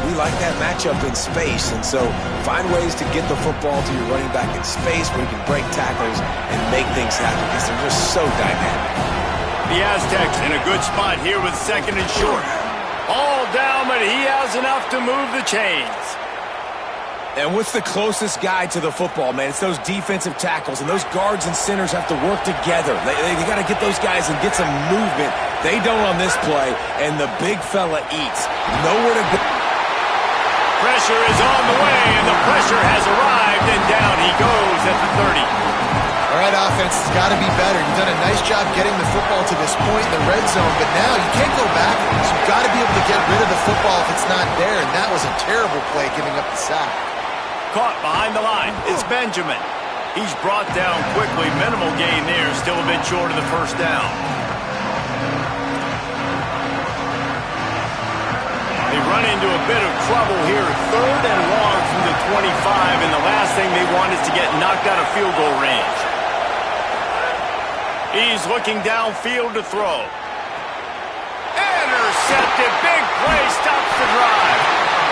We like that matchup in space, and so find ways to get the football to your running back in space where you can break tackles and make things happen because they're just so dynamic. The Aztecs in a good spot here with 2nd and short. All down, but he has enough to move the chains. And what's the closest guy to the football, man? It's those defensive tackles, and those guards and centers have to work together. They got to get those guys and get some movement. They don't on this play, and the big fella eats. Nowhere to go. Pressure is on the way, and the pressure has arrived, and down he goes at the 30. All right, offense, it's got to be better. You've done a nice job getting the football to this point in the red zone, but now you can't go backwards. You've got to be able to get rid of the football if it's not there, and that was a terrible play giving up the sack. Caught behind the line. It's Benjamin. He's brought down quickly. Minimal gain there. Still a bit short of the first down. They run into a bit of trouble here. 3rd and long from the 25, and the last thing they want is to get knocked out of field goal range. He's looking downfield to throw. Intercepted. Big play. Stops the drive.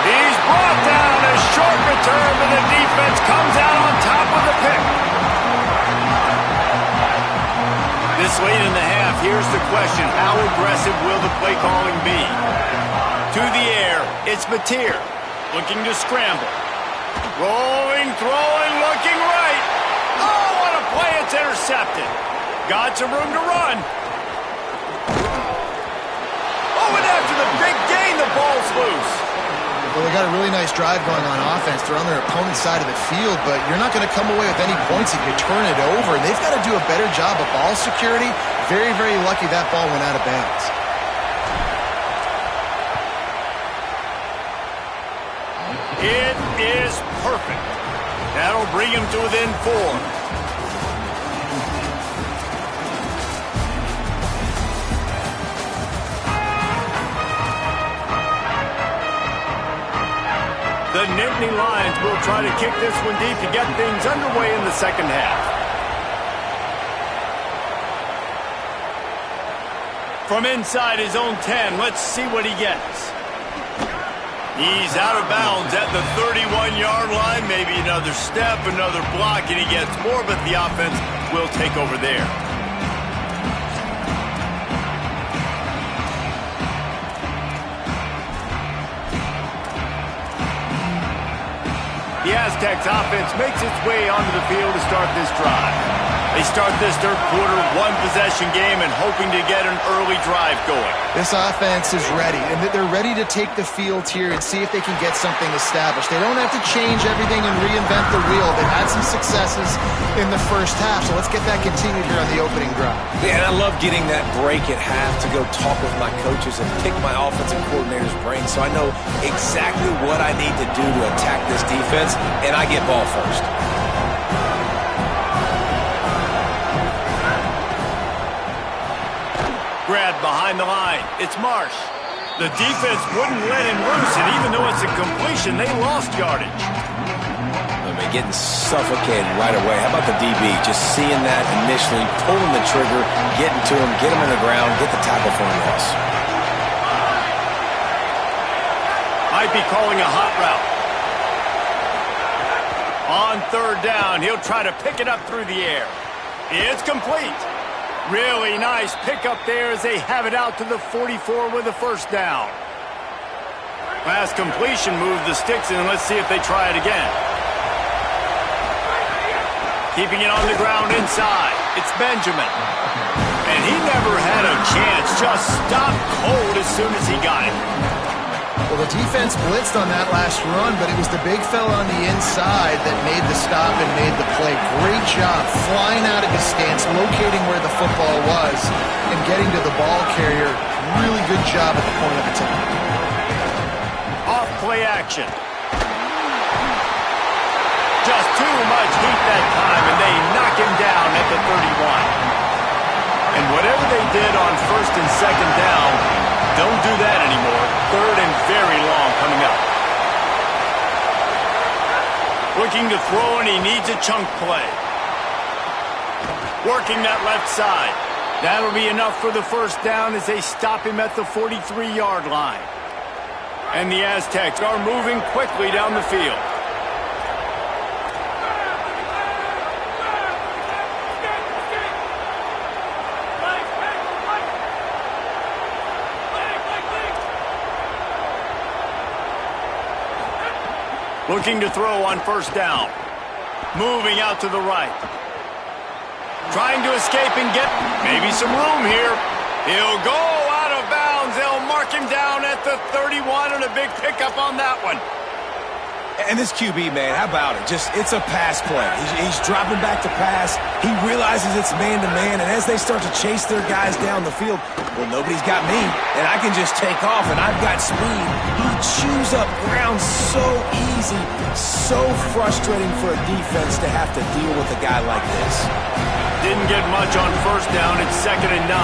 He's brought down. A short return, but the defense comes out on top of the pick. This late in the half, here's the question. How aggressive will the play calling be? To the air, it's Mateer. Looking to scramble. Rolling, throwing, looking right. Oh, what a play. It's intercepted. Got some room to run. Oh, and after the big gain, the ball's loose. Well, they got a really nice drive going on offense. They're on their opponent's side of the field, but you're not going to come away with any points if you turn it over. And they've got to do a better job of ball security. Very, very lucky that ball went out of bounds. It is perfect. That'll bring him to within 4. The Nittany Lions will try to kick this one deep to get things underway in the second half. From inside his own 10, let's see what he gets. He's out of bounds at the 31-yard line. Maybe another step, another block, and he gets more, but the offense will take over there. The Aztecs offense makes its way onto the field to start this drive. They start this third quarter one-possession game and hoping to get an early drive going. This offense is ready, and they're ready to take the field here and see if they can get something established. They don't have to change everything and reinvent the wheel. They've had some successes in the first half, so let's get that continued here on the opening drive. Yeah, and I love getting that break at half to go talk with my coaches and pick my offensive coordinator's brain so I know exactly what I need to do to attack this defense, and I get ball first. Grab behind the line. It's Marsh. The defense wouldn't let him loose, and even though it's a completion, they lost yardage. I mean, getting suffocated right away. How about the DB? Just seeing that initially, pulling the trigger, getting to him, get him on the ground, get the tackle for a loss. Might be calling a hot route. On third down, he'll try to pick it up through the air. It's complete. Really nice pickup there as they have it out to the 44 with a first down. Last completion moved the sticks in. Let's see if they try it again. Keeping it on the ground inside. It's Benjamin. And he never had a chance. Just stopped cold as soon as he got it. Well, the defense blitzed on that last run, but it was the big fella on the inside that made the stop and made the play. Great job flying out of his stance, locating where the football was, and getting to the ball carrier. Really good job at the point of attack. Off play action. Just too much heat that time, and they knock him down at the 31. And whatever they did on first and second down, don't do that anymore. Third and very long coming up. Looking to throw, and he needs a chunk play. Working that left side. That'll be enough for the first down as they stop him at the 43-yard line. And the Aztecs are moving quickly down the field. Looking to throw on first down. Moving out to the right. Trying to escape and get maybe some room here. He'll go out of bounds. They'll mark him down at the 31 and a big pickup on that one. And this QB, man, how about it? It's a pass play. He's dropping back to pass. He realizes it's man-to-man, and as they start to chase their guys down the field, well, nobody's got me, and I can just take off, and I've got speed. He chews up ground so easy, so frustrating for a defense to have to deal with a guy like this. Didn't get much on first down. It's 2nd and 9.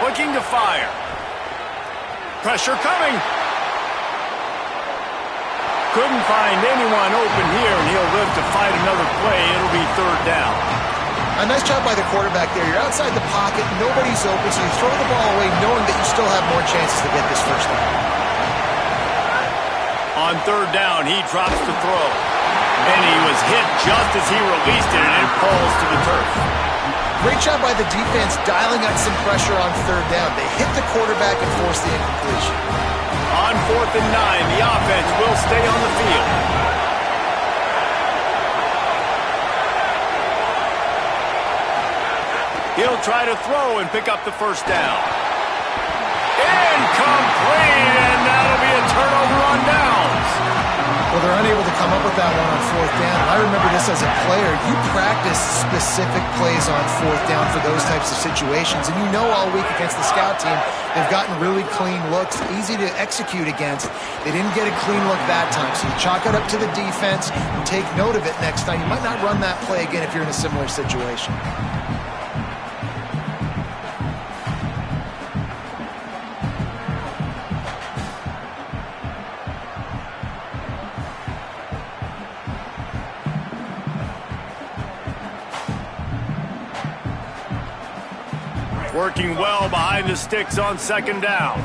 Looking to fire. Pressure coming. Couldn't find anyone open here, and he'll live to fight another play. It'll be 3rd down. A nice job by the quarterback there. You're outside the pocket. Nobody's open, so you throw the ball away knowing that you still have more chances to get this first down. On 3rd down, he drops the throw. And he was hit just as he released it, and it falls to the turf. Great job by the defense dialing up some pressure on 3rd down. They hit the quarterback and forced the incompletion. On 4th and 9, the offense will stay on the field. He'll try to throw and pick up the first down. Incomplete, and that'll be a turnover on downs. Well, they're unable to come up with that one on fourth down. I remember this as a player. You practice specific plays on fourth down for those types of situations, and you know all week against the scout team, they've gotten really clean looks, easy to execute against. They didn't get a clean look that time, so you chalk it up to the defense and take note of it next time. You might not run that play again if you're in a similar situation. Working well behind the sticks on second down.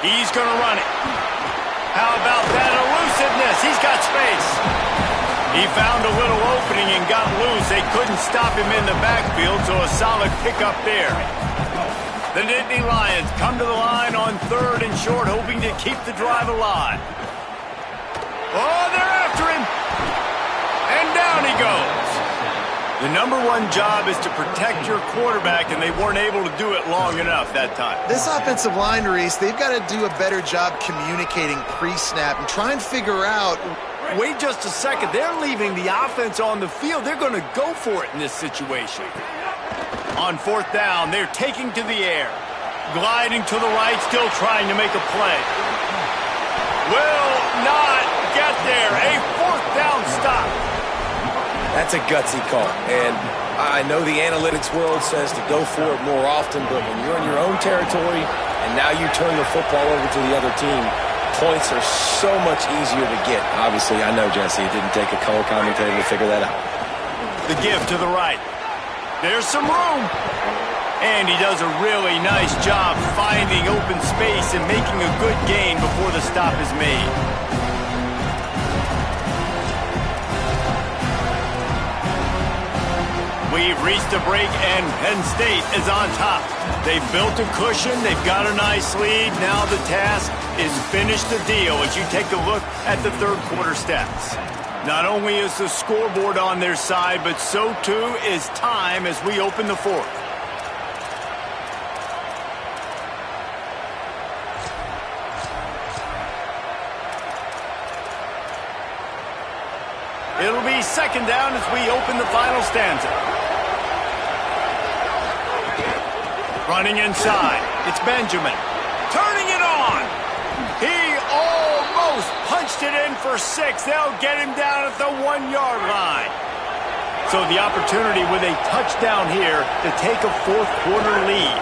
He's going to run it. How about that elusiveness? He's got space. He found a little opening and got loose. They couldn't stop him in the backfield, so a solid pickup there. The Nittany Lions come to the line on third and short, hoping to keep the drive alive. Oh, they're after him. And down he goes. The number one job is to protect your quarterback, and they weren't able to do it long enough that time. This offensive line, Reese, they've got to do a better job communicating pre-snap and try and figure out. Wait just a second. They're leaving the offense on the field. They're going to go for it in this situation. On fourth down, they're taking to the air. Gliding to the right, still trying to make a play. Will not get there. A fourth down stop. That's a gutsy call, and I know the analytics world says to go for it more often, but when you're in your own territory and now you turn the football over to the other team, points are so much easier to get. Obviously, I know, Jesse, it didn't take a color commentator to figure that out. The give to the right. There's some room. And he does a really nice job finding open space and making a good gain before the stop is made. We've reached a break, and Penn State is on top. They've built a cushion. They've got a nice lead. Now the task is finish the deal as you take a look at the third quarter stats. Not only is the scoreboard on their side, but so too is time as we open the fourth. It'll be second down as we open the final stanza. Running inside. It's Benjamin. Turning it on. He almost punched it in for 6. They'll get him down at the 1-yard line. So the opportunity with a touchdown here to take a fourth quarter lead.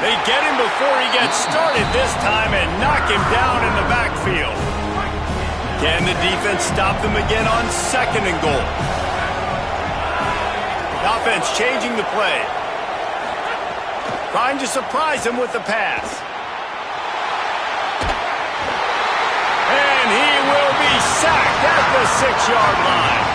They get him before he gets started this time and knock him down in the backfield. Can the defense stop them again on second and goal? The offense changing the play. Trying to surprise him with the pass. And he will be sacked at the 6-yard line.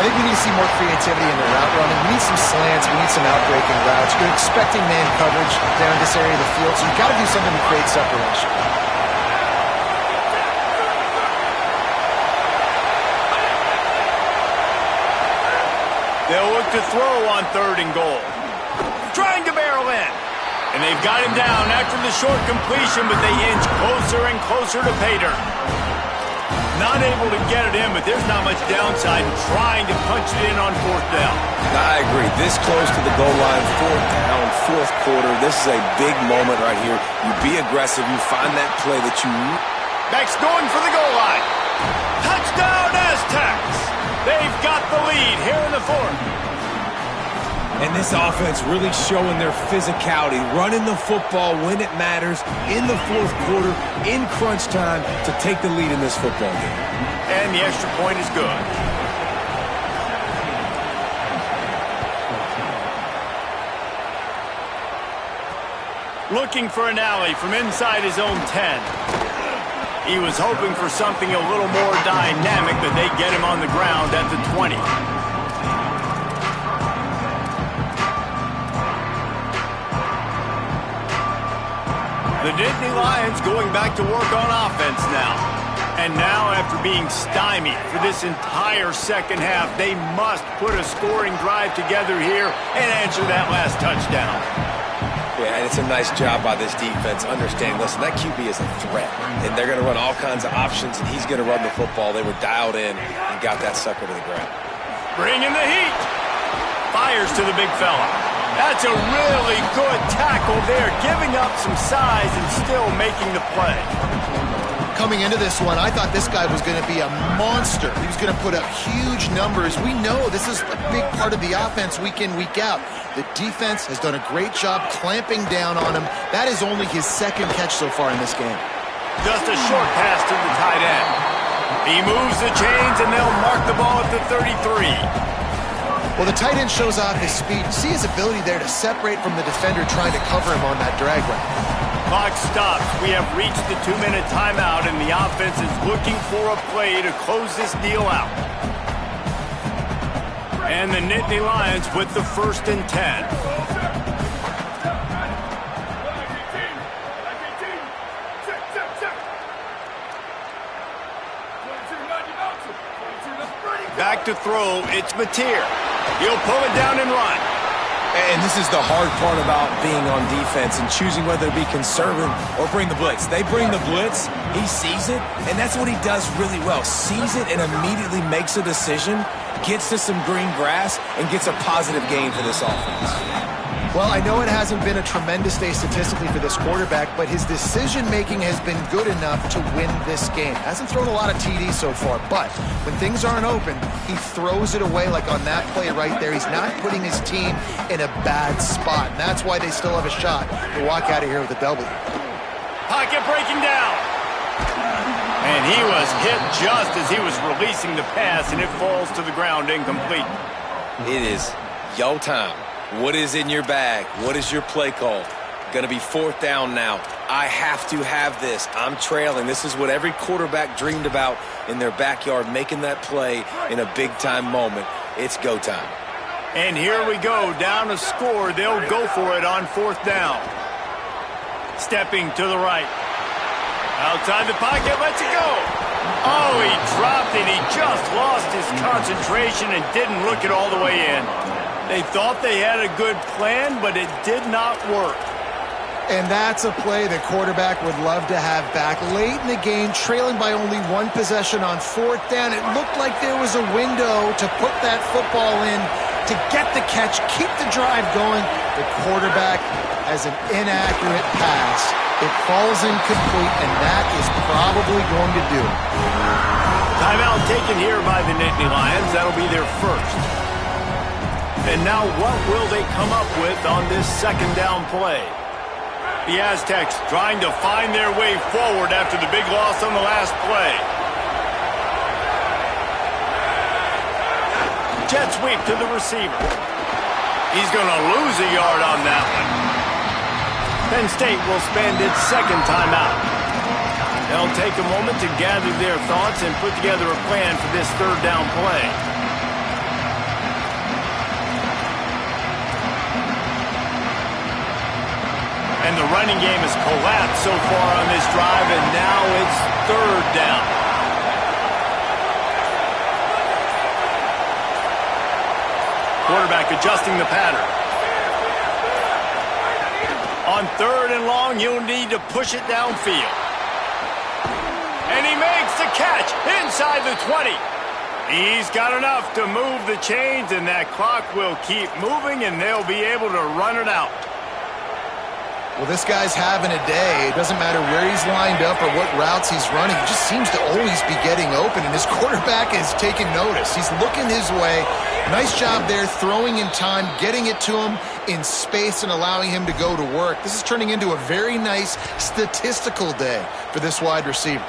I think we need to see more creativity in the route running. We need some slants. We need some outbreaking routes. You're expecting man coverage down this area of the field, so you've got to do something to create separation. They'll look to throw on third and goal. Trying to barrel in. And they've got him down after the short completion, but they inch closer and closer to pay dirt. Not able to get it in, but there's not much downside in trying to punch it in on fourth down. I agree. This close to the goal line, fourth down, fourth quarter. This is a big moment right here. You be aggressive. You find that play that you... Beck's going for the goal line. Touchdown, Aztecs. They've got the lead here in the fourth. And this offense really showing their physicality, running the football when it matters, in the fourth quarter, in crunch time, to take the lead in this football game. And the extra point is good. Looking for an alley from inside his own 10. He was hoping for something a little more dynamic, but they get him on the ground at the 20. The Nittany Lions going back to work on offense now. And now, after being stymied for this entire second half, they must put a scoring drive together here and answer that last touchdown. Yeah, and it's a nice job by this defense understanding, listen, that QB is a threat, and they're going to run all kinds of options, and he's going to run the football. They were dialed in and got that sucker to the ground. Bringing the heat. Fires to the big fella. That's a really good tackle there, giving up some size and still making the play. Coming into this one, I thought this guy was going to be a monster. He was going to put up huge numbers. We know this is a big part of the offense week in, week out. The defense has done a great job clamping down on him. That is only his second catch so far in this game. Just a short pass to the tight end. He moves the chains, and they'll mark the ball at the 33. Well, the tight end shows off his speed. See his ability there to separate from the defender trying to cover him on that drag route. Clock stops. We have reached the 2-minute timeout, and the offense is looking for a play to close this deal out. And the Nittany Lions with the 1st and 10. Back to throw, it's Mateer. He'll pull it down and run. And this is the hard part about being on defense and choosing whether to be conservative or bring the blitz. They bring the blitz, he sees it, and that's what he does really well. Sees it and immediately makes a decision, gets to some green grass, and gets a positive gain for this offense. Well, I know it hasn't been a tremendous day statistically for this quarterback, but his decision-making has been good enough to win this game. Hasn't thrown a lot of TDs so far, but when things aren't open, he throws it away like on that play right there. He's not putting his team in a bad spot, and that's why they still have a shot to walk out of here with a W. Pocket breaking down. And he was hit just as he was releasing the pass, and it falls to the ground incomplete. It is yo time. What is in your bag? What is your play call? Going to be 4th down now. I have to have this. I'm trailing. This is what every quarterback dreamed about in their backyard, making that play in a big-time moment. It's go time. And here we go, down a score. They'll go for it on 4th down. Stepping to the right. Outside the pocket, lets it go. Oh, he dropped it. He just lost his concentration and didn't look it all the way in. They thought they had a good plan, but it did not work. And that's a play the quarterback would love to have back. Late in the game, trailing by only 1 possession on 4th down, it looked like there was a window to put that football in, to get the catch, keep the drive going. The quarterback has an inaccurate pass. It falls incomplete, and that is probably going to do it. Timeout taken here by the Nittany Lions. That'll be their first. And now what will they come up with on this 2nd down play? The Aztecs trying to find their way forward after the big loss on the last play. Jet sweep to the receiver. He's going to lose a yard on that one. Penn State will spend its 2nd timeout. They'll take a moment to gather their thoughts and put together a plan for this 3rd down play. And the running game has collapsed so far on this drive, and now it's 3rd down. Quarterback adjusting the pattern. On 3rd and long, you'll need to push it downfield. And he makes the catch inside the 20. He's got enough to move the chains, and that clock will keep moving, and they'll be able to run it out. Well, this guy's having a day. It doesn't matter where he's lined up or what routes he's running. He just seems to always be getting open, and his quarterback is taking notice. He's looking his way. Nice job there, throwing in time, getting it to him in space and allowing him to go to work. This is turning into a very nice statistical day for this wide receiver.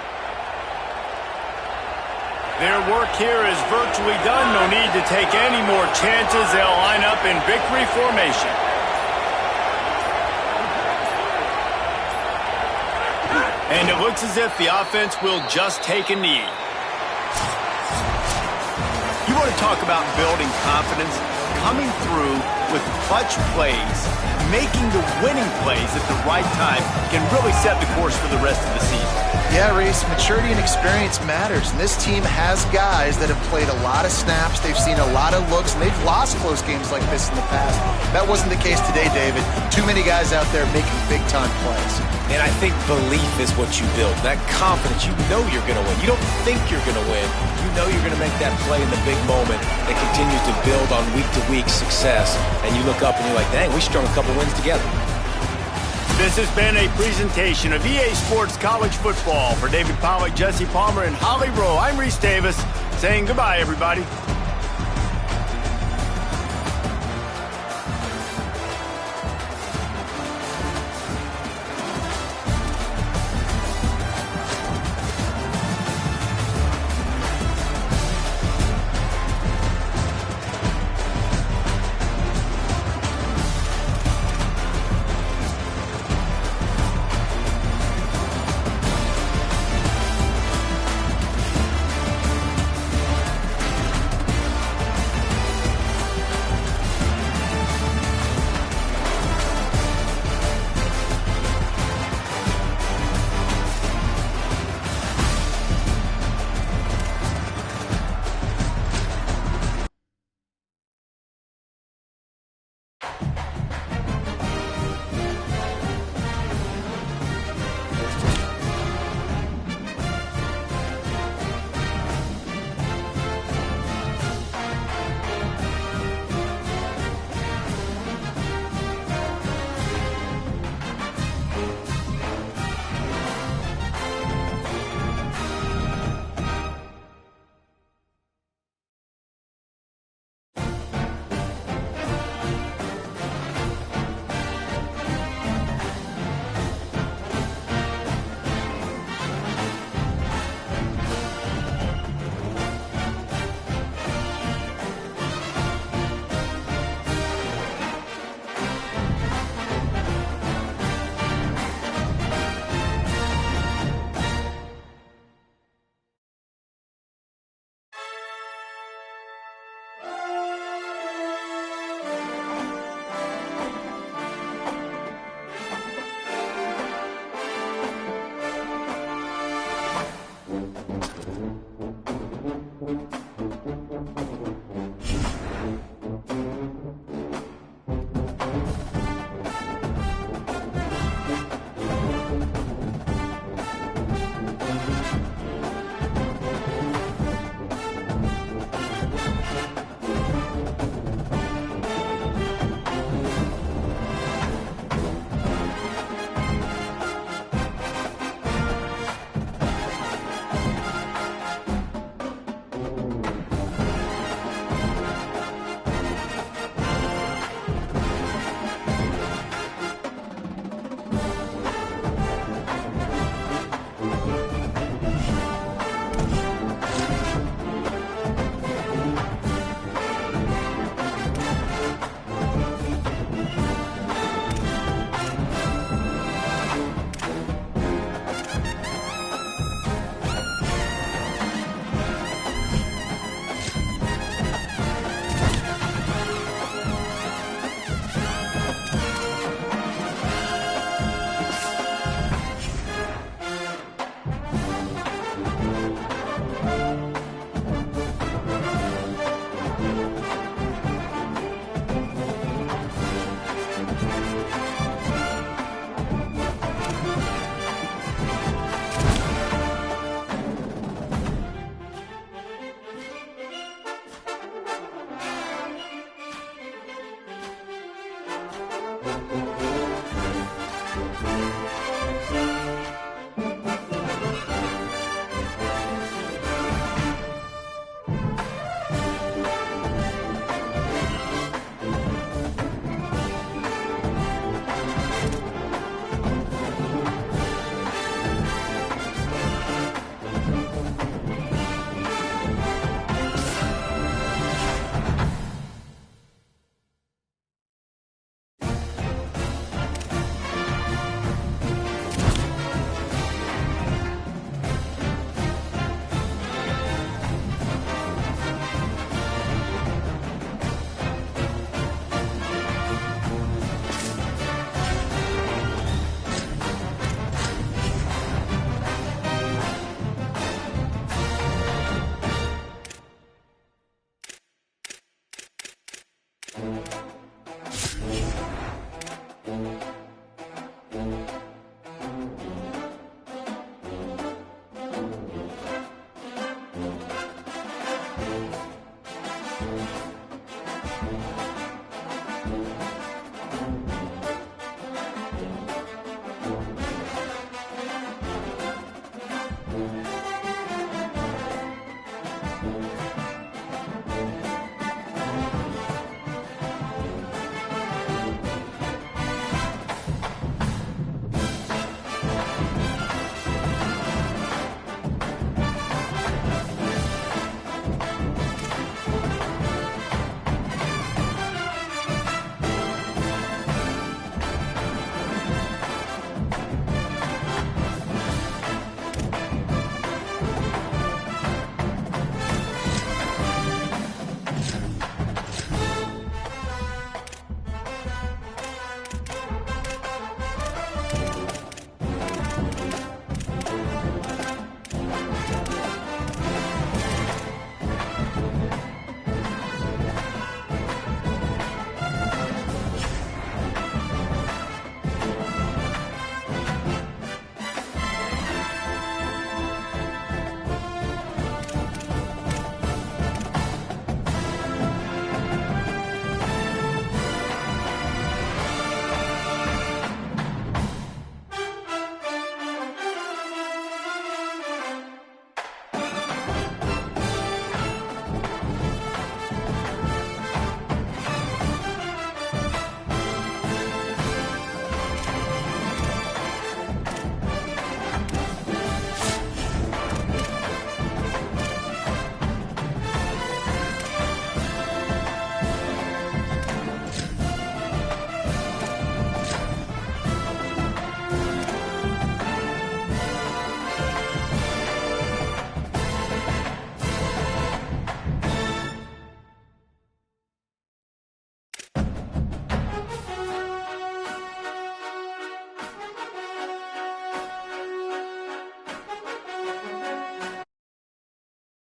Their work here is virtually done. No need to take any more chances. They'll line up in victory formation. And it looks as if the offense will just take a knee. You want to talk about building confidence? Coming through with clutch plays, making the winning plays at the right time can really set the course for the rest of the season. Yeah, Reese, maturity and experience matters, and this team has guys that have played a lot of snaps, they've seen a lot of looks, and they've lost close games like this in the past. That wasn't the case today, David. Too many guys out there making big-time plays. And I think belief is what you build. That confidence, you know you're going to win. You don't think you're going to win. You know you're going to make that play in the big moment that continues to build on week-to-week success. And you look up and you're like, dang, we strung a couple wins together. This has been a presentation of EA Sports College Football. For David Pollack, Jesse Palmer, and Holly Rowe, I'm Reese Davis saying goodbye, everybody. it.